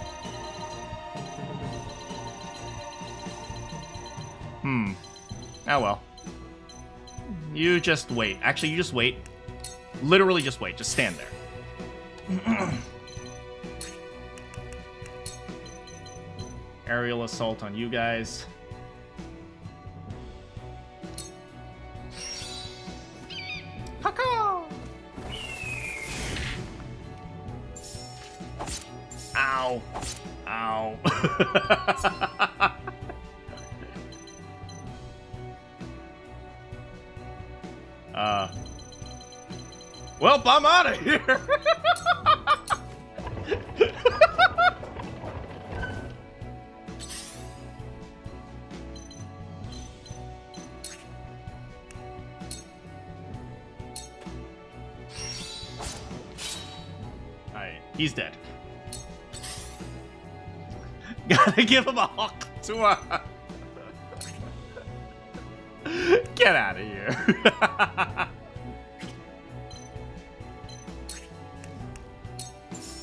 Oh well. You just wait. Actually, you just wait. Literally just wait. Just stand there. Aerial assault on you guys. Ow. Ow. Well, I'm out of here. Alright, he's dead. Gotta give him a hawk to a... Get out of here.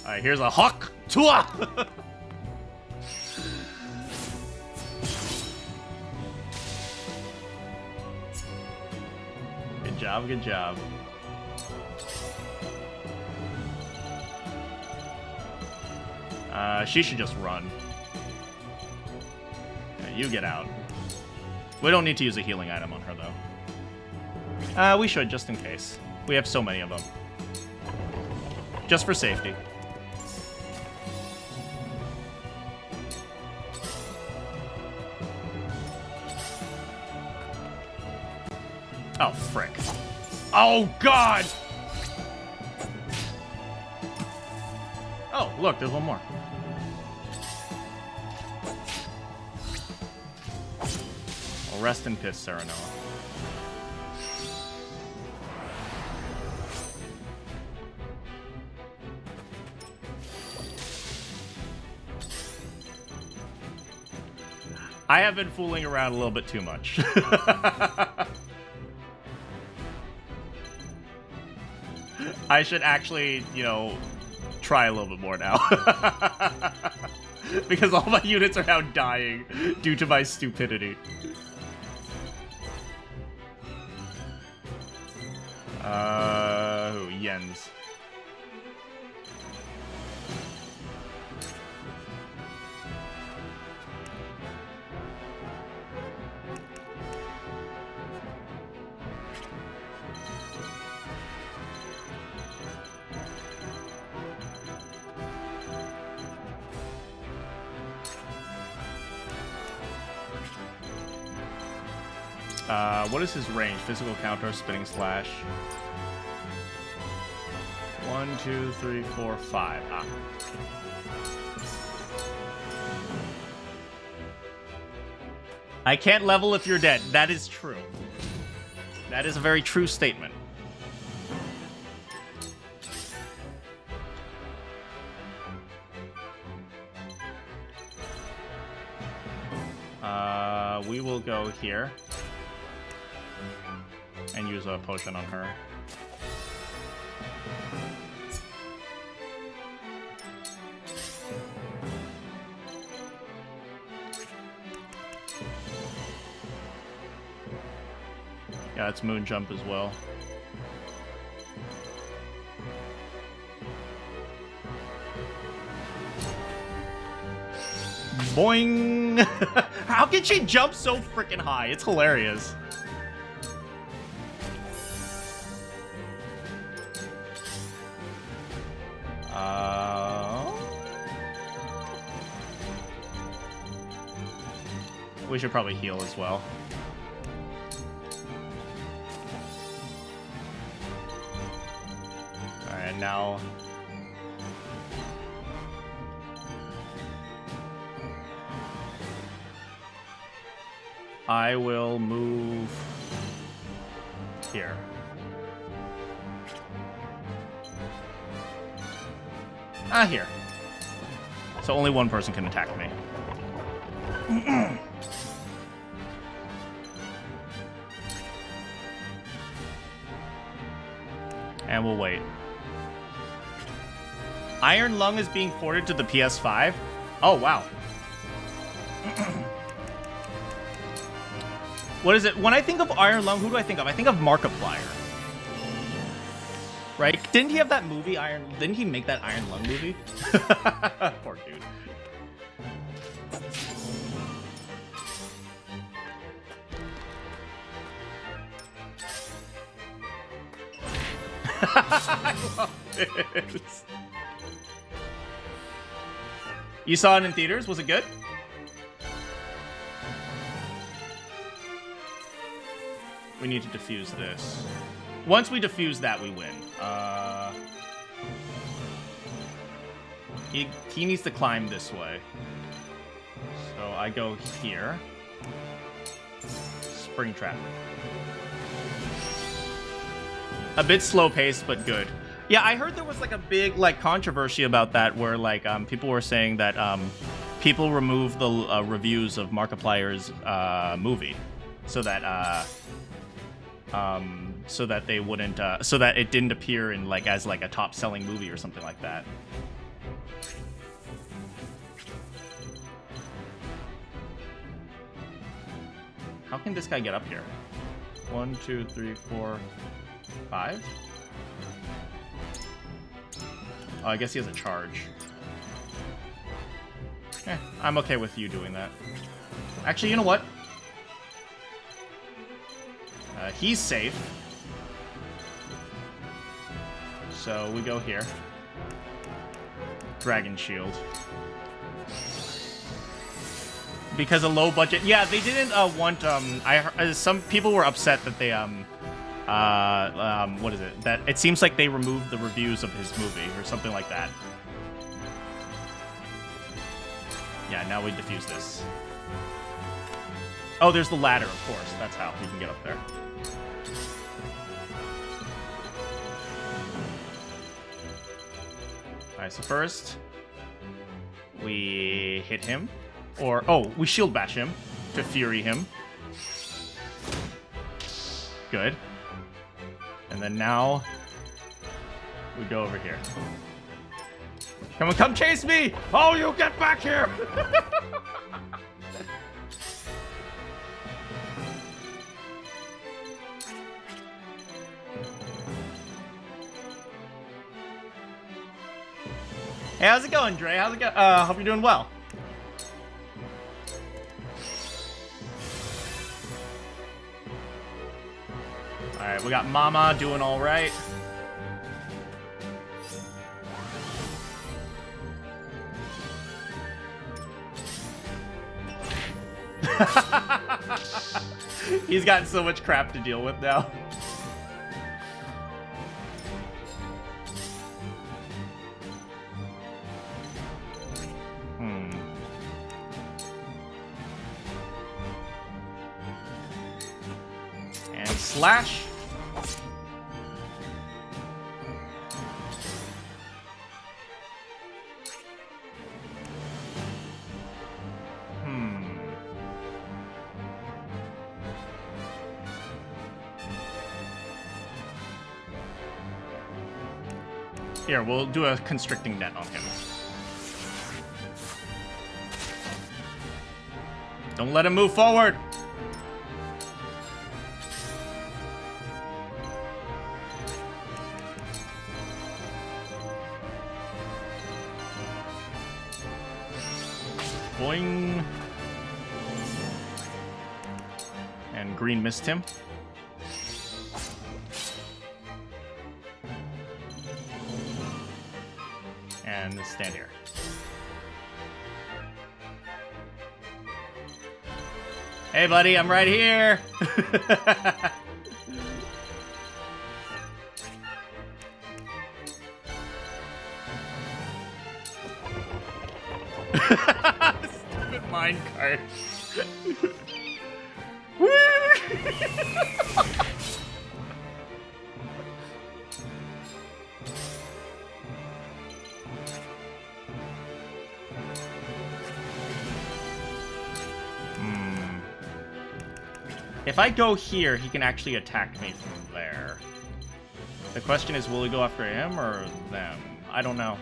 Alright, here's a hawk tour. Good job, good job. She should just run. Yeah, you get out. We don't need to use a healing item on her, though. We should, just in case. We have so many of them. Just for safety. Oh, frick. Oh, God! Oh, look, there's one more. Well, rest in piss, Serenoa. I have been fooling around a little bit too much. I should actually, you know, try a little bit more now. Because all my units are now dying due to my stupidity. Jens. What is his range? Physical counter, spinning slash. 1, 2, 3, 4, 5. Ah. I can't level if you're dead. That is true. That is a very true statement. We will go here. And use a potion on her. Yeah, it's moon jump as well. Boing! How can she jump so freaking high? It's hilarious. We should probably heal as well. And now... I will move here. Here. So only one person can attack me. And we'll wait. Iron Lung is being ported to the PS5? Oh, wow. What is it? When I think of Iron Lung, who do I think of? I think of Markiplier. Right? Didn't he have that movie, Didn't he make that Iron Lung movie? Poor dude. I love this. You saw it in theaters? Was it good? We need to defuse this. Once we defuse that, we win. He needs to climb this way. So I go here. Spring Trap. A bit slow-paced, but good. Yeah, I heard there was like a big like controversy about that, where like people were saying that people removed the reviews of Markiplier's movie, so that they wouldn't, so that it didn't appear in like as like a top-selling movie or something like that. How can this guy get up here? 1, 2, 3, 4, 5? Oh, I guess he has a charge. I'm okay with you doing that. Actually, you know what? He's safe. So we go here. Dragon Shield. Because a low budget... Yeah, they didn't want... some people were upset that they... what is it? That it seems like they removed the reviews of his movie or something like that. Yeah, now we defuse this. Oh, there's the ladder, of course. That's how you can get up there. Alright, so first... we hit him. Or, oh, we shield bash him to fury him. Good. And then now, we go over here. Come chase me! Oh, you get back here! Hey, how's it going, Dre? How's it going? Hope you're doing well. Alright, we got Mama doing alright. He's got so much crap to deal with now. And slash. Here, we'll do a constricting net on him. Don't let him move forward! Boing! And green missed him. And stand here. Hey, buddy, I'm right here. Stupid minecart. If I go here, he can actually attack me from there. The question is, will he go after him or them? I don't know.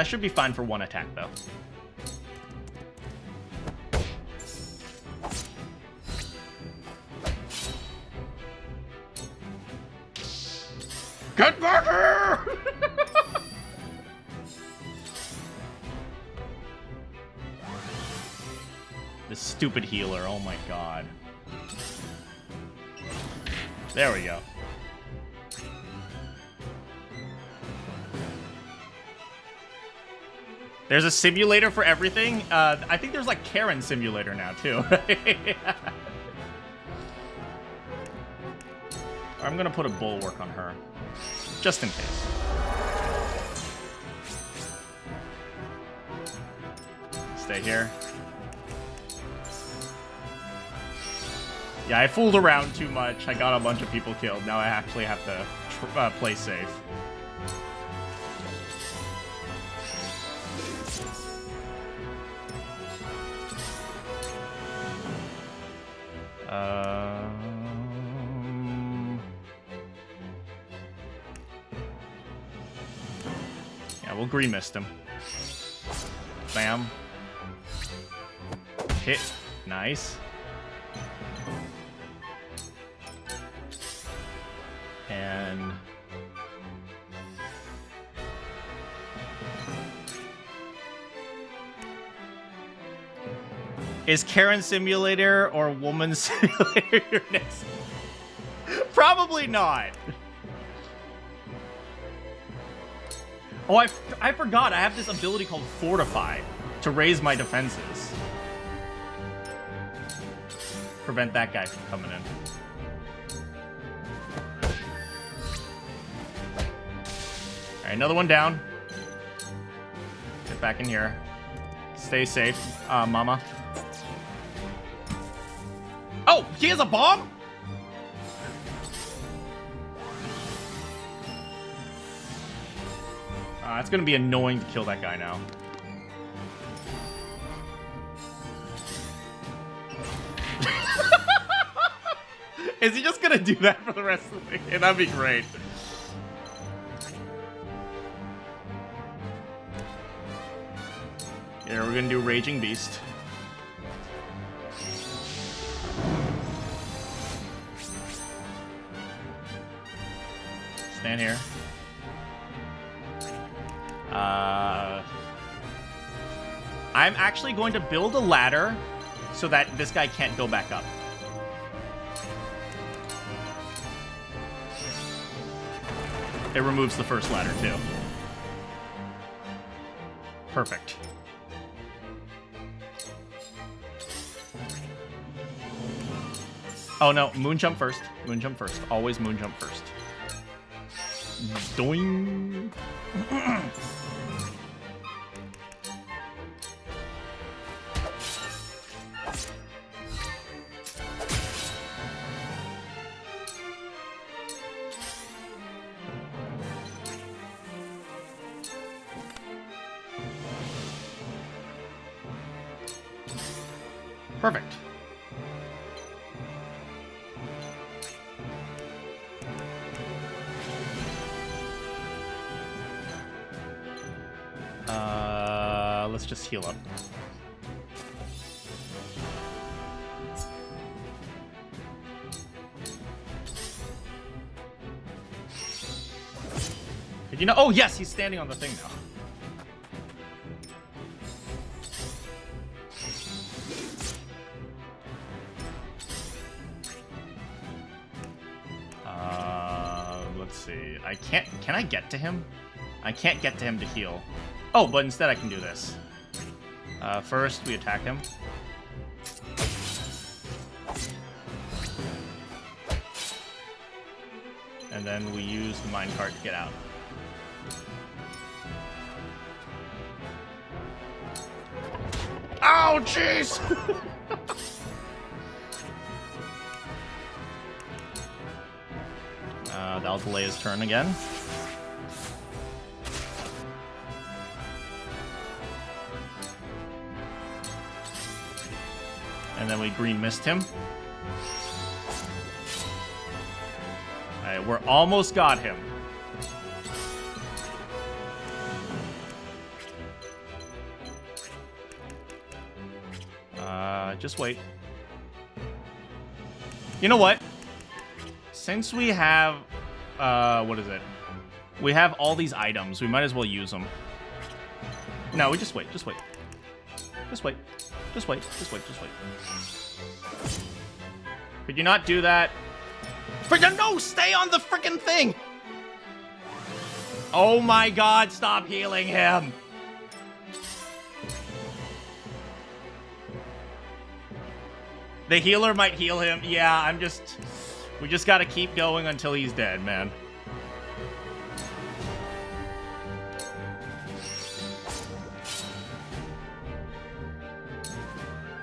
Should be fine for one attack, though. Get back here! This stupid healer, oh my god. There we go. There's a simulator for everything. I think there's like Karen simulator now too. I'm gonna put a bulwark on her, just in case. Stay here. Yeah, I fooled around too much. I got a bunch of people killed. Now I actually have to play safe. Yeah, we'll green mist him. Bam. Hit. Nice. And is Karen Simulator or Woman Simulator your next? Probably not. Oh, I forgot. I have this ability called Fortify to raise my defenses. Prevent that guy from coming in. Alright, another one down. Get back in here. Stay safe, mama. Oh, he has a bomb? It's gonna be annoying to kill that guy now. Is he just gonna do that for the rest of the game? That'd be great. Here, we're gonna do Raging Beast. Stand here. I'm actually going to build a ladder so that this guy can't go back up. It removes the first ladder, too. Perfect. Oh, no. Moon jump first. Moon jump first. Always moon jump first. Doing. Perfect. Let's just heal up. Did you know? Oh, yes, he's standing on the thing now. Let's see. I can't. Can I get to him? I can't get to him to heal. Oh, but instead I can do this. First, we attack him. And then we use the minecart to get out. Oh, jeez! That'll delay his turn again. And then we green missed him. Alright, we're almost got him. Just wait. You know what? Since we have, what is it? We have all these items. We might as well use them. No, we just wait. Just wait. Just wait. Just wait. Just wait. Just wait. Could you not do that? No, stay on the freaking thing! Oh my god, stop healing him! The healer might heal him. Yeah, we just gotta keep going until he's dead, man.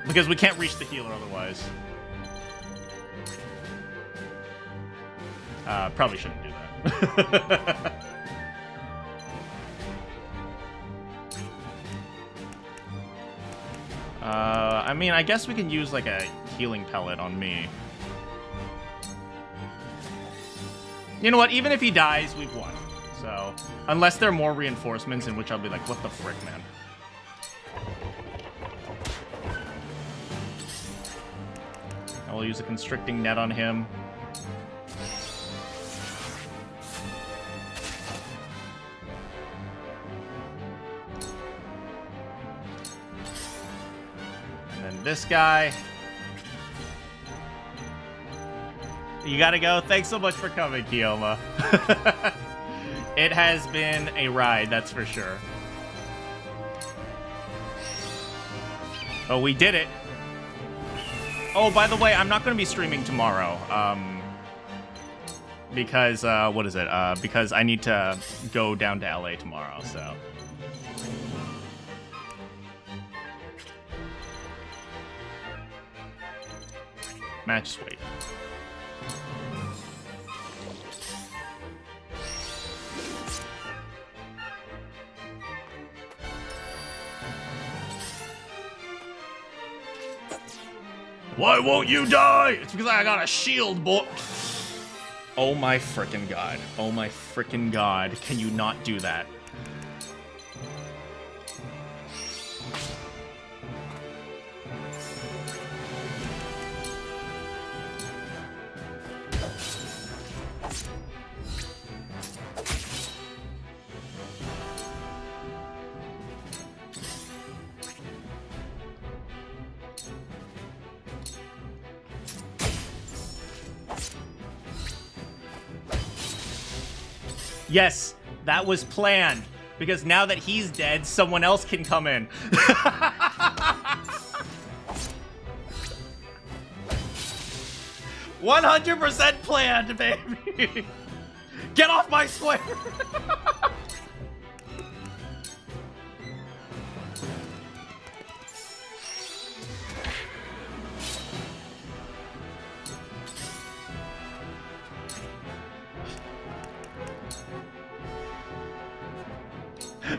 Because we can't reach the healer otherwise. Probably shouldn't do that. I mean, I guess we can use like a healing pellet on me. You know what? Even if he dies, we've won. So, unless there are more reinforcements, in which I'll be like, what the frick, man? I will use a constricting net on him. This guy. You gotta go. Thanks so much for coming, Kioma. It has been a ride, that's for sure. Oh, we did it. Oh, by the way, I'm not gonna be streaming tomorrow. Because, what is it? Because I need to go down to LA tomorrow, so. Match weight. Why won't you die? It's because I got a shield, boy. Oh my frickin' god. Oh my frickin' god. Can you not do that? Yes, that was planned. Because now that he's dead, someone else can come in. 100% planned, baby. Get off my square.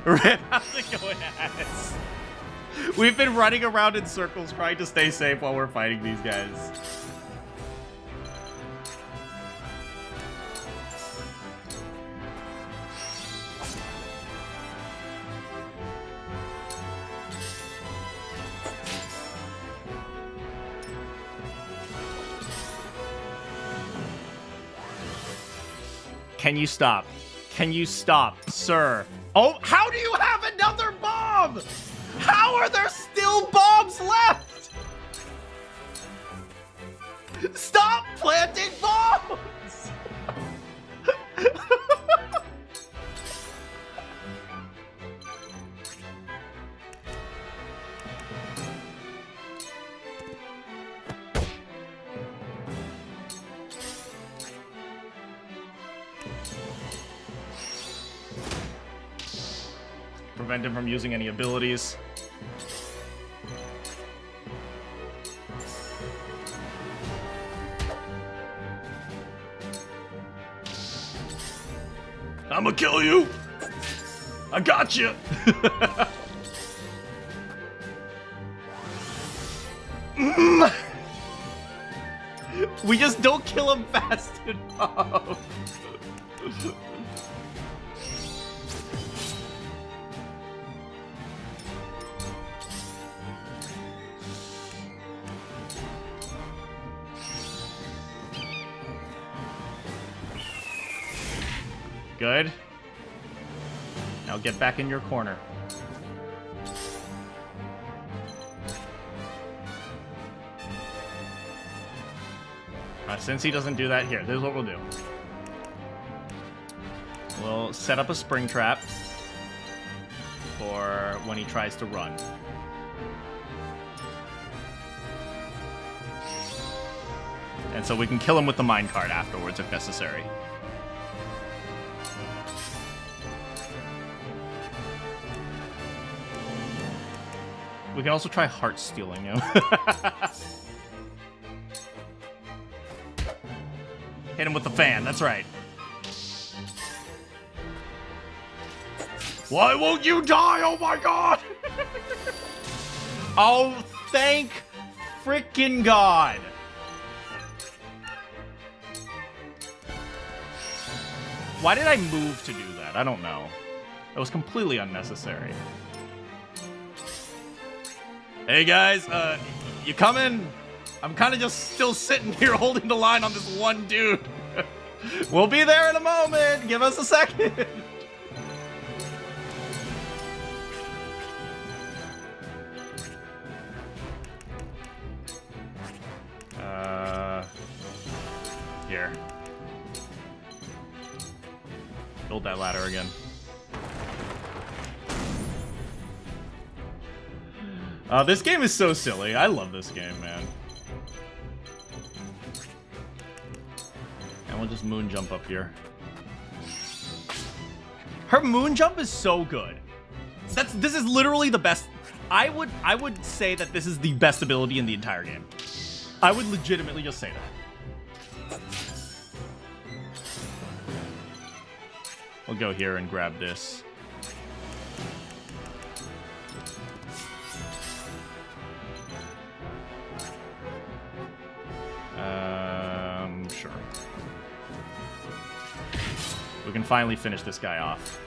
Rip, how's it going, ass? We've been running around in circles trying to stay safe while we're fighting these guys. Can you stop? Can you stop, sir? Oh, how do you have another bomb? How are there still bombs left? Stop planting bombs! Prevent him from using any abilities. I'ma kill you! I got you! We just don't kill him fast enough. Good. Now get back in your corner. Since he doesn't do that, here, this is what we'll do. We'll set up a spring trap for when he tries to run. And so we can kill him with the minecart afterwards if necessary. We can also try heart stealing him. Hit him with the fan, that's right. Why won't you die? Oh my god! Oh, thank frickin' god! Why did I move to do that? I don't know. It was completely unnecessary. Hey guys, you coming? I'm kind of just still sitting here holding the line on this one dude. We'll be there in a moment. Give us a second. Here. Build that ladder again. This game is so silly. I love this game, man. And we'll just moon jump up here. Her moon jump is so good. This is literally the best. I would say that this is the best ability in the entire game. I would legitimately just say that. We'll go here and grab this. Sure. We can finally finish this guy off.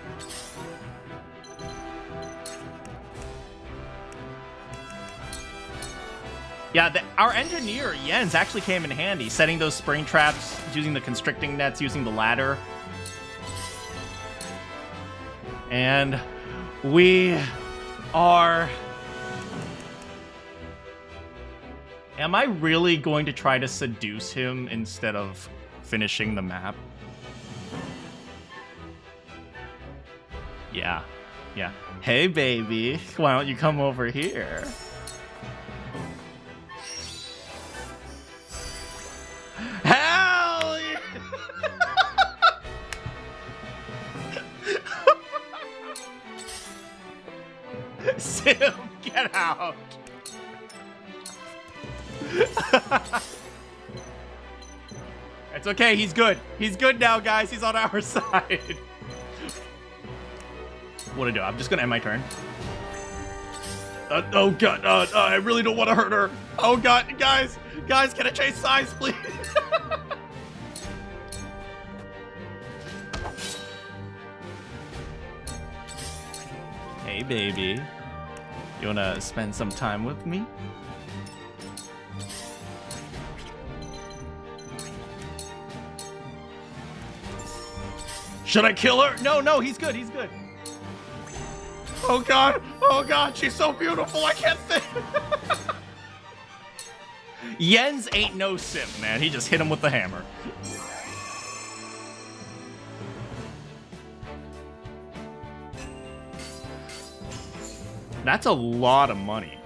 Yeah, our engineer, Jens, actually came in handy, setting those spring traps, using the constricting nets, using the ladder. And we are... Am I really going to try to seduce him instead of finishing the map? Yeah. Yeah. Hey, baby. Why don't you come over here? Hell yeah! Sim, get out! It's okay, he's good. He's good now, guys. He's on our side. What do I do? I'm just gonna end my turn. Oh god, I really don't want to hurt her. Oh god, guys, can I chase size, please? Hey, baby. You wanna spend some time with me? Should I kill her? No, he's good, he's good. Oh god, she's so beautiful, I can't think. Jens ain't no simp, man. He just hit him with the hammer. That's a lot of money.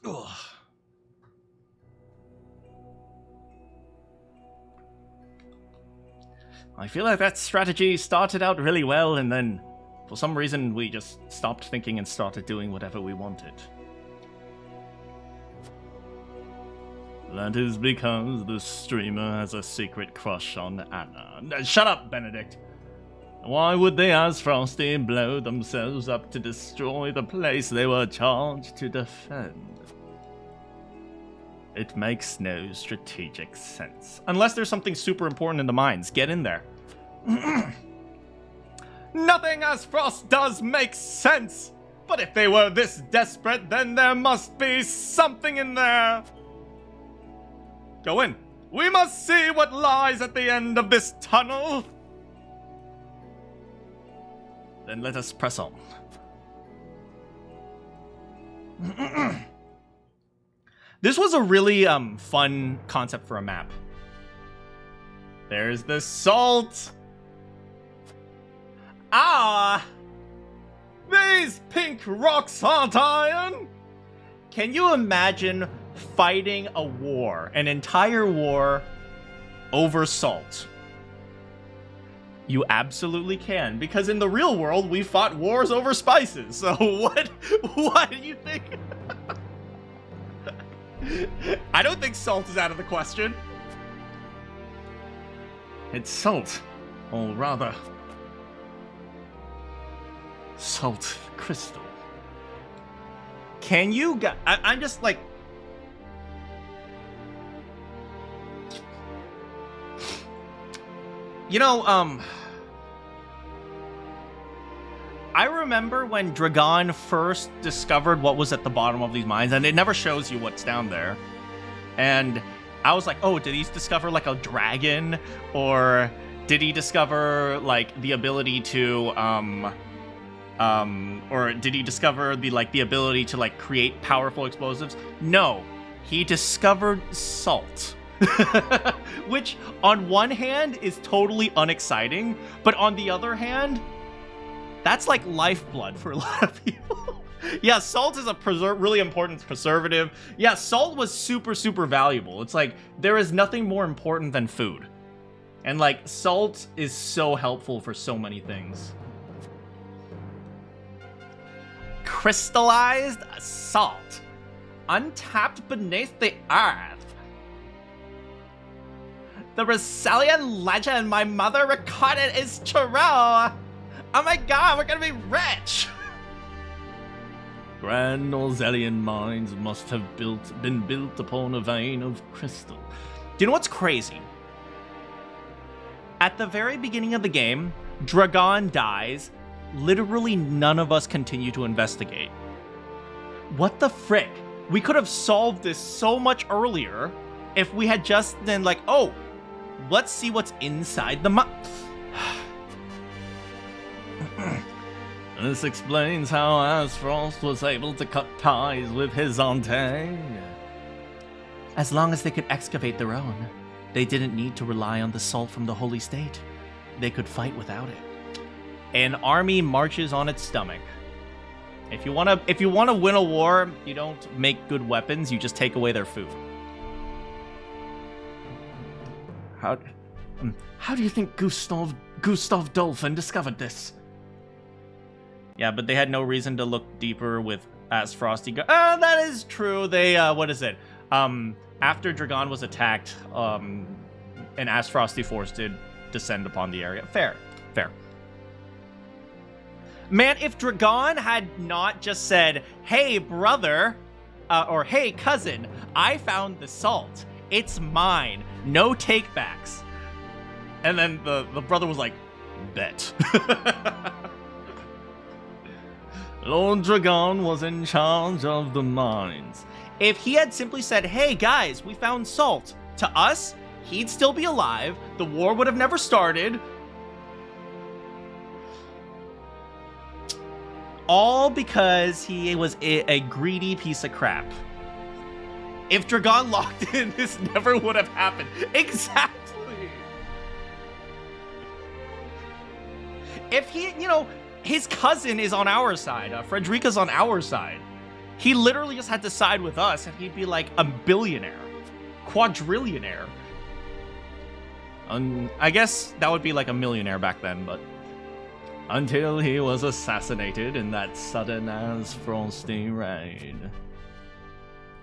Ugh. I feel like that strategy started out really well, and then for some reason we just stopped thinking and started doing whatever we wanted. That is because the streamer has a secret crush on Anna. Shut up, Benedict! Why would the Aesfrosti blow themselves up to destroy the place they were charged to defend? It makes no strategic sense. Unless there's something super important in the mines. Get in there. Nothing Aesfrost does makes sense! But if they were this desperate, then there must be something in there! Go in. We must see what lies at the end of this tunnel! Then let us press on. This was a really fun concept for a map. There's the salt! Ah! These pink rocks aren't iron! Can you imagine fighting a war, an entire war, over salt? You absolutely can, because in the real world, we fought wars over spices. So what do you think? I don't think salt is out of the question. It's salt, or rather, salt crystal. Can you... I'm just like... You know, I remember when Dragon first discovered what was at the bottom of these mines, and it never shows you what's down there. And I was like, oh, did he discover like a dragon? Or did he discover like the ability to, or did he discover the ability to like create powerful explosives? No, he discovered salt. Which, on one hand, is totally unexciting, but on the other hand, that's like lifeblood for a lot of people. Yeah, salt is a really important preservative. Yeah, salt was super, super valuable. It's like, there is nothing more important than food. And like, salt is so helpful for so many things. Crystallized salt. Untapped beneath the earth. The Rosellian legend my mother recorded is true. Oh my god, we're gonna be rich! Grand Norzelian mines must have been built upon a vein of crystal. Do you know what's crazy? At the very beginning of the game, Dragon dies. Literally none of us continue to investigate. What the frick? We could have solved this so much earlier if we had just been like, oh, let's see what's inside the This explains how Aesfrost was able to cut ties with Hyzante. As long as they could excavate their own, they didn't need to rely on the salt from the Holy State. They could fight without it. An army marches on its stomach. If you wanna win a war, you don't make good weapons, you just take away their food. How do you think Gustav Dolphin discovered this? Yeah, but they had no reason to look deeper with Aesfrosti. That is true. They, what is it? After Dragon was attacked, an Aesfrosti force did descend upon the area. Fair. Man, if Dragon had not just said, hey, brother, or hey, cousin, I found the salt. It's mine. No takebacks. And then the brother was like, bet. Lord Dragon was in charge of the mines. If he had simply said, hey guys, we found salt, to us, he'd still be alive, the war would have never started. All because he was a greedy piece of crap. If Dragon locked in, this never would have happened. Exactly. If he, his cousin is on our side. Frederica's on our side. He literally just had to side with us, and he'd be like a billionaire. Quadrillionaire. I guess that would be like a millionaire back then, but... Until he was assassinated in that sudden Aesfrosti raid.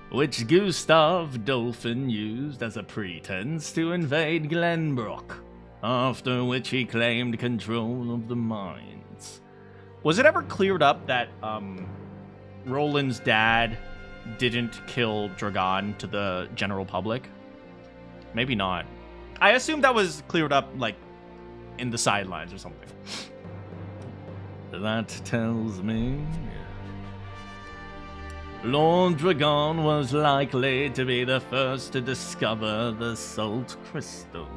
which Gustav Dolphin used as a pretense to invade Glenbook, after which he claimed control of the mines. Was it ever cleared up that Roland's dad didn't kill Dragon to the general public? Maybe not. I assume that was cleared up, like, in the sidelines or something. That tells me Lord Dragon was likely to be the first to discover the salt crystals.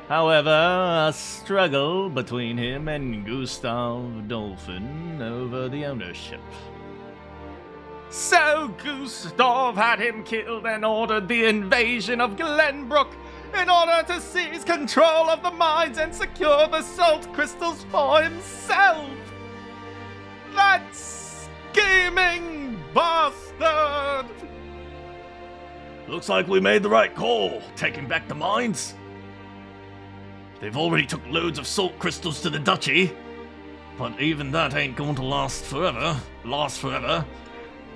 However, a struggle between him and Gustav Dolphin over the ownership. So Gustav had him killed and ordered the invasion of Glenbook in order to seize control of the mines and secure the salt crystals for himself. That scheming bastard! Looks like we made the right call, taking back the mines. They've already took loads of salt crystals to the duchy, but even that ain't going to last forever.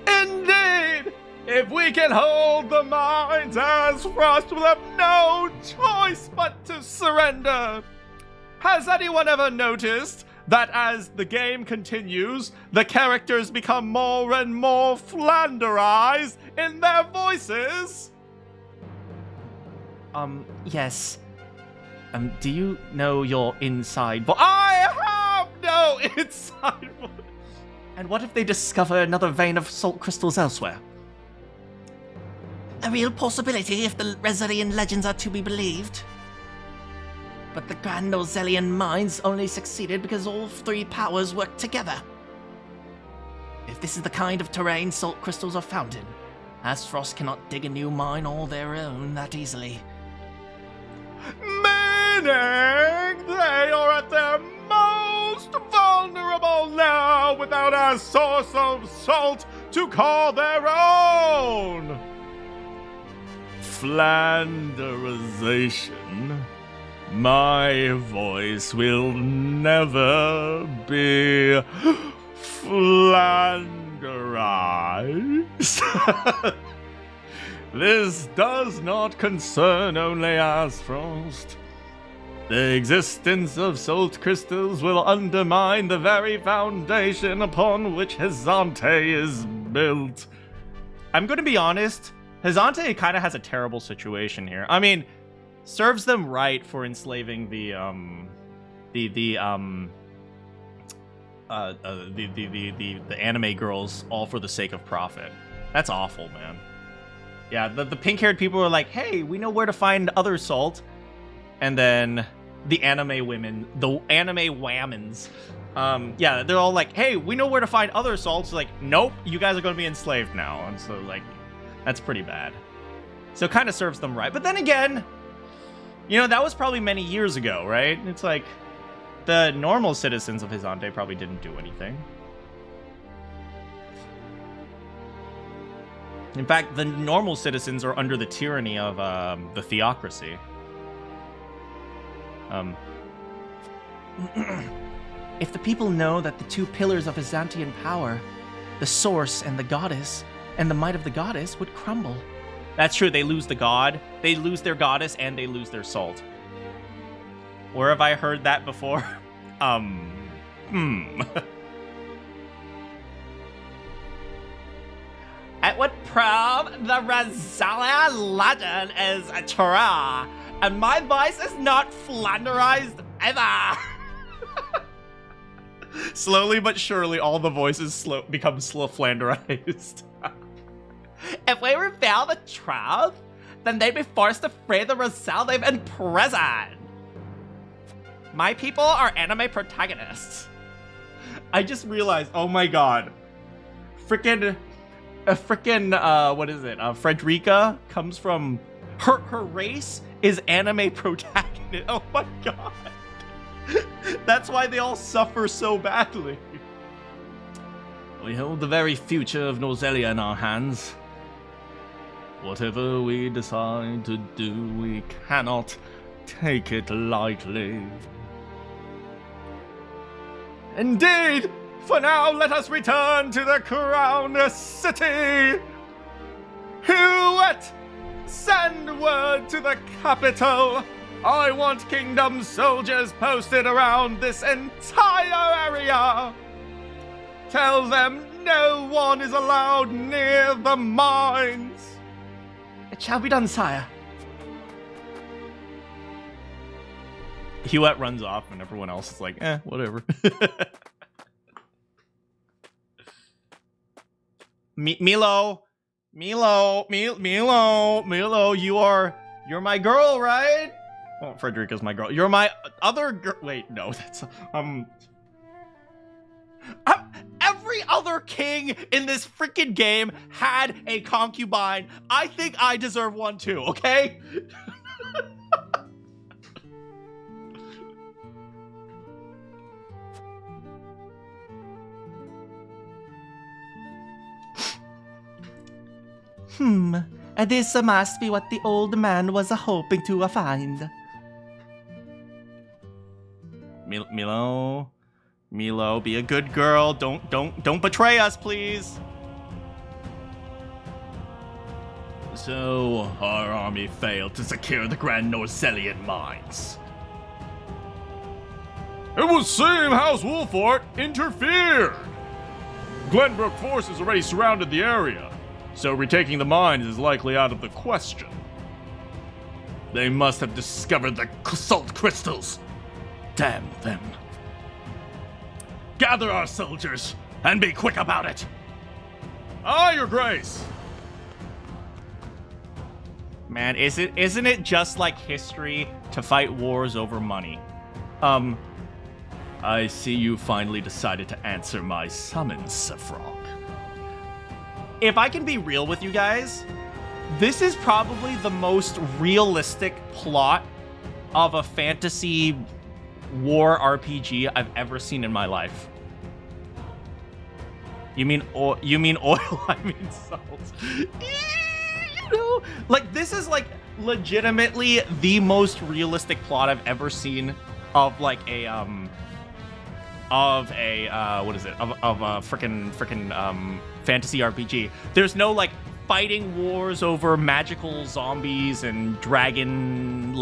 Indeed! If we can hold the mines, Aesfrost will have no choice but to surrender. Has anyone ever noticed that as the game continues, the characters become more and more Flanderized in their voices? Yes. Do you know your inside voice? I have no inside voice. And what if they discover another vein of salt crystals elsewhere? A real possibility if the Norzelian legends are to be believed. But the Grand Norzelian mines only succeeded because all three powers worked together. If this is the kind of terrain salt crystals are found in, Aesfrost cannot dig a new mine all their own that easily. Meaning they are at their most vulnerable now without a source of salt to call their own. Flanderization. My voice will never be Flanderized. This does not concern only Aesfrost. The existence of salt crystals will undermine the very foundation upon which Hyzante is built. I'm going to be honest, Hyzante kind of has a terrible situation here. I mean, serves them right for enslaving the anime girls all for the sake of profit. That's awful, man. Yeah, the pink-haired people are like, hey, we know where to find other salt. And then the anime women, the anime whammons, yeah, they're all like, hey, we know where to find other salts. Like, nope, you guys are going to be enslaved now. And so, like, that's pretty bad. So it kind of serves them right. But then again, you know, that was probably many years ago, right? It's like, the normal citizens of Hyzante probably didn't do anything. In fact, the normal citizens are under the tyranny of the theocracy. If the people know that the two pillars of Hyzantean power, the source and the goddess, and the might of the goddess would crumble. That's true, they lose the god, they lose their goddess, and they lose their salt. Where have I heard that before? It would prove the Norzelia legend is true, and my voice is not Flanderized either. Slowly but surely, all the voices become Flanderized. If we reveal the truth, then they'd be forced to free the Norzelia they've imprisoned. My people are anime protagonists. I just realized, oh my god. What is it? Frederica comes from, her race is anime protagonist. Oh my god. That's why they all suffer so badly. We hold the very future of Norzelia in our hands. Whatever we decide to do, we cannot take it lightly. Indeed! For now, let us return to the crowned city. Whoet, send word to the capital. I want kingdom soldiers posted around this entire area. Tell them no one is allowed near the mines. It shall be done, sire. Huet runs off, and everyone else is like, whatever. Milo, you're my girl, right? Well, Frederica's my girl. You're my other girl. Wait, no, that's every other king in this freaking game had a concubine. I think I deserve one too. Okay. This must be what the old man was hoping to find. Milo, be a good girl. Don't betray us, please. So, our army failed to secure the Grand Norzelian mines. It would seem House Wolfort interfered. Glenbook forces already surrounded the area, so retaking the mines is likely out of the question. They must have discovered the salt crystals. Damn them. Gather our soldiers, and be quick about it. Aye, Your Grace. Man, isn't it just like history to fight wars over money? I see you finally decided to answer my summons, Sefrog. If I can be real with you guys, this is probably the most realistic plot of a fantasy war RPG I've ever seen in my life. You mean oil? I mean salt. You know, like this is like legitimately the most realistic plot I've ever seen of like a what is it? Of a freaking fantasy RPG. There's no like fighting wars over magical zombies and dragon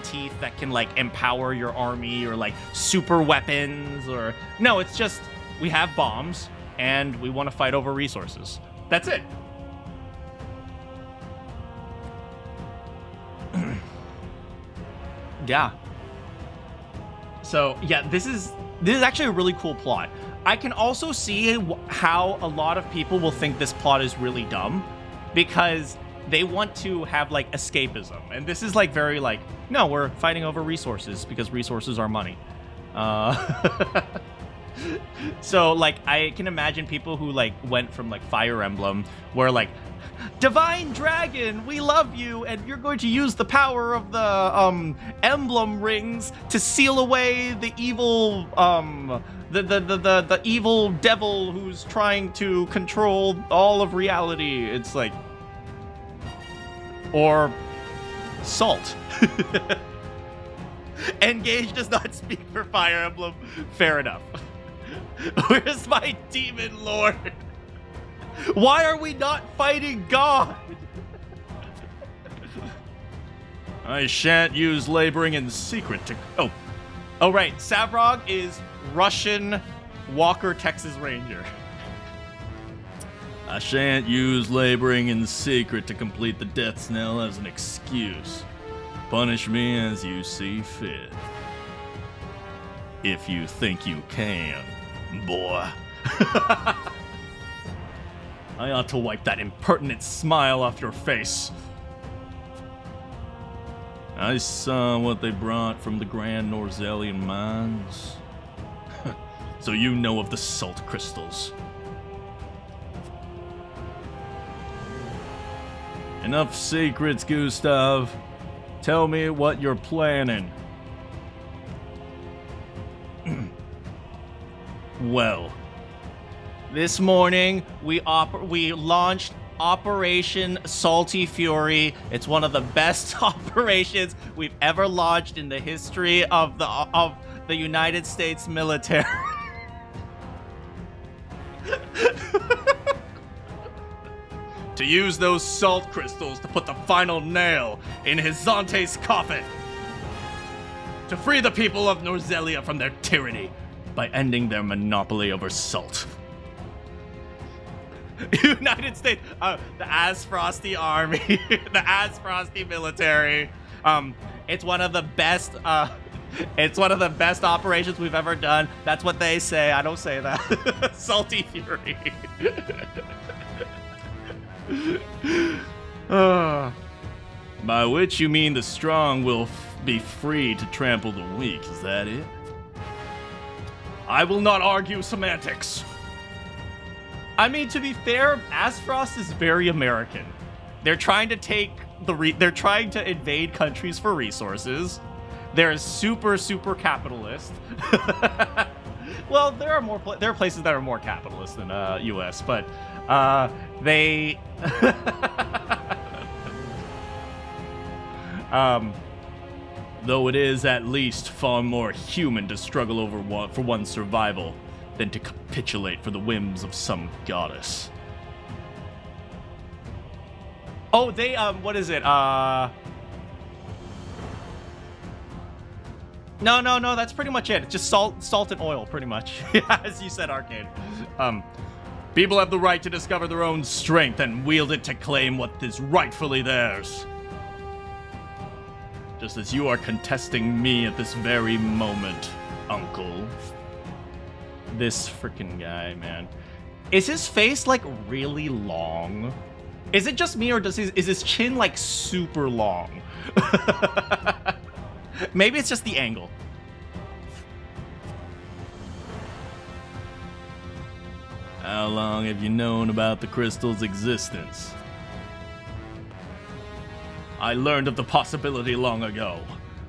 teeth that can like empower your army, or like super weapons, or no, it's just we have bombs and we want to fight over resources. That's it. Yeah. So yeah, this is actually a really cool plot. I can also see how a lot of people will think this plot is really dumb because they want to have like escapism, and this is like very like, no, we're fighting over resources because resources are money. So like I can imagine people who like went from like Fire Emblem, where like, Divine Dragon, we love you, and you're going to use the power of the emblem rings to seal away the evil the evil devil who's trying to control all of reality. It's like, or salt. Engage does not speak for Fire Emblem. Fair enough. Where's my demon lord? Why are we not fighting God? I shan't use laboring in secret to... Oh right, Savrog is Russian Walker Texas Ranger. I shan't use laboring in secret to complete the death knell as an excuse. Punish me as you see fit. If you think you can, boy. I ought to wipe that impertinent smile off your face. I saw what they brought from the Grand Norzelian mines. So you know of the salt crystals. Enough secrets, Gustav. Tell me what you're planning. Well, this morning we launched Operation Salty Fury. It's one of the best operations we've ever launched in the history of the United States military. to use those salt crystals to put the final nail in Hyzante's coffin. To free the people of Norzelia from their tyranny by ending their monopoly over salt. United States, the Aesfrosty army, the Aesfrosty military. It's one of the best. It's one of the best operations we've ever done. That's what they say. I don't say that. Salty fury. By which you mean the strong will be free to trample the weak. Is that it? I will not argue semantics. I mean, to be fair, Aesfrost is very American. They're trying to take they're trying to invade countries for resources. They're super capitalist. Well, there are places that are more capitalist than U.S., but they though it is at least far more human to struggle for one's survival than to capitulate for the whims of some goddess. Oh, they what is it? No, that's pretty much it. It's just salt and oil, pretty much. As you said, Arcade. People have the right to discover their own strength and wield it to claim what is rightfully theirs. Just as you are contesting me at this very moment, Uncle. This freaking guy, man. Is his face, like, really long? Is it just me, or is his chin, like, super long? Maybe it's just the angle. How long have you known about the crystal's existence? I learned of the possibility long ago,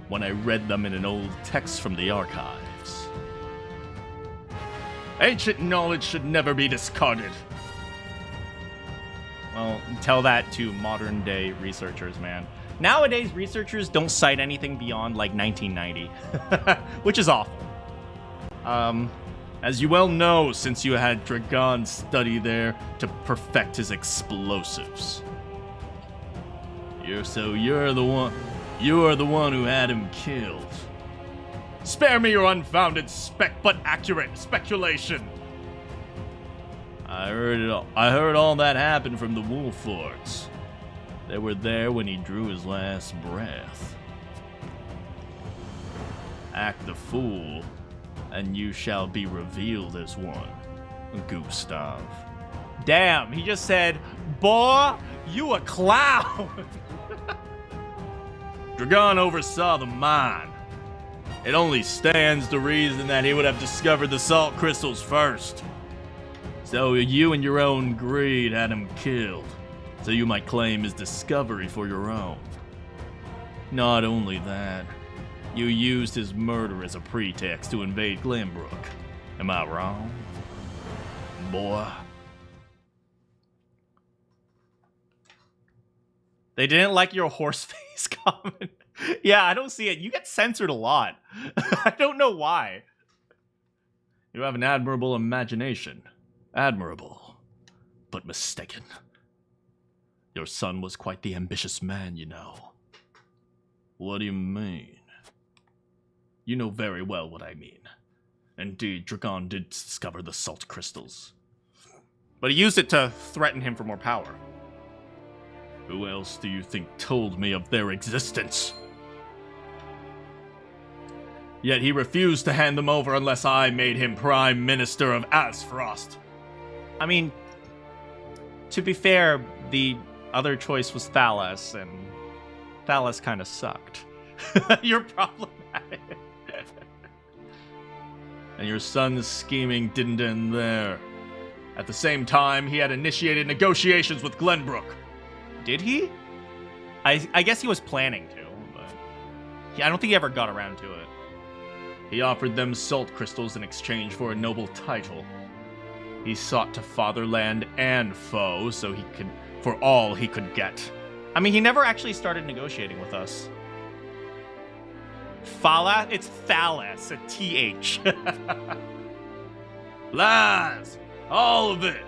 when I read them in an old text from the archives. Ancient knowledge should never be discarded. Well, tell that to modern day researchers, man. Nowadays, researchers don't cite anything beyond, like, 1990. Which is awful. As you well know, since you had Dragon study there to perfect his explosives. You're the one who had him killed. Spare me your unfounded but accurate speculation. I heard all that happened from the Wolf Lords. They were there when he drew his last breath. Act the fool, and you shall be revealed as one, Gustav. Damn, he just said, "Boy, you a clown." Dragon oversaw the mine. It only stands to reason that he would have discovered the salt crystals first. So you and your own greed had him killed, so you might claim his discovery for your own. Not only that, you used his murder as a pretext to invade Glenbook. Am I wrong? Boy. They didn't like your horse face comment. Yeah, I don't see it. You get censored a lot. I don't know why. You have an admirable imagination. Admirable, but mistaken. Your son was quite the ambitious man, you know. What do you mean? You know very well what I mean. Indeed, Dragon did discover the salt crystals. But he used it to threaten him for more power. Who else do you think told me of their existence? Yet he refused to hand them over unless I made him Prime Minister of Aesfrost. I mean, to be fair, the other choice was Thalas, and Thalas kind of sucked. You're problematic. And your son's scheming didn't end there. At the same time, he had initiated negotiations with Glenbook. Did he? I guess he was planning to, but I don't think he ever got around to it. He offered them salt crystals in exchange for a noble title. He sought to fatherland and foe, for all he could get. I mean, he never actually started negotiating with us. It's Thalas, a TH. Lies! All of it!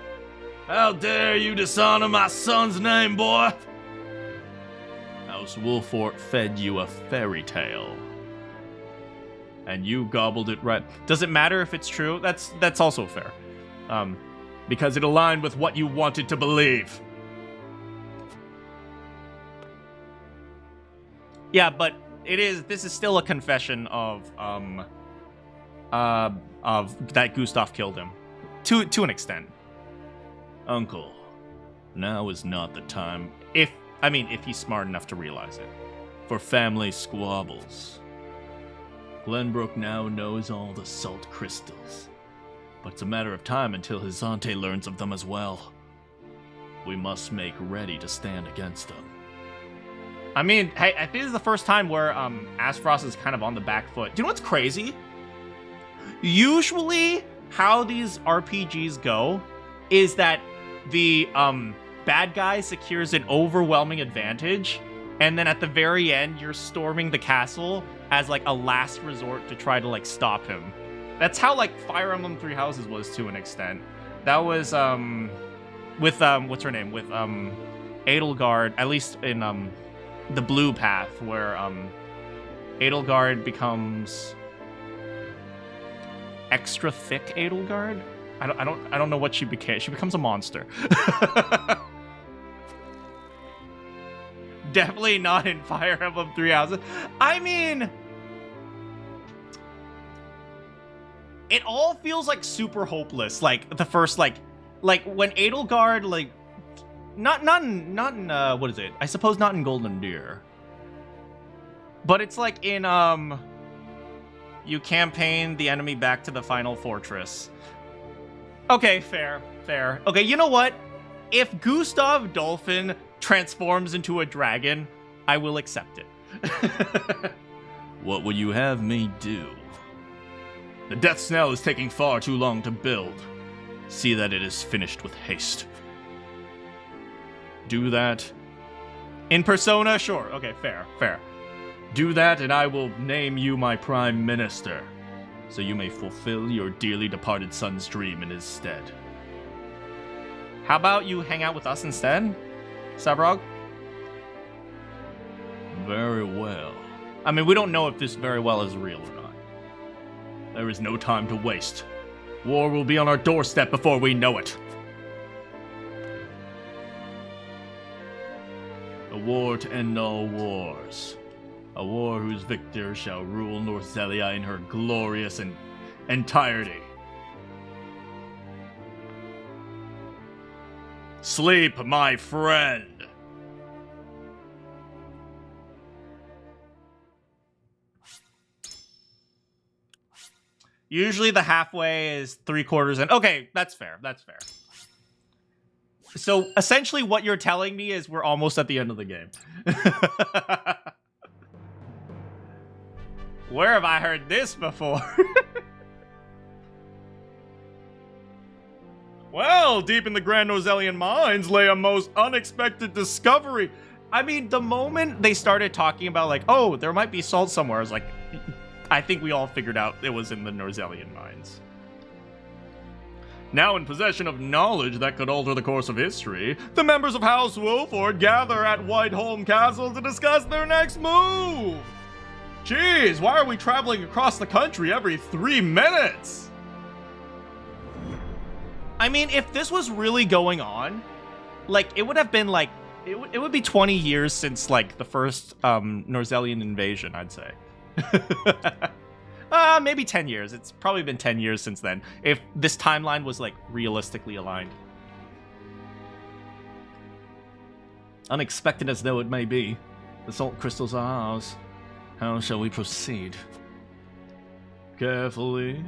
How dare you dishonor my son's name, boy? House Wolfort fed you a fairy tale. And you gobbled it right. Does it matter if it's true? That's also fair. Because it aligned with what you wanted to believe. Yeah, but this is still a confession of that Gustav killed him. To an extent. Uncle, now is not the time If he's smart enough to realize it. for family squabbles. Glenbook now knows all the salt crystals, but it's a matter of time until Hyzante learns of them as well. We must make ready to stand against them. I mean, hey, I think this is the first time where Aesfrost is kind of on the back foot. Do you know what's crazy? Usually, how these RPGs go is that the bad guy secures an overwhelming advantage, and then at the very end, you're storming the castle as like a last resort to try to like stop him. That's how like Fire Emblem Three Houses was to an extent. That was with what's her name? With Edelgard, at least in the blue path, where Edelgard becomes extra thick Edelgard. I don't know what she became. She becomes a monster. Definitely not in Fire Emblem Three Houses. I mean, it all feels like super hopeless. Like the first like when Edelgard like not in what is it? I suppose not in Golden Deer. But it's like in you campaign the enemy back to the final fortress. Okay, fair. Okay, you know what? If Gustav Dolphin transforms into a dragon, I will accept it. What would you have me do? The death snell is taking far too long to build. See that it is finished with haste. Do that. In Persona, sure. Okay, fair. Do that, and I will name you my prime minister, so you may fulfill your dearly departed son's dream in his stead. How about you hang out with us instead, Savrog? Very well. I mean, we don't know if this very well is real or not. There is no time to waste. War will be on our doorstep before we know it. A war to end all wars. A war whose victor shall rule Norzelia in her glorious entirety. Sleep, my friend. Usually the halfway is 3/4 in. Okay, that's fair. So essentially what you're telling me is we're almost at the end of the game. Where have I heard this before? Well, deep in the Grand Norzelian mines lay a most unexpected discovery. I mean, the moment they started talking about like, oh, there might be salt somewhere, I was like, I think we all figured out it was in the Norzelian mines. Now in possession of knowledge that could alter the course of history, the members of House Wolford gather at Whiteholm Castle to discuss their next move. Jeez, why are we traveling across the country every 3 minutes? I mean, if this was really going on, like, it would have been, like, it would be 20 years since, like, the first Norzelian invasion, I'd say. Maybe 10 years. It's probably been 10 years since then, if this timeline was, like, realistically aligned. Unexpected as though it may be, the salt crystals are ours. How shall we proceed? Carefully,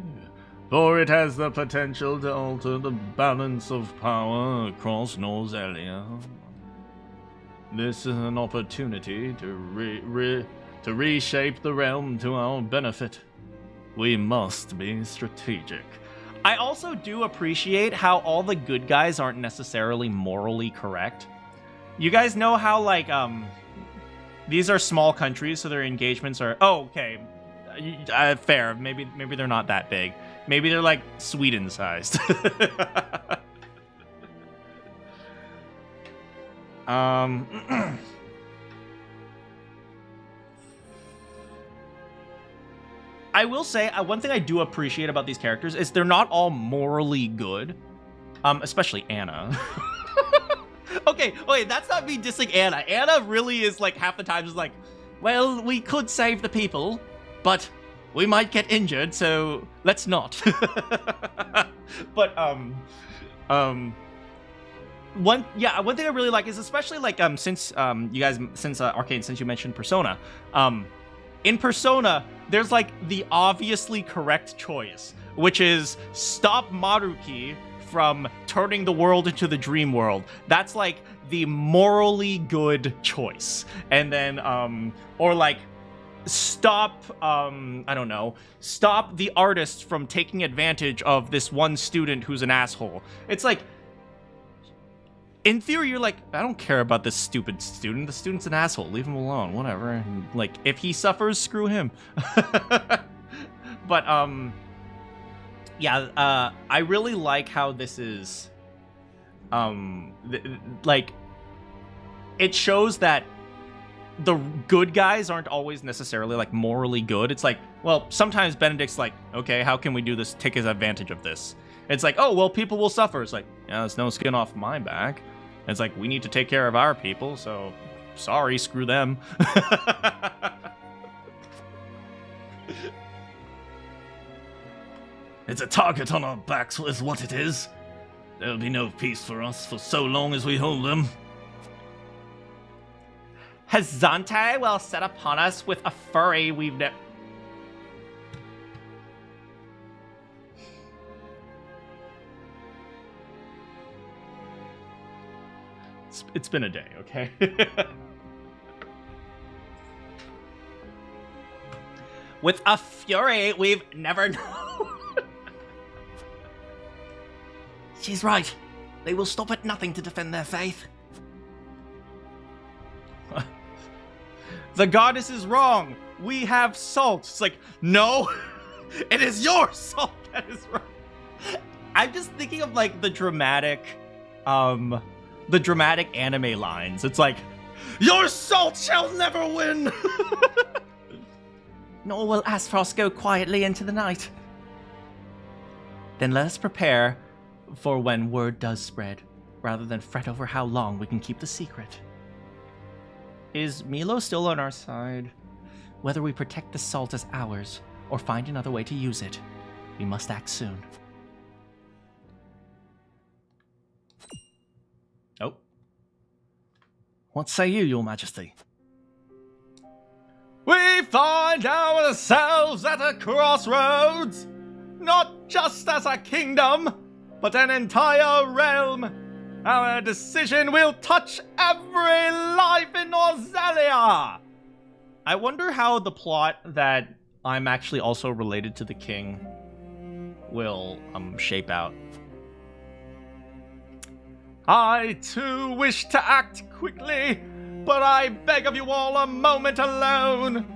for it has the potential to alter the balance of power across Norzelia. This is an opportunity to reshape the realm to our benefit. We must be strategic. I also do appreciate how all the good guys aren't necessarily morally correct. You guys know how, like, these are small countries, so their engagements are... Oh, okay. Fair. Maybe they're not that big. Maybe they're, like, Sweden-sized. I will say, one thing I do appreciate about these characters is they're not all morally good. Especially Anna. Okay, wait, that's not me dissing Anna. Anna really is, like, half the time just like, well, we could save the people, but we might get injured, so let's not. But, one thing I really like is especially, like, since Arcane, since you mentioned Persona, in Persona, there's, like, the obviously correct choice, which is stop Maruki from turning the world into the dream world. That's, like, the morally good choice. And then, or, like, stop, I don't know, stop the artist from taking advantage of this one student who's an asshole. It's like, in theory, you're like, I don't care about this stupid student. The student's an asshole. Leave him alone. Whatever. And, like, if he suffers, screw him. But, yeah, I really like how this is, like, it shows that the good guys aren't always necessarily, like, morally good. It's like, well, sometimes Benedict's like, okay, how can we do this, take advantage of this? It's like, oh, well, people will suffer. It's like, yeah, there's no skin off my back. It's like, we need to take care of our people, so sorry, screw them. It's a target on our backs is what it is. There'll be no peace for us for so long as we hold them. Hyzante will set upon us with a furry we've never... It's been a day, okay? With a fury we've never known. She's right. They will stop at nothing to defend their faith. The goddess is wrong. We have salt. It's like, no, it is your salt that is wrong. I'm just thinking of, like, the dramatic anime lines. It's like, your salt shall never win. Nor will Aesfrost go quietly into the night. Then let us prepare for when word does spread, rather than fret over how long we can keep the secret. Is Milo still on our side? Whether we protect the salt as ours, or find another way to use it, we must act soon. Oh. What say you, your majesty? We find ourselves at a crossroads, not just as a kingdom, but an entire realm. Our decision will touch every life in Norzelia. I wonder how the plot that I'm actually also related to the king will shape out. I too wish to act quickly, but I beg of you all a moment alone.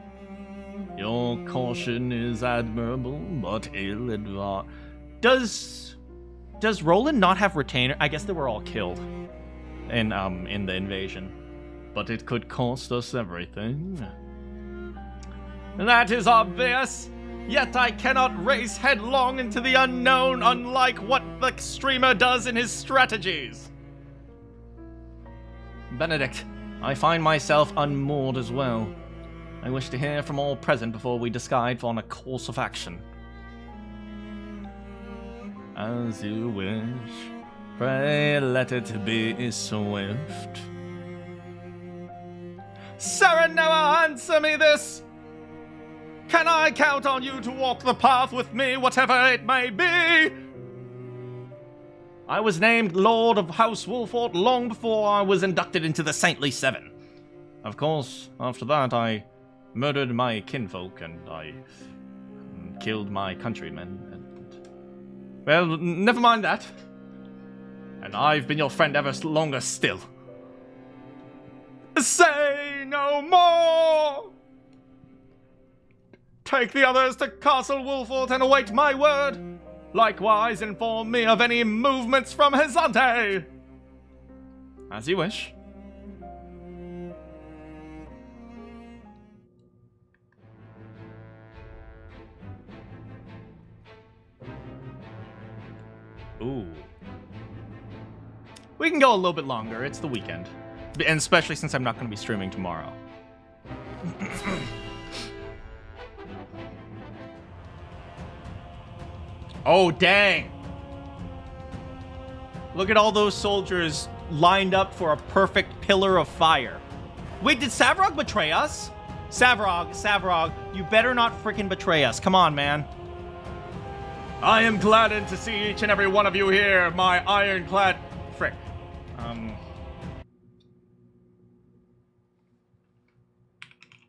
Your caution is admirable, but ill-advised. Does Roland not have retainer? I guess they were all killed in the invasion. But it could cost us everything. That is obvious. Yet I cannot race headlong into the unknown, unlike what the streamer does in his strategies. Benedict, I find myself unmoored as well. I wish to hear from all present before we decide on a course of action. As you wish. Pray let it be swift. Serenoa, answer me this! Can I count on you to walk the path with me, whatever it may be? I was named Lord of House Wolfort long before I was inducted into the Saintly Seven. Of course, after that I murdered my kinfolk and I killed my countrymen. Well, never mind that. And I've been your friend ever longer still. Say no more! Take the others to Castle Wolfort and await my word. Likewise, inform me of any movements from Hyzante. As you wish. Ooh. We can go a little bit longer. It's the weekend. And especially since I'm not going to be streaming tomorrow. Oh, dang. Look at all those soldiers lined up for a perfect pillar of fire. Wait, did Savrog betray us? Savrog, you better not freaking betray us. Come on, man. I am gladdened to see each and every one of you here, my ironclad... Frick.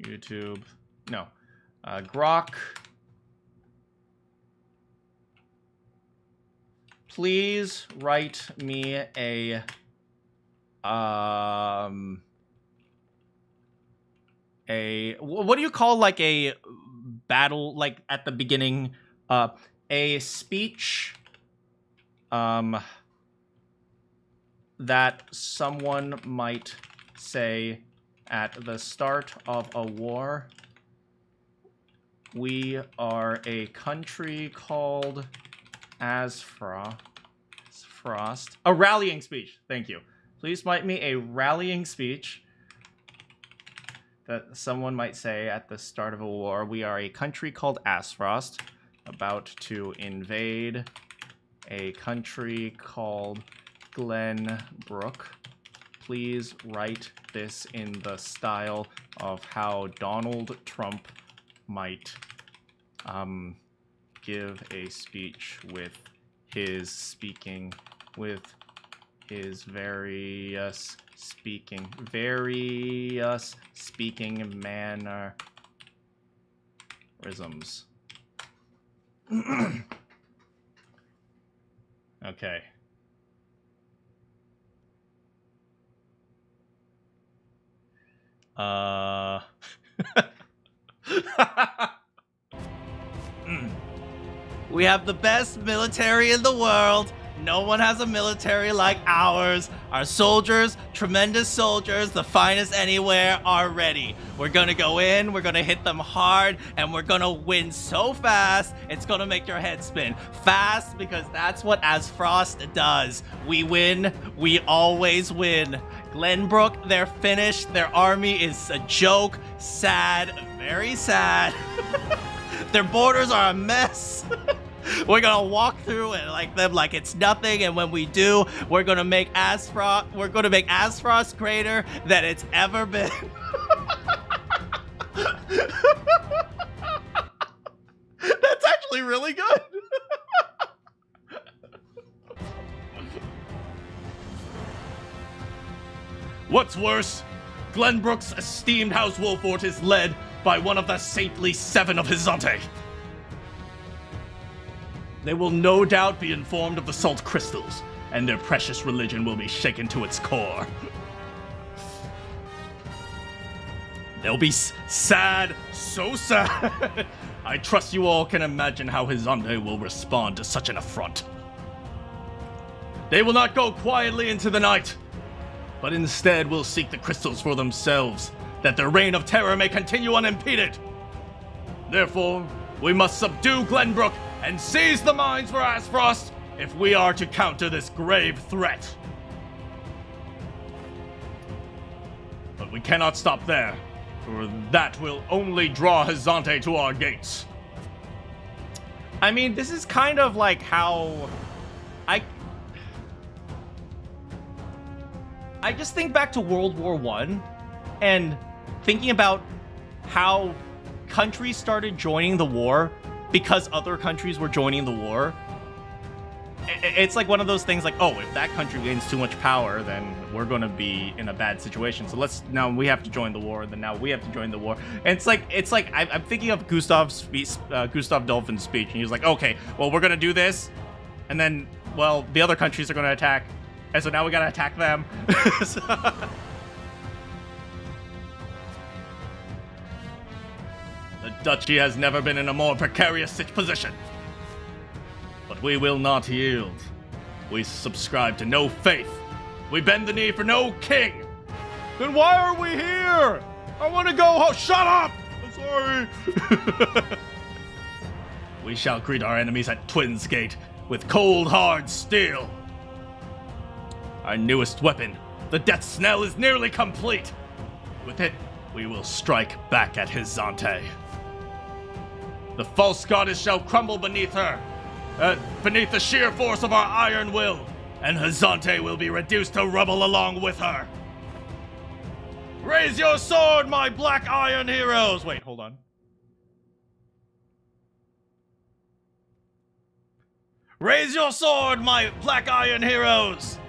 YouTube. No. Grok. Please write me a... What do you call, like, a battle, like, at the beginning? A speech... that someone might say at the start of a war. We are a country called Aesfrost. A rallying speech. Thank you. Please write me a rallying speech that someone might say at the start of a war. We are a country called Aesfrost, about to invade a country called Glenbook. Please write this in the style of how Donald Trump might give a speech with his various speaking mannerisms. Okay. We have the best military in the world. No one has a military like ours. Our soldiers, tremendous soldiers, the finest anywhere, are ready. We're gonna go in, we're gonna hit them hard, and we're gonna win so fast, it's gonna make your head spin. Fast, because that's what Aesfrost does. We win, we always win. Glenbook, they're finished, their army is a joke, sad, very sad. Their borders are a mess. We're gonna walk through it like it's nothing, and when we do, we're gonna make Aesfrost greater than it's ever been. That's actually really good. What's worse, Glenbook's esteemed House Wolfort is led by one of the saintly seven of Hyzante. They will no doubt be informed of the salt crystals, and their precious religion will be shaken to its core. They'll be sad, so sad. I trust you all can imagine how Hyzante will respond to such an affront. They will not go quietly into the night, but instead will seek the crystals for themselves, that their reign of terror may continue unimpeded. Therefore, we must subdue Glenbook and seize the mines for Aesfrost if we are to counter this grave threat. But we cannot stop there, for that will only draw Hyzante to our gates. I mean, this is kind of like how I just think back to World War I and thinking about how countries started joining the war because other countries were joining the war. It's like one of those things like, oh, if that country gains too much power, then we're going to be in a bad situation. So now we have to join the war, then now we have to join the war. And it's like I'm thinking of Gustav Dolphin's speech, and he was like, okay, well, we're going to do this, and then, well, the other countries are going to attack, and so now we got to attack them. The Duchy has never been in a more precarious position. But we will not yield. We subscribe to no faith. We bend the knee for no king. Then why are we here? I want to go home. Shut up! I'm sorry. We shall greet our enemies at Twins Gate with cold, hard steel. Our newest weapon, the Death Snell, is nearly complete. With it, we will strike back at Hyzante. The false goddess shall crumble beneath her, beneath the sheer force of our iron will, and Hyzante will be reduced to rubble along with her. Raise your sword, my black iron heroes! Wait, hold on. Raise your sword, my black iron heroes!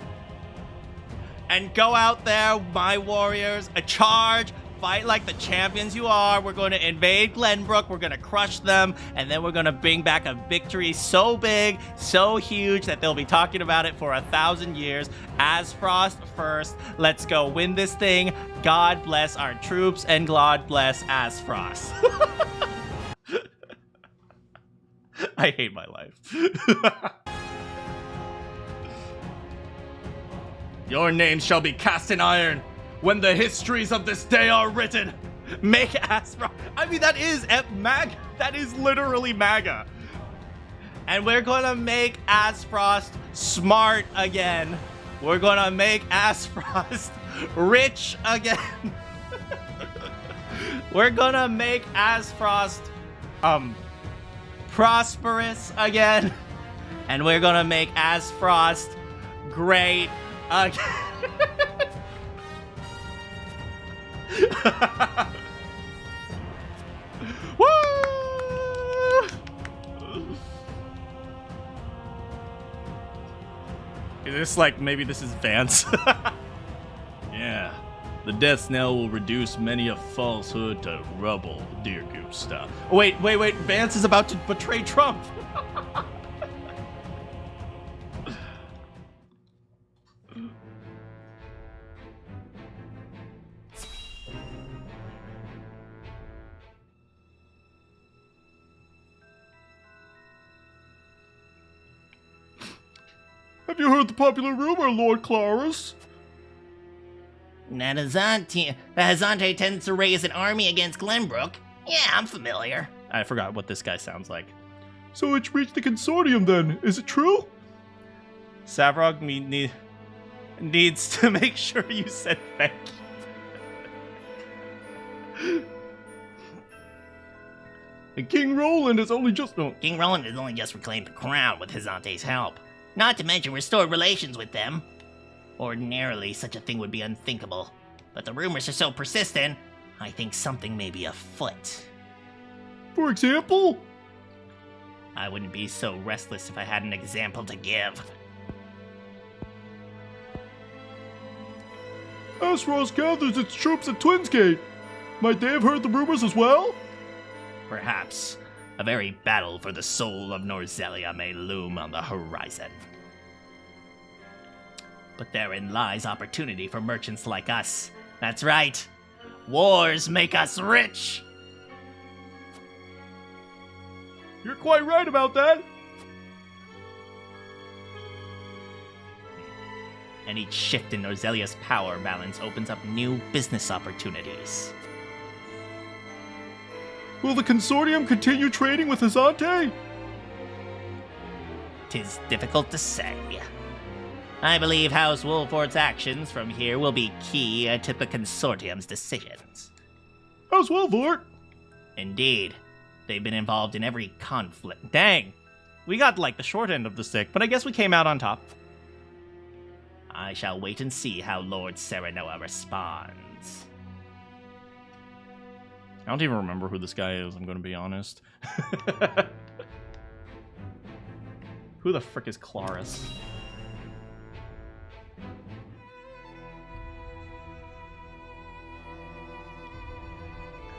And go out there, my warriors, a charge, fight like the champions you are. We're going to invade Glenbook, we're going to crush them, and then we're going to bring back a victory so big, so huge, that they'll be talking about it for 1,000 years. Aesfrost first, let's go win this thing. God bless our troops, and God bless Aesfrost. I hate my life. Your names shall be cast in iron when the histories of this day are written. Make Aesfrost. I mean, that is MAGA. That is literally MAGA. And we're gonna make Aesfrost smart again. We're gonna make Aesfrost rich again. We're gonna make Aesfrost prosperous again. And we're gonna make Aesfrost great again. Woo! Is this like, maybe this is Vance? Yeah. The Death Snell will reduce many a falsehood to rubble, dear Gusta. Wait. Vance is about to betray Trump. Have you heard the popular rumor, Lord Clarus? That Hyzante tends to raise an army against Glenbook. Yeah, I'm familiar. I forgot what this guy sounds like. So it's reached the consortium then, is it true? Savrog needs to make sure you said thank you. And King Roland has only just... Oh. King Roland has only just reclaimed the crown with Hyzante's help. Not to mention restored relations with them. Ordinarily, such a thing would be unthinkable. But the rumors are so persistent, I think something may be afoot. For example? I wouldn't be so restless if I had an example to give. Aesfrost gathers its troops at Twinsgate. Might they have heard the rumors as well? Perhaps. A very battle for the soul of Norzelia may loom on the horizon. But therein lies opportunity for merchants like us. That's right. Wars make us rich! You're quite right about that. And each shift in Norzelia's power balance opens up new business opportunities. Will the consortium continue trading with Hyzante? 'Tis difficult to say. I believe House Wolfort's actions from here will be key to the consortium's decisions. House Wolfort? Indeed. They've been involved in every conflict. Dang. We got like the short end of the stick, but I guess we came out on top. I shall wait and see how Lord Serenoa responds. I don't even remember who this guy is, I'm gonna be honest. Who the frick is Clarus?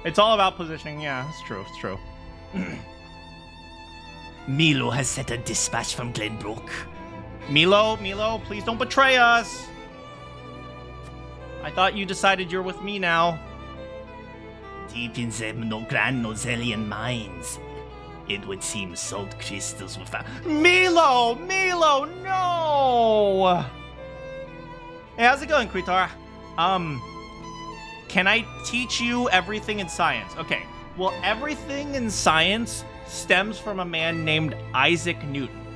It's all about positioning, yeah, it's true. Milo has sent a dispatch from Glenbook. Milo, please don't betray us! I thought you decided you're with me now. Deep in the Grand Nozelian mines, it would seem salt crystals were found. Milo, no! Hey, how's it going, Kritar? Can I teach you everything in science? Okay, well, everything in science stems from a man named Isaac Newton.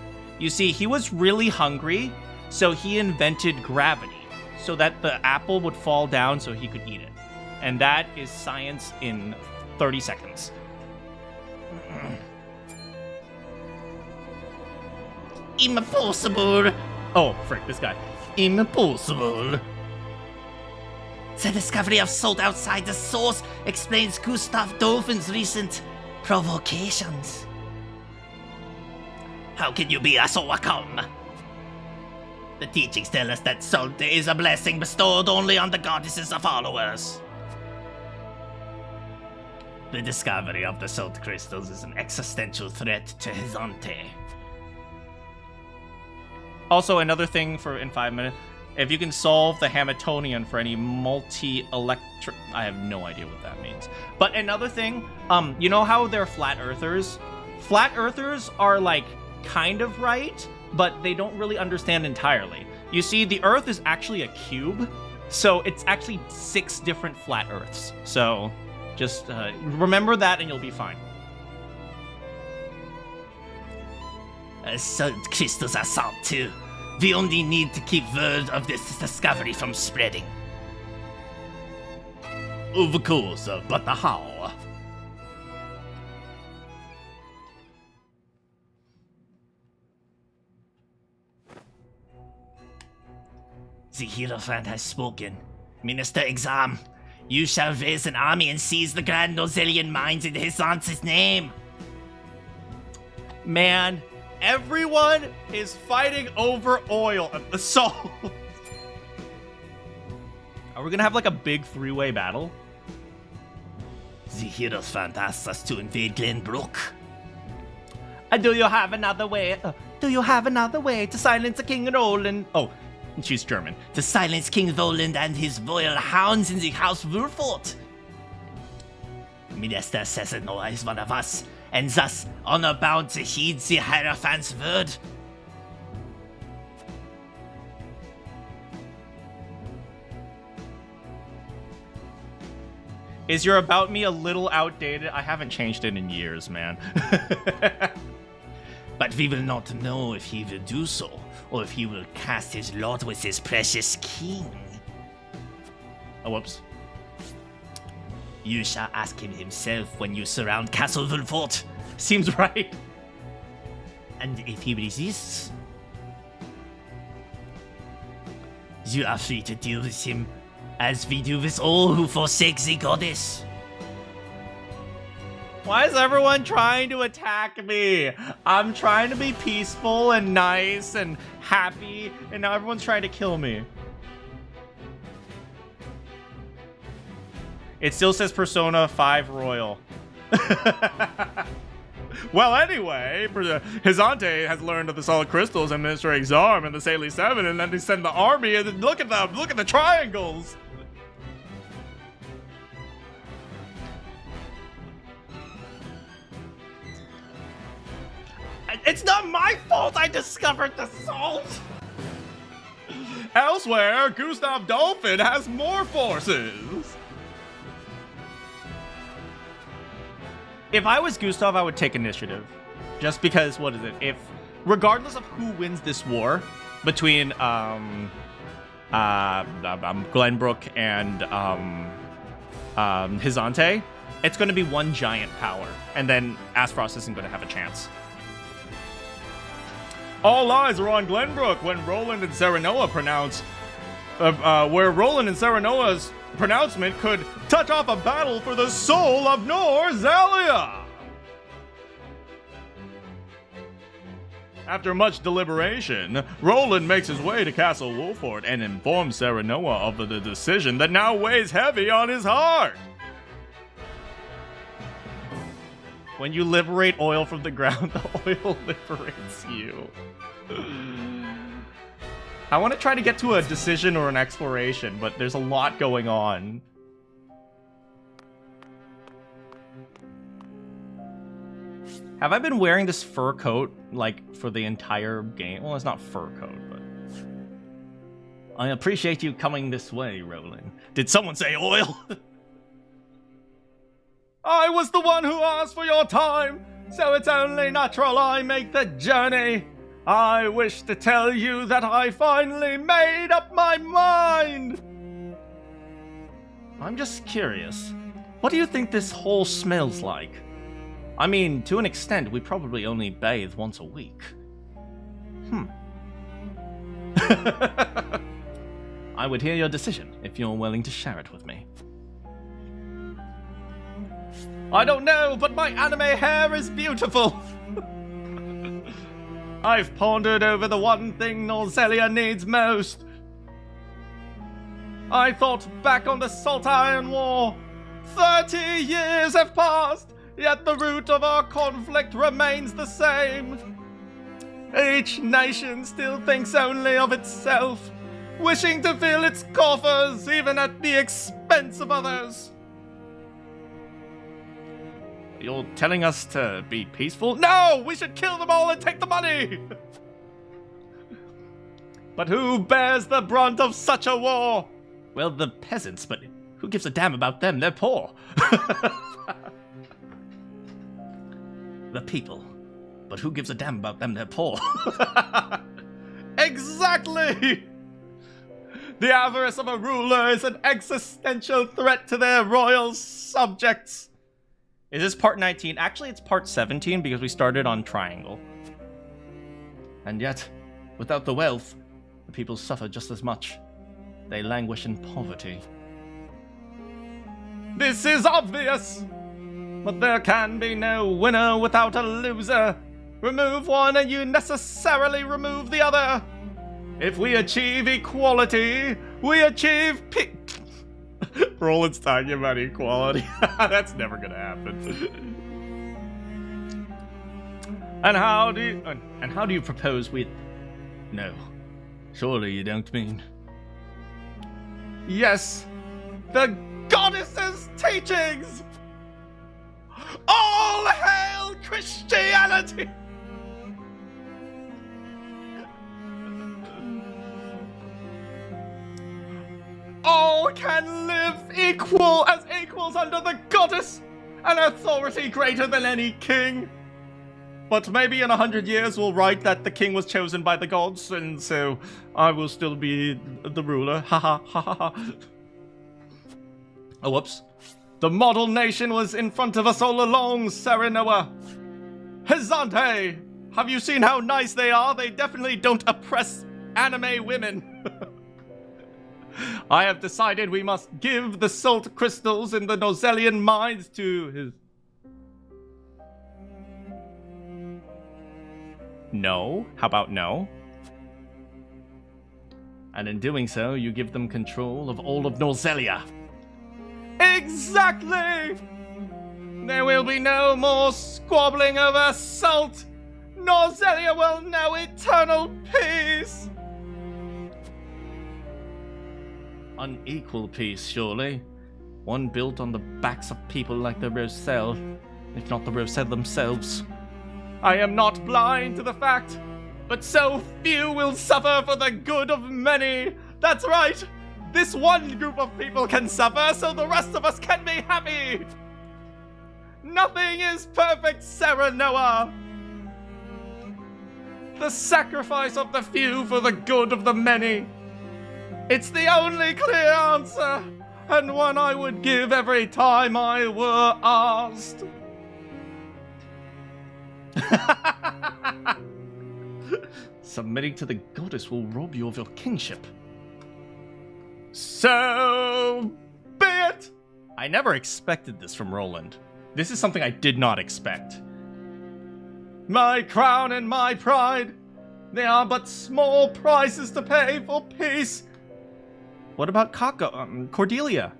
You see, he was really hungry, so he invented gravity, so that the apple would fall down so he could eat it. And that is science in 30 seconds. Impossible. Oh, frick, this guy. Impossible. The discovery of salt outside the source explains Gustav Dolphin's recent provocations. How can you be so welcome? The teachings tell us that salt is a blessing bestowed only on the goddesses' followers. The discovery of the salt crystals is an existential threat to Hyzante. Also, another thing for in 5 minutes, if you can solve the Hamiltonian for any multi-electric... I have no idea what that means. But another thing, you know how they're flat earthers? Flat earthers are, like, kind of right, but they don't really understand entirely. You see, the Earth is actually a cube, so it's actually 6 different flat Earths. So, just remember that and you'll be fine. Salt crystals are salt too. We only need to keep word of this discovery from spreading. Of course, but how? The Hierophant has spoken. Minister Exam, you shall raise an army and seize the Grand Norzelian mines in Hyzante's name. Man, everyone is fighting over oil at the salt. Are we gonna have like a big 3-way battle? The Hierophant asks us to invade Glenbook. Do you have another way? Do you have another way to silence King Roland? Oh, she's German. To silence King Roland and his royal hounds in the House Wulfort. Minister Cezinor is one of us, and thus honor-bound to heed the Hierophant's word. Is your about me a little outdated? I haven't changed it in years, man. But we will not know if he will do so, or if he will cast his lot with his precious king. Oh, whoops. You shall ask him himself when you surround Castle Wulfort. Seems right. And if he resists, you are free to deal with him as we do with all who forsake the goddess. Why is everyone trying to attack me? I'm trying to be peaceful and nice and happy, and now everyone's trying to kill me. It still says Persona 5 Royal. Well, anyway, Hyzante has learned of the solid crystals and Minister Exarm and the Saley 7, and then they send the army, and look at them, look at the triangles! It's not my fault I discovered the salt! Elsewhere, Gustav Dolphin has more forces! If I was Gustav, I would take initiative. Just because, what is it? If, regardless of who wins this war between Glenbook and Hyzante, it's going to be one giant power, and then Aesfrost isn't going to have a chance. All eyes are on Glenbook when Roland and Serenoa pronounce, where Roland and Serenoa's pronouncement could touch off a battle for the soul of Norzelia. After much deliberation, Roland makes his way to Castle Wulfort and informs Serenoa of the decision that now weighs heavy on his heart. When you liberate oil from the ground, the oil liberates you. I want to try to get to a decision or an exploration, but there's a lot going on. Have I been wearing this fur coat, like, for the entire game? Well, it's not fur coat, but... I appreciate you coming this way, Roland. Did someone say oil? I was the one who asked for your time, so it's only natural I make the journey. I wish to tell you that I finally made up my mind! I'm just curious. What do you think this hole smells like? I mean, to an extent, we probably only bathe once a week. I would hear your decision if you're willing to share it with me. I don't know, but my anime hair is beautiful! I've pondered over the one thing Norzelia needs most. I thought back on the Saltiron War. 30 years have passed, yet the root of our conflict remains the same. Each nation still thinks only of itself, wishing to fill its coffers even at the expense of others. You're telling us to be peaceful? No! We should kill them all and take the money! But who bears the brunt of such a war? Well, the peasants, but who gives a damn about them? They're poor. The people. But who gives a damn about them? They're poor. Exactly! The avarice of a ruler is an existential threat to their royal subjects. Is this part 19? Actually, it's part 17 because we started on Triangle. And yet, without the wealth, the people suffer just as much. They languish in poverty. This is obvious! But there can be no winner without a loser. Remove one and you necessarily remove the other. If we achieve equality, we achieve Roland's talking about equality. That's never gonna happen. And how do you propose we... No. Surely you don't mean... Yes, the goddess's teachings! All hail Christianity! All can live as equals under the goddess, an authority greater than any king. But maybe in 100 years we'll write that the king was chosen by the gods, and so I will still be the ruler. Ha ha ha ha ha. Oh, whoops. The model nation was in front of us all along, Serenoa. Hyzante! Have you seen how nice they are? They definitely don't oppress anime women. I have decided we must give the salt crystals in the Norzelian mines to his... No? How about no? And in doing so, you give them control of all of Norzelia. Exactly! There will be no more squabbling over salt. Norzelia will know eternal peace. Unequal peace, surely. One built on the backs of people like the Roselle, if not the Roselle themselves. I am not blind to the fact, but so few will suffer for the good of many. That's right. This one group of people can suffer, so the rest of us can be happy. Nothing is perfect, Serenoa. The sacrifice of the few for the good of the many. It's the only clear answer, and one I would give every time I were asked. Submitting to the goddess will rob you of your kingship. So be it! I never expected this from Roland. This is something I did not expect. My crown and my pride, they are but small prices to pay for peace. What about Cordelia?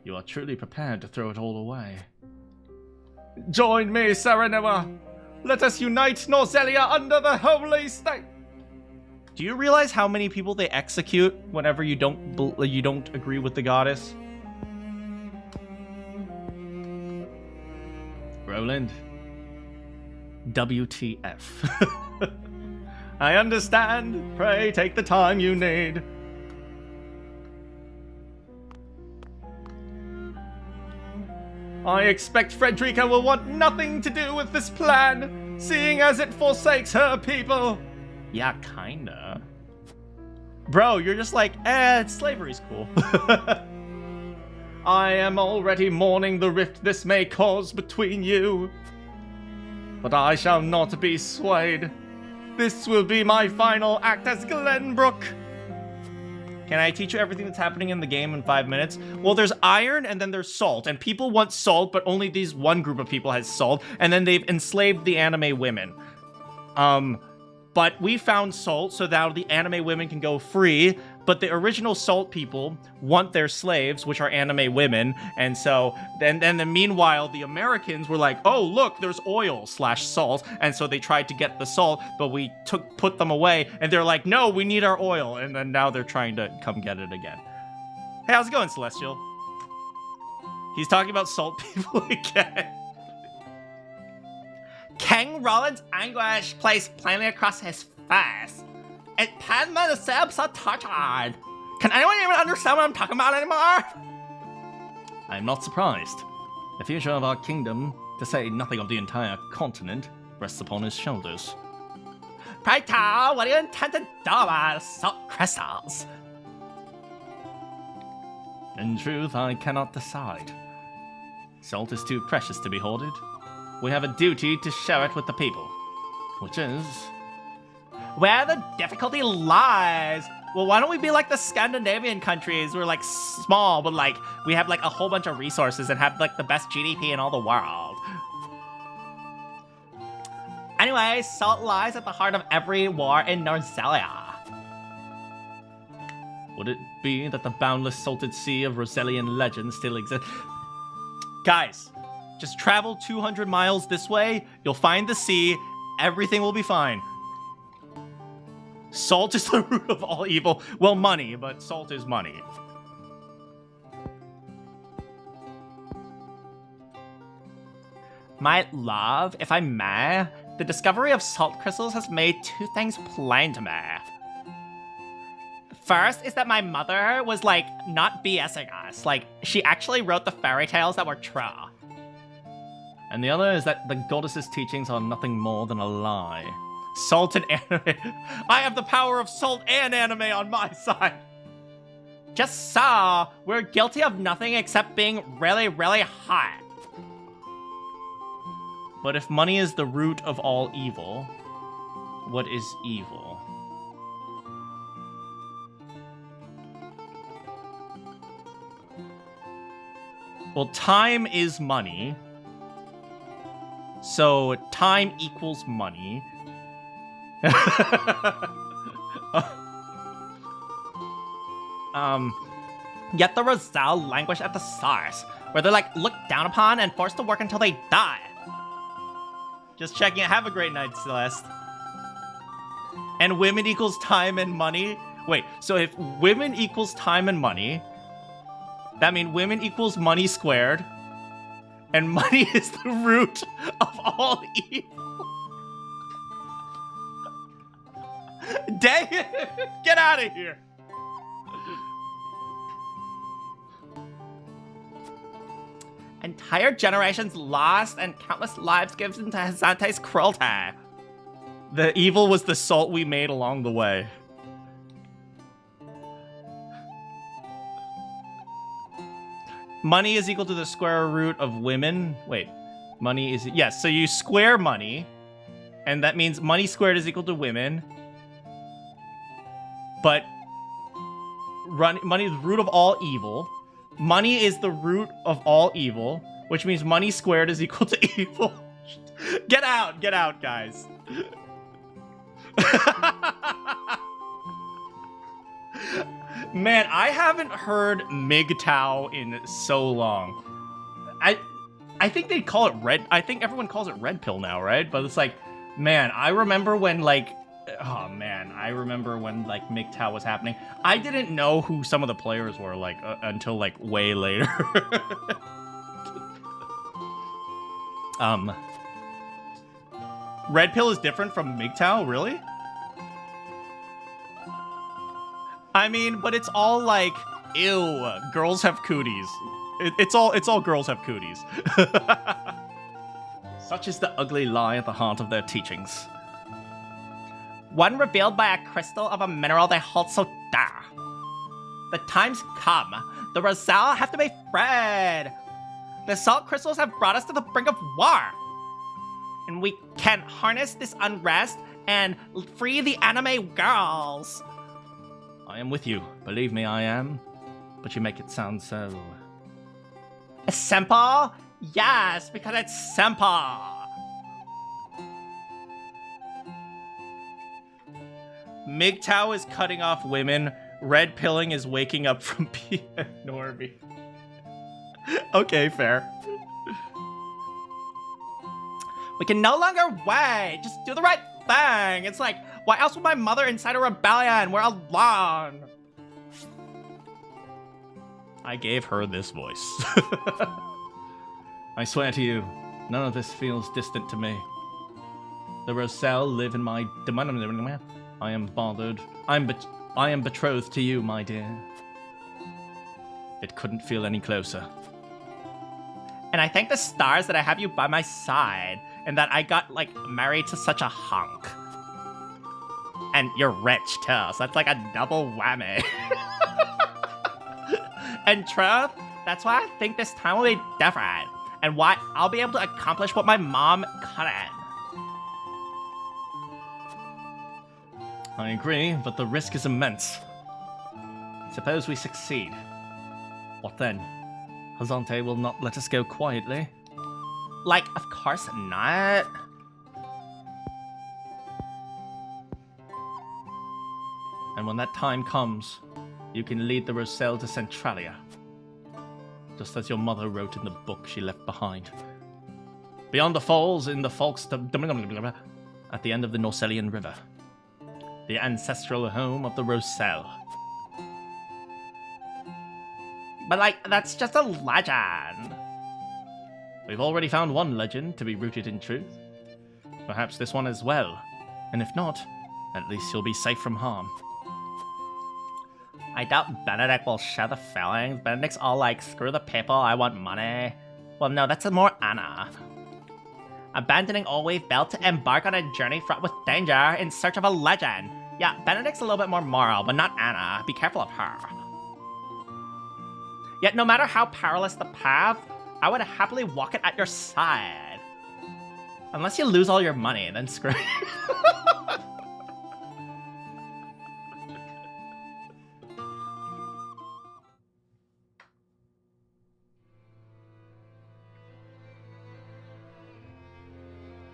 You are truly prepared to throw it all away. Join me, Serenoa. Let us unite Norzelia under the Holy State. Do you realize how many people they execute whenever you don't agree with the goddess? Roland. WTF. I understand. Pray take the time you need. I expect Frederica will want nothing to do with this plan. seeing as it forsakes her people. Yeah, kinda. Bro, you're just like, slavery's cool. I am already mourning the rift this may cause between you. But I shall not be swayed. This will be my final act as Glenbook. Can I teach you everything that's happening in the game in 5 minutes? Well, there's iron and then there's salt. And people want salt, but only these one group of people has salt. And then they've enslaved the anime women. But we found salt, so now the anime women can go free. But the original salt people want their slaves, which are anime women. And so then meanwhile, the Americans were like, oh, look, there's oil/salt. And so they tried to get the salt, but we put them away. And they're like, no, we need our oil. And then now they're trying to come get it again. Hey, how's it going, Celestial? He's talking about salt people again. King Roland's anguish plays plainly across his face. It pains me to say I'm so tortured. Can anyone even understand what I'm talking about anymore? I am not surprised. The future of our kingdom, to say nothing of the entire continent, rests upon his shoulders. Pray tell, what do you intend to do about salt crystals? In truth, I cannot decide. Salt is too precious to be hoarded. We have a duty to share it with the people, which is... where the difficulty lies. Well, why don't we be like the Scandinavian countries? We're like small, but like we have like a whole bunch of resources and have like the best GDP in all the world. Anyway, salt lies at the heart of every war in Norzelia. Would it be that the boundless salted sea of Roselian legend still exists? Guys, just travel 200 miles this way, you'll find the sea, everything will be fine. Salt is the root of all evil. Well, money, but salt is money. My love, if I may, the discovery of salt crystals has made two things plain to me. First is that my mother was like not BSing us. Like she actually wrote the fairy tales that were true. And the other is that the goddess's teachings are nothing more than a lie. Salt and anime. I have the power of salt and anime on my side. Just so, we're guilty of nothing except being really, really hot. But if money is the root of all evil, what is evil? Well, time is money. So time equals money. Yet the Roselle languish at the source, where they're like looked down upon and forced to work until they die. Just checking. Have a great night, Celeste. And women equals time and money. Wait, so if women equals time and money, that means women equals money squared, and money is the root of all evil. Dang it! Get out of here! Entire generations lost and countless lives given into Hyzante's cruelty. The evil was the salt we made along the way. Money is equal to the square root of women. Wait, money is... Yes, so you square money, and that means money squared is equal to women. But money is the root of all evil. Money is the root of all evil, which means money squared is equal to evil. Get out, guys. Man, I haven't heard MGTOW in so long. I think they call it red. I think everyone calls it red pill now, right? But it's like, man, I remember when like MGTOW was happening. I didn't know who some of the players were like until like way later. Red pill is different from MGTOW, really? I mean, but it's all like, ew, girls have cooties. It's all girls have cooties. Such is the ugly lie at the heart of their teachings. One revealed by a crystal of a mineral they hold so dear. The time's come. The Roselle have to be freed. The salt crystals have brought us to the brink of war. And we can harness this unrest and free the anime girls. I am with you. Believe me, I am. But you make it sound so... Simple? Yes, because it's simple. MGTOW is cutting off women. Red pilling is waking up from PN Normie. Okay, fair. We can no longer wait. Just do the right thing. It's like, why else would my mother incite a rebellion? We're alone. I gave her this voice. I swear to you, none of this feels distant to me. The Roselle live in my... I am bothered. I am betrothed to you, my dear. It couldn't feel any closer. And I thank the stars that I have you by my side, and that I got, like, married to such a hunk. And you're rich, too, so that's like a double whammy. And truth, that's why I think this time will be different, and why I'll be able to accomplish what my mom couldn't. I agree, but the risk is immense. Suppose we succeed. What then? Hyzante will not let us go quietly. Like, of course not. And when that time comes, you can lead the Roselle to Centralia. Just as your mother wrote in the book she left behind. Beyond the falls in the Folks... at the end of the Norzelian River. The ancestral home of the Roselle. But, like, that's just a legend. We've already found one legend to be rooted in truth. Perhaps this one as well. And if not, at least you'll be safe from harm. I doubt Benedict will share the feelings. Benedict's all like, screw the people, I want money. Well, no, that's more Anna. Abandoning all we've built to embark on a journey fraught with danger in search of a legend. Yeah, Benedict's a little bit more moral, but not Anna. Be careful of her. Yet no matter how perilous the path, I would happily walk it at your side. Unless you lose all your money, then screw you.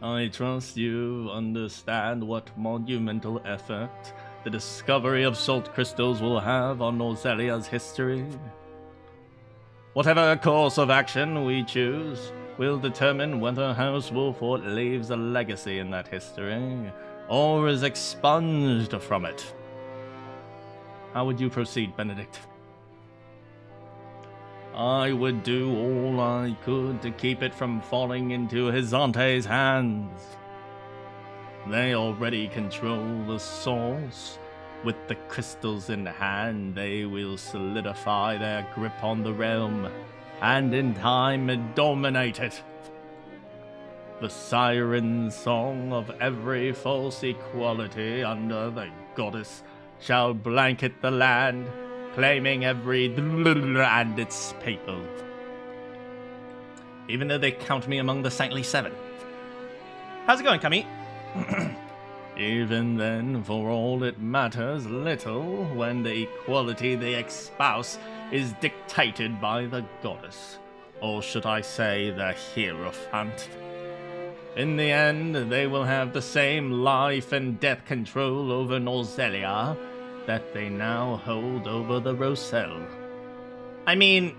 I trust you understand what monumental effect the discovery of salt crystals will have on Norzelia's history. Whatever course of action we choose will determine whether House Wolfort leaves a legacy in that history, or is expunged from it. How would you proceed, Benedict? I would do all I could to keep it from falling into Hyzante's hands. They already control the source. With the crystals in hand, they will solidify their grip on the realm, and in time dominate it. The siren song of every false equality under the goddess shall blanket the land, claiming every and its people. Even though they count me among the saintly seven. How's it going, Kami? Even then, for all it matters little when the equality they espouse is dictated by the goddess, or should I say the Hierophant. In the end, they will have the same life and death control over Norzelia that they now hold over the Roselle. I mean,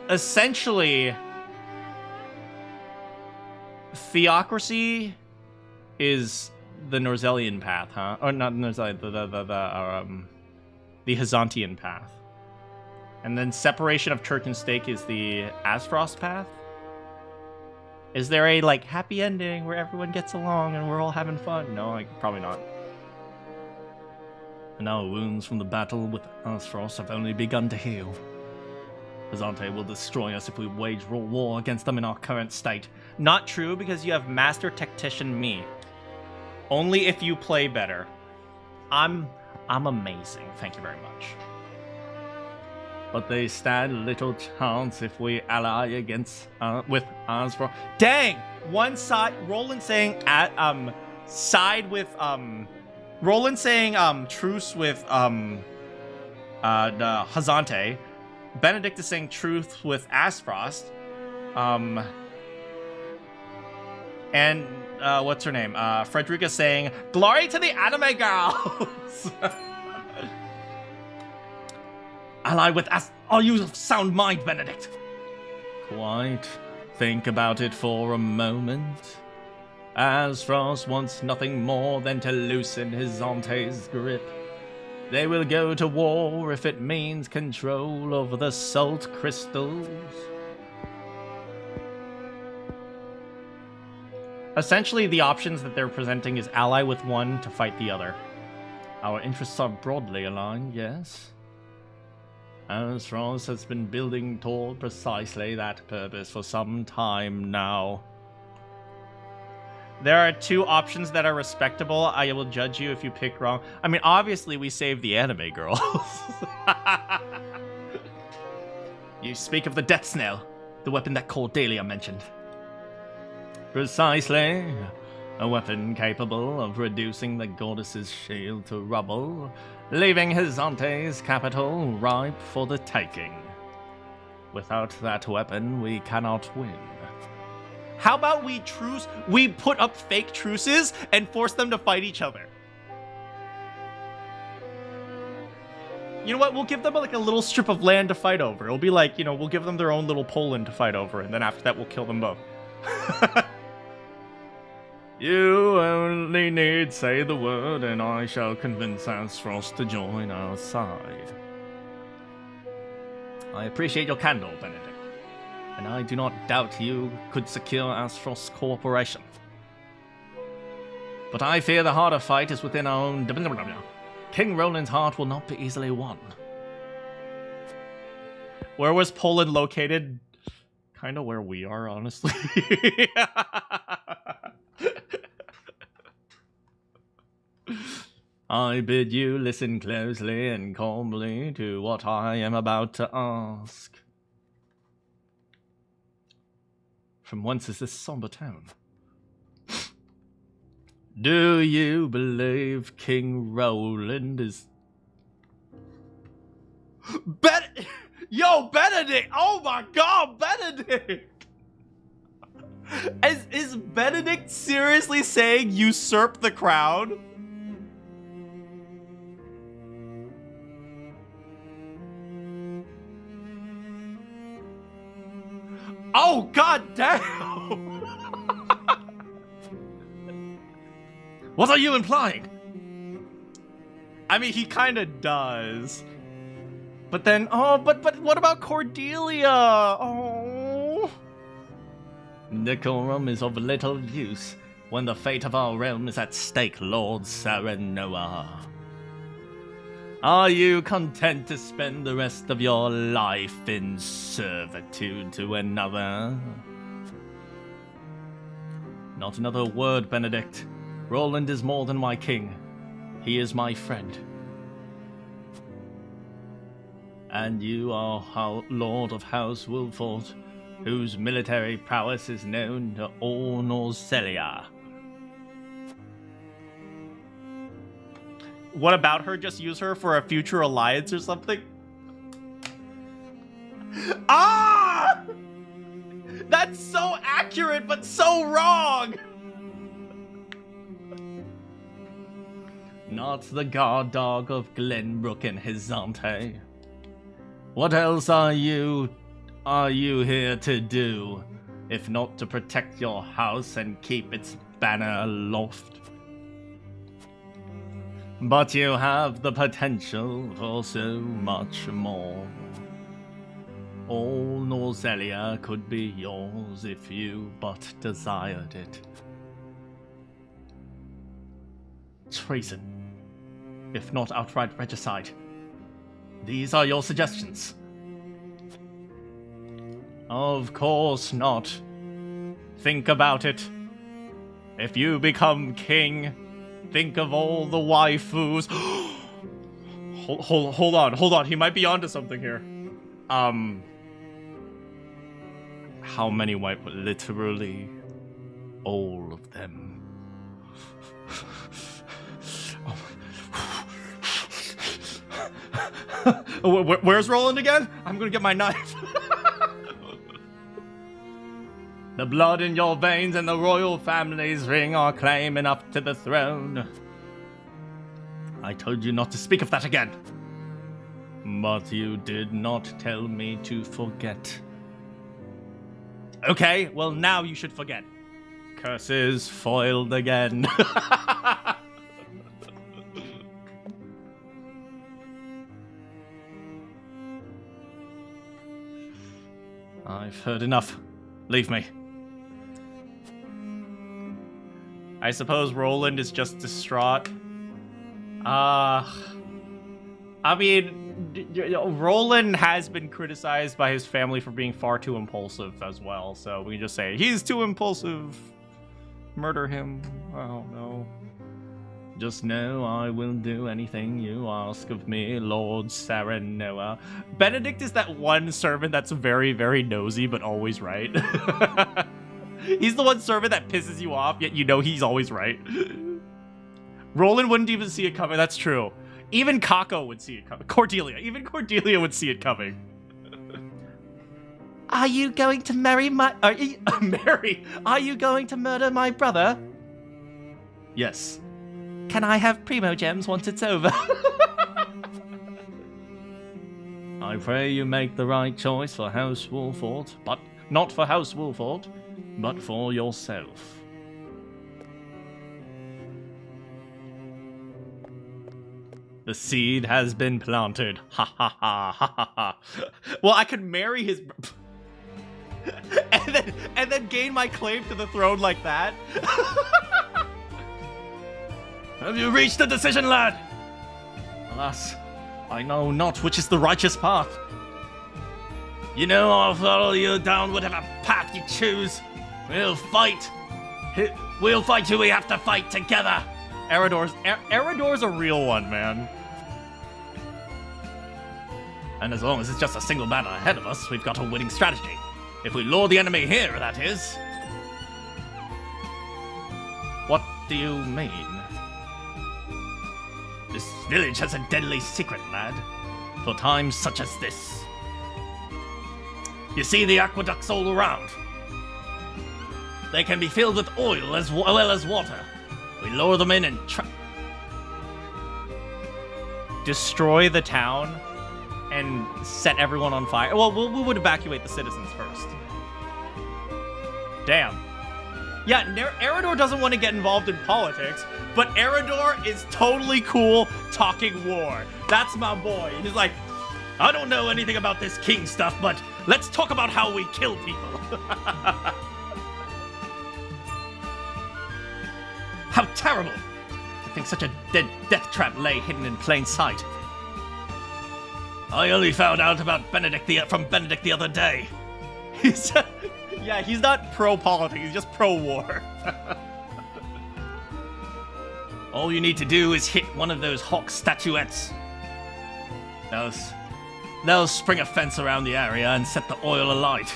essentially, theocracy is the Norzelian path, huh? Or not Norzelian, the Hyzantean path. And then separation of church and state is the Aesfrost path. Is there a, like, happy ending where everyone gets along and we're all having fun? No, like, probably not. And our wounds from the battle with Aesfrost have only begun to heal. Hyzante will destroy us if we wage war against them in our current state. Not true, because you have Master Tactician me. Only if you play better. I'm amazing. Thank you very much. But they stand little chance if we ally against with Aesfrost. Dang! One side, Roland saying side with Roland saying truce with the Hyzante. Benedict is saying truth with Aesfrost. And what's her name? Frederica saying glory to the anime girls. Ally with us. Are you of sound mind, Benedict? Quite. Think about it for a moment. Aesfrost wants nothing more than to loosen Hyzante's grip. They will go to war if it means control over the salt crystals. Essentially, the options that they're presenting is ally with one to fight the other. Our interests are broadly aligned, yes. Aesfrost has been building toward precisely that purpose for some time now. There are two options that are respectable. I will judge you if you pick wrong. I mean, obviously, we saved the anime girls. You speak of the death snail, the weapon that Cordelia mentioned. Precisely. A weapon capable of reducing the goddess's shield to rubble, leaving Hyzante's capital ripe for the taking. Without that weapon, we cannot win. How about we truce? We put up fake truces and force them to fight each other. You know what? We'll give them like a little strip of land to fight over. It'll be like, we'll give them their own little Poland to fight over, and then after that, we'll kill them both. You only need say the word, and I shall convince Aesfrost to join our side. I appreciate your candor, Benedict, and I do not doubt you could secure Aesfrost's cooperation. But I fear the harder fight is within our own... King Roland's heart will not be easily won. Where was Poland located? Kind of where we are, honestly. I bid you listen closely and calmly to what I am about to ask. From whence is this somber tone? Do you believe King Roland is... Yo, Benedict! Oh my god, Benedict! Is Benedict seriously saying usurp the crown? Oh, god damn! What are you implying? I mean, he kind of does. But then, but what about Cordelia? Oh. Decorum is of little use when the fate of our realm is at stake, Lord Serenoa. Are you content to spend the rest of your life in servitude to another? Not another word, Benedict. Roland is more than my king. He is my friend. And you are Lord of House Wolford, whose military prowess is known to all Norzelia. What about her? Just use her for a future alliance or something? Ah! That's so accurate, but so wrong! Not the guard dog of Glenbook and Hyzante. What else are you here to do, if not to protect your house and keep its banner aloft? But you have the potential for so much more. All Norzelia could be yours if you but desired it. Treason, if not outright regicide. These are your suggestions. Of course not. Think about it. If you become king, think of all the waifus. Hold on. He might be onto something here. How many waifus? Literally, all of them. Where's Roland again? I'm gonna get my knife. The blood in your veins and the royal family's ring are claiming up to the throne. I told you not to speak of that again. But you did not tell me to forget. Okay, well now you should forget. Curses foiled again. I've heard enough. Leave me. I suppose Roland is just distraught. I mean, Roland has been criticized by his family for being far too impulsive as well, so we can just say, he's too impulsive. Murder him. Oh, no. Just know I will do anything you ask of me, Lord Saranoa. Benedict is that one servant that's very, very nosy, but always right. He's the one servant that pisses you off, yet you know he's always right. Roland wouldn't even see it coming, that's true. Even Kako would see it coming. Even Cordelia would see it coming. Are you going to marry Mary, are you going to murder my brother? Yes. Can I have Primo Gems once it's over? I pray you make the right choice for House Wolford, but not for House Wolford, but for yourself. The seed has been planted. Ha ha ha ha ha ha. Well, I could marry his... and then gain my claim to the throne like that? Have you reached a decision, lad? Alas, I know not which is the righteous path. You know I'll follow you down whatever path you choose. We'll fight. We'll fight who we have to fight together. Eridor's a real one, man. And as long as it's just a single battle ahead of us, we've got a winning strategy. If we lure the enemy here, that is. What do you mean? This village has a deadly secret, lad, for times such as this. You see the aqueducts all around? They can be filled with oil as well as water. We lower them in and destroy the town and set everyone on fire. Well, we would evacuate the citizens first. Damn. Yeah, Eridor doesn't want to get involved in politics, but Eridor is totally cool talking war. That's my boy. He's like, I don't know anything about this king stuff, but let's talk about how we kill people. How terrible! To think such a dead death trap lay hidden in plain sight. I only found out about from Benedict the other day. Yeah, he's not pro-politics, he's just pro-war. All you need to do is hit one of those hawk statuettes. They'll spring a fence around the area and set the oil alight.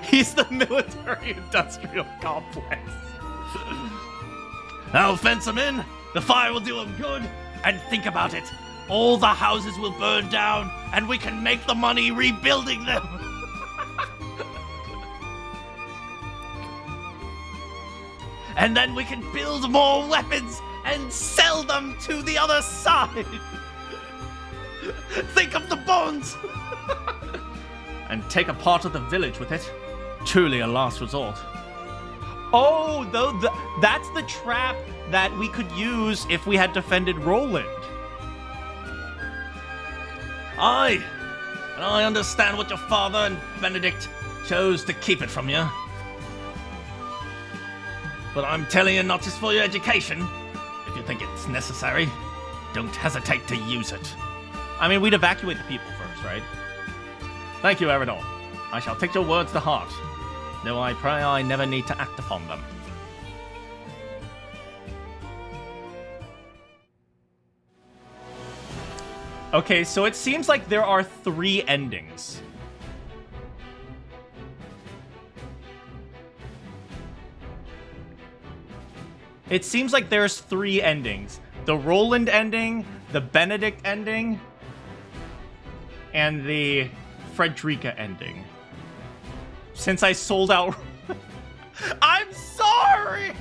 He's the military-industrial complex. I'll fence them in, the fire will do them good, and think about it. All the houses will burn down, and we can make the money rebuilding them. And then we can build more weapons and sell them to the other side. Think of the bonds. And take a part of the village with it. Truly a last resort. Oh, that's the trap that we could use if we had defended Roland. Aye, and I understand what your father and Benedict chose to keep it from you. But I'm telling you, not just for your education. If you think it's necessary, don't hesitate to use it. I mean, we'd evacuate the people first, right? Thank you, Eridol. I shall take your words to heart, though I pray I never need to act upon them. Okay, so it seems like there are 3 endings. It seems like there's 3 endings. The Roland ending, the Benedict ending, and the Frederica ending. Since I sold out... I'm sorry!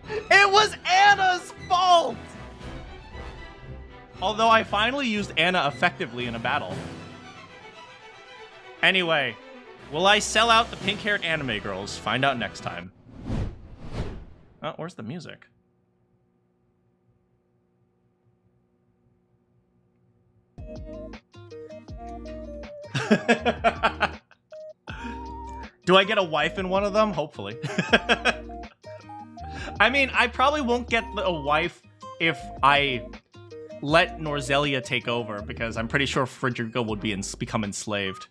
It was Anna's fault! Although I finally used Anna effectively in a battle. Anyway, will I sell out the pink-haired anime girls? Find out next time. Oh, where's the music? Do I get a wife in one of them? Hopefully. I mean, I probably won't get a wife if I let Norzelia take over, because I'm pretty sure Frederica would become enslaved.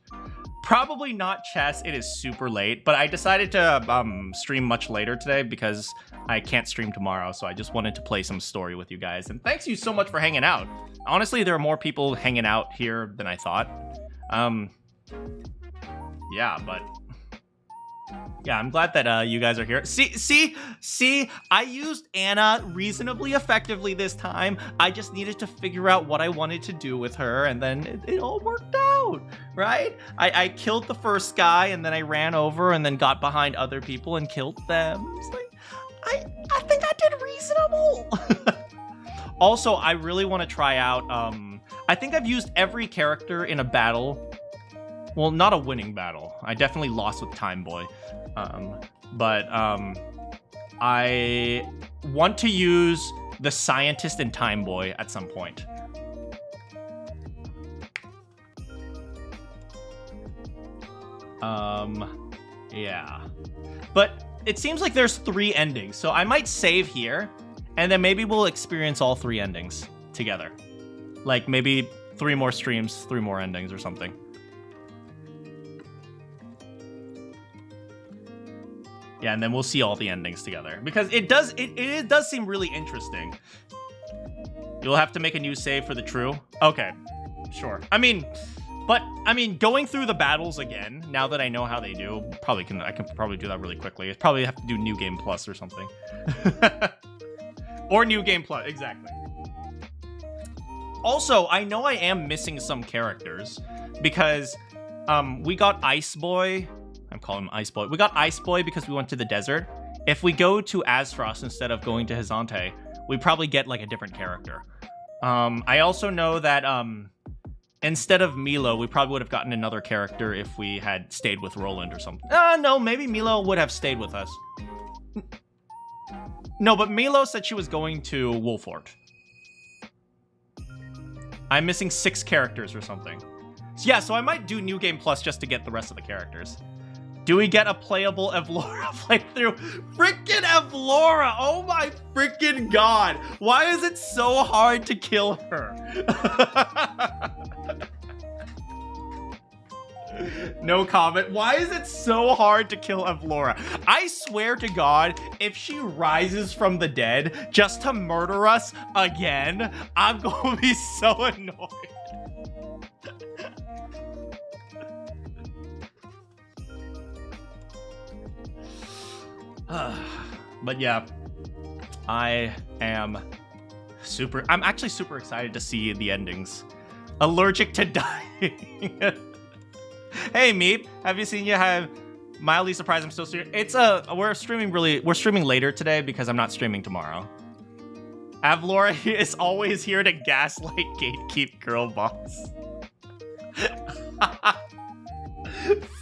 Probably not chess. It is super late, but I decided to stream much later today because I can't stream tomorrow, so I just wanted to play some story with you guys. And thanks you so much for hanging out. Honestly, there are more people hanging out here than I thought. Yeah, but... yeah, I'm glad that you guys are here. See, I used Anna reasonably effectively this time. I just needed to figure out what I wanted to do with her, and then it all worked out, right? I killed the first guy, and then I ran over and then got behind other people and killed them. It's like, I think I did reasonable. Also, I really want to try out, I think I've used every character in a battle. Well, not a winning battle. I definitely lost with Time Boy. I want to use the Scientist and Time Boy at some point. Yeah. But it seems like there's 3 endings, so I might save here, and then maybe we'll experience all 3 endings together. Like, maybe 3 more streams, 3 more endings or something. Yeah, and then we'll see all the endings together. Because it does seem really interesting. You'll have to make a new save for the true? Okay, sure. I mean, going through the battles again, now that I know how they do, I can probably do that really quickly. I probably have to do New Game Plus or something. Or New Game Plus, exactly. Also, I know I am missing some characters, because we got Ice Boy. I'm calling him Ice Boy. We got Ice Boy because we went to the desert. If we go to Aesfrost instead of going to Hyzante, we probably get like a different character. I also know that instead of Milo, we probably would have gotten another character if we had stayed with Roland or something. No, maybe Milo would have stayed with us. No, but Milo said she was going to Wolfort. I'm missing 6 characters or something. So yeah, so I might do New Game Plus just to get the rest of the characters. Do we get a playable Evlora playthrough? Frickin' Evlora! Oh my frickin' god! Why is it so hard to kill her? No comment. Why is it so hard to kill Evlora? I swear to God, if she rises from the dead just to murder us again, I'm gonna be so annoyed. But yeah, I'm actually super excited to see the endings. Allergic to dying. Hey Meep, have you seen I'm mildly surprised I'm still here. It's we're streaming later today because I'm not streaming tomorrow. Avlora is always here to gaslight gatekeep girl boss.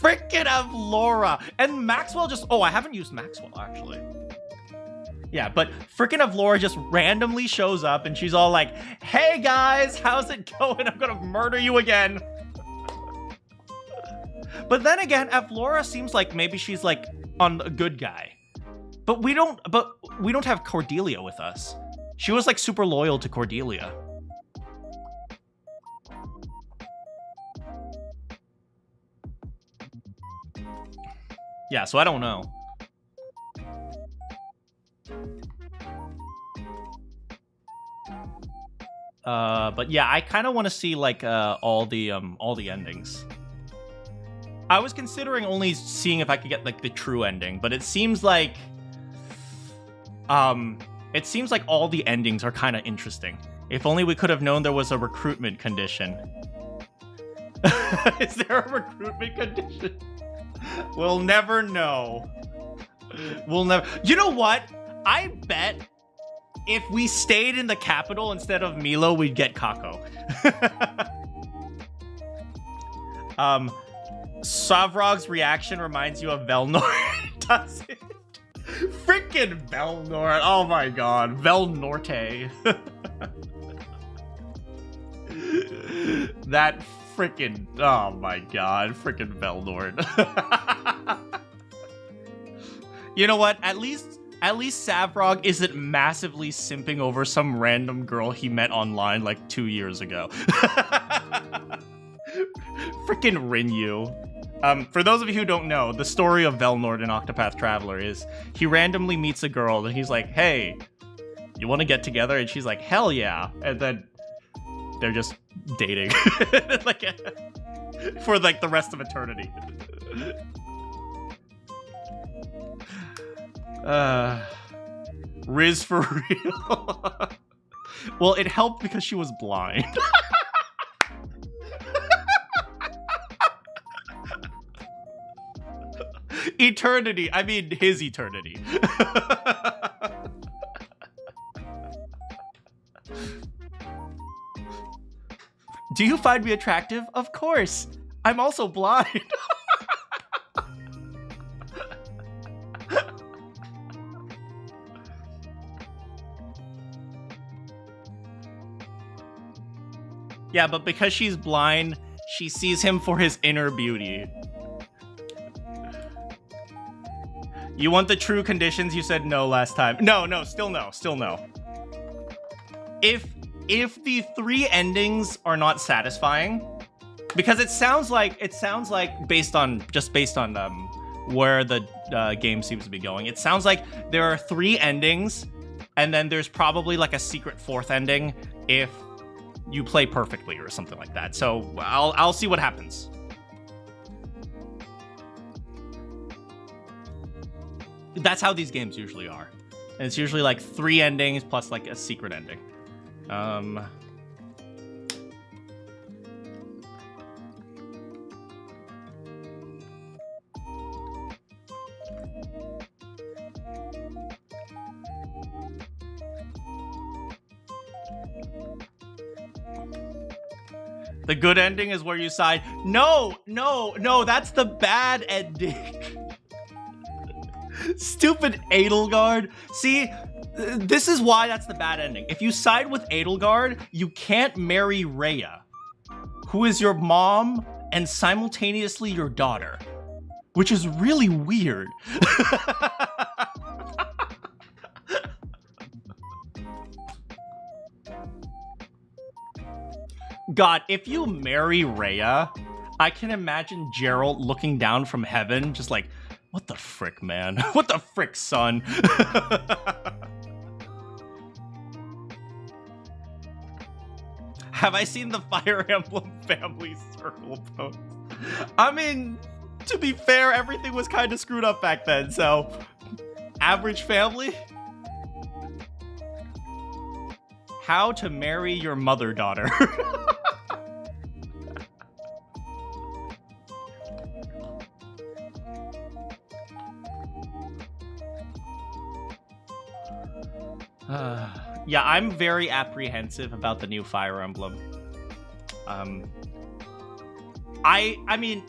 Frickin' Avlora! And Maxwell just... Oh, I haven't used Maxwell, actually. Yeah, but frickin' Avlora just randomly shows up and she's all like, hey guys, how's it going? I'm gonna murder you again. But then again, Avlora seems like maybe she's like on a good guy. But we don't have Cordelia with us. She was like super loyal to Cordelia. Yeah, so I don't know. But yeah, I kind of want to see like all the endings. I was considering only seeing if I could get like the true ending, but it seems like all the endings are kind of interesting. If only we could have known there was a recruitment condition. Is there a recruitment condition? We'll never know. We'll never. You know what? I bet if we stayed in the capital instead of Milo, we'd get Kako. Savrog's reaction reminds you of Velnor, does it? Freaking Velnor. Oh my god. Velnorte. That freaking... Oh my god. Freaking Velnord. You know what? At least Savrog isn't massively simping over some random girl he met online like 2 years ago. Freaking Rinyu. For those of you who don't know, the story of Velnord in Octopath Traveler is he randomly meets a girl and he's like, hey, you want to get together? And she's like, hell yeah. And then they're just dating like for like the rest of eternity. Riz for real. Well, it helped because she was blind. Eternity. I mean, his eternity. Do you find me attractive? Of course. I'm also blind. Yeah, but because she's blind, she sees him for his inner beauty. You want the true conditions? You said no last time. No, still no. If the 3 endings are not satisfying, because it sounds like based on where the game seems to be going, it sounds like there are 3 endings, and then there's probably like a secret 4th ending if you play perfectly or something like that. So I'll see what happens. That's how these games usually are. And it's usually like 3 endings plus like a secret ending. The good ending is where you side. No, that's the bad ending. Stupid Edelgard. See, this is why that's the bad ending. If you side with Edelgard, you can't marry Rhea, who is your mom and simultaneously your daughter, which is really weird. God, if you marry Rhea, I can imagine Geralt looking down from heaven, just like, what the frick, man? What the frick, son? Have I seen the Fire Emblem family circle post? I mean, to be fair, everything was kind of screwed up back then, so average family? How to marry your mother daughter. Yeah, I'm very apprehensive about the new Fire Emblem. I mean,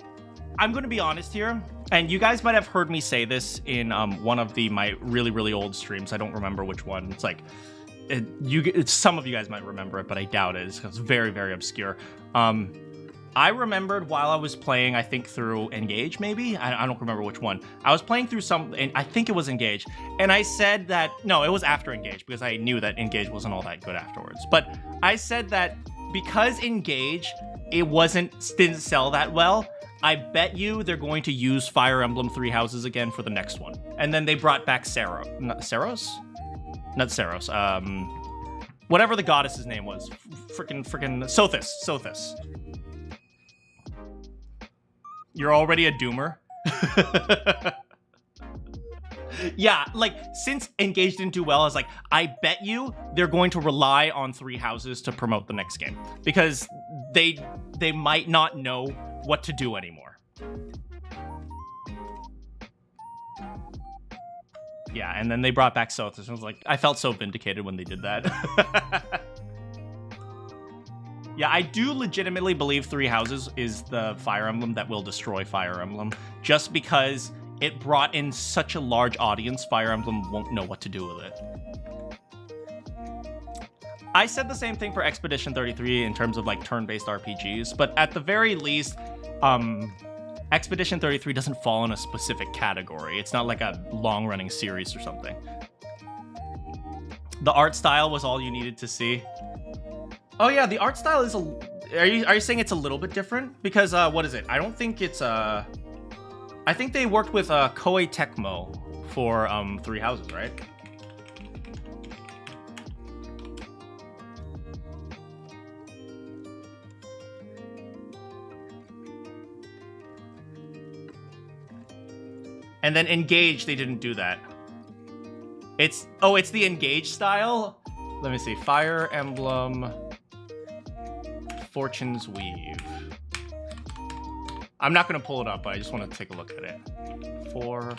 I'm going to be honest here, and you guys might have heard me say this in one of my really old streams. I don't remember which one. It's like, some of you guys might remember it, but I doubt it. It's very obscure. I remembered while I was playing, I think through Engage, maybe? I don't remember which one. I was playing through and I think it was Engage. And I said that, no, it was after Engage, because I knew that Engage wasn't all that good afterwards. But I said that because Engage, didn't sell that well, I bet you they're going to use Fire Emblem Three Houses again for the next one. And then they brought back Saros? Not Saros. Whatever the goddess's name was. Freaking Sothis. You're already a doomer? Yeah, like, since Engage didn't do well, I was like, I bet you they're going to rely on Three Houses to promote the next game. Because they might not know what to do anymore. Yeah, and then they brought back Sothis, and I was like, I felt so vindicated when they did that. Yeah, I do legitimately believe Three Houses is the Fire Emblem that will destroy Fire Emblem, just because it brought in such a large audience, Fire Emblem won't know what to do with it. I said the same thing for Expedition 33 in terms of like turn-based RPGs, but at the very least, Expedition 33 doesn't fall in a specific category. It's not like a long-running series or something. The art style was all you needed to see. Oh yeah, the art style is are you saying it's a little bit different? Because what is it? I don't think it's I think they worked with Koei Tecmo for Three Houses, right? And then Engage, they didn't do that. It's the Engage style? Let me see. Fire Emblem Fortune's Weave. I'm not going to pull it up, but I just want to take a look at it. For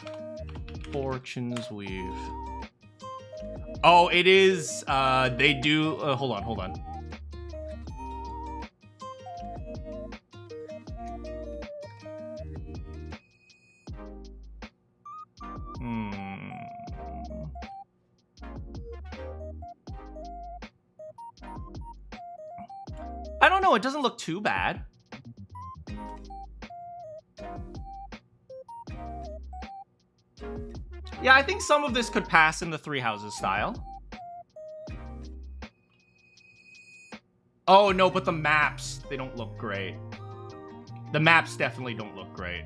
Fortune's Weave. Oh, it is, they do, hold on. I don't know, it doesn't look too bad. Yeah, I think some of this could pass in the Three Houses style. Oh no, but the maps, they don't look great. The maps definitely don't look great.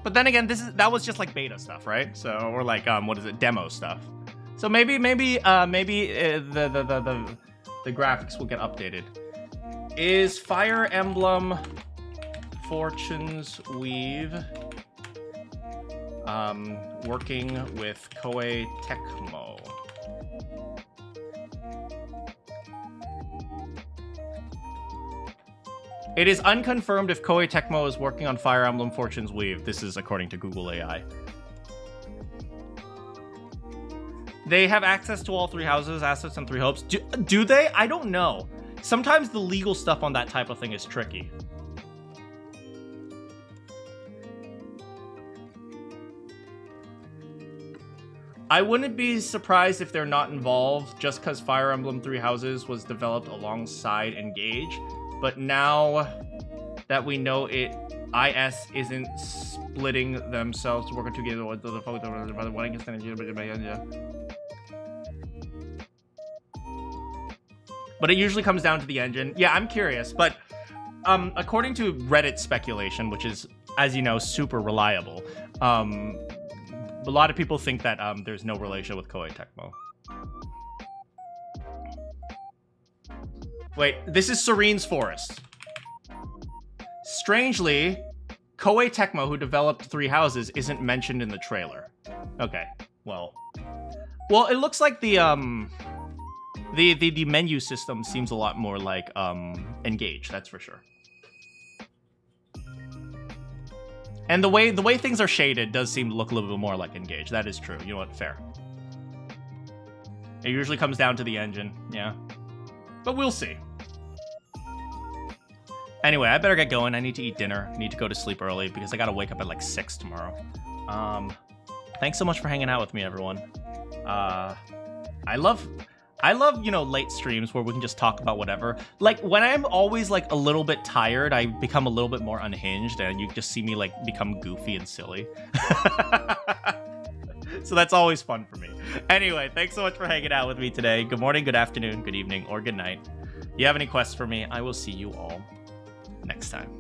But then again, that was just like beta stuff, right? So, or like what is it, demo stuff. So maybe the graphics will get updated. Is Fire Emblem Fortune's Weave working with Koei Tecmo? It is unconfirmed if Koei Tecmo is working on Fire Emblem Fortune's Weave. This is according to Google AI. They have access to all Three Houses, assets, and Three Hopes. Do they? I don't know. Sometimes the legal stuff on that type of thing is tricky. I wouldn't be surprised if they're not involved just because Fire Emblem Three Houses was developed alongside Engage. But now that we know it, IS isn't splitting themselves to work together with the folks that are wanting to stand in. But it usually comes down to the engine. Yeah, I'm curious, but according to Reddit speculation, which is, as you know, super reliable, a lot of people think that there's no relation with Koei Tecmo. Wait, this is Serene's Forest. Strangely, Koei Tecmo, who developed Three Houses, isn't mentioned in the trailer. Okay, well, it looks like the menu system seems a lot more like Engage, that's for sure. And the way things are shaded does seem to look a little bit more like Engage. That is true. You know what? Fair. It usually comes down to the engine, yeah. But we'll see. Anyway, I better get going. I need to eat dinner. I need to go to sleep early because I gotta wake up at like 6 tomorrow. Thanks so much for hanging out with me, everyone. I love, you know, late streams where we can just talk about whatever. Like, when I'm always, like, a little bit tired, I become a little bit more unhinged, and you just see me, like, become goofy and silly. So that's always fun for me. Anyway, thanks so much for hanging out with me today. Good morning, good afternoon, good evening, or good night. If you have any quests for me, I will see you all next time.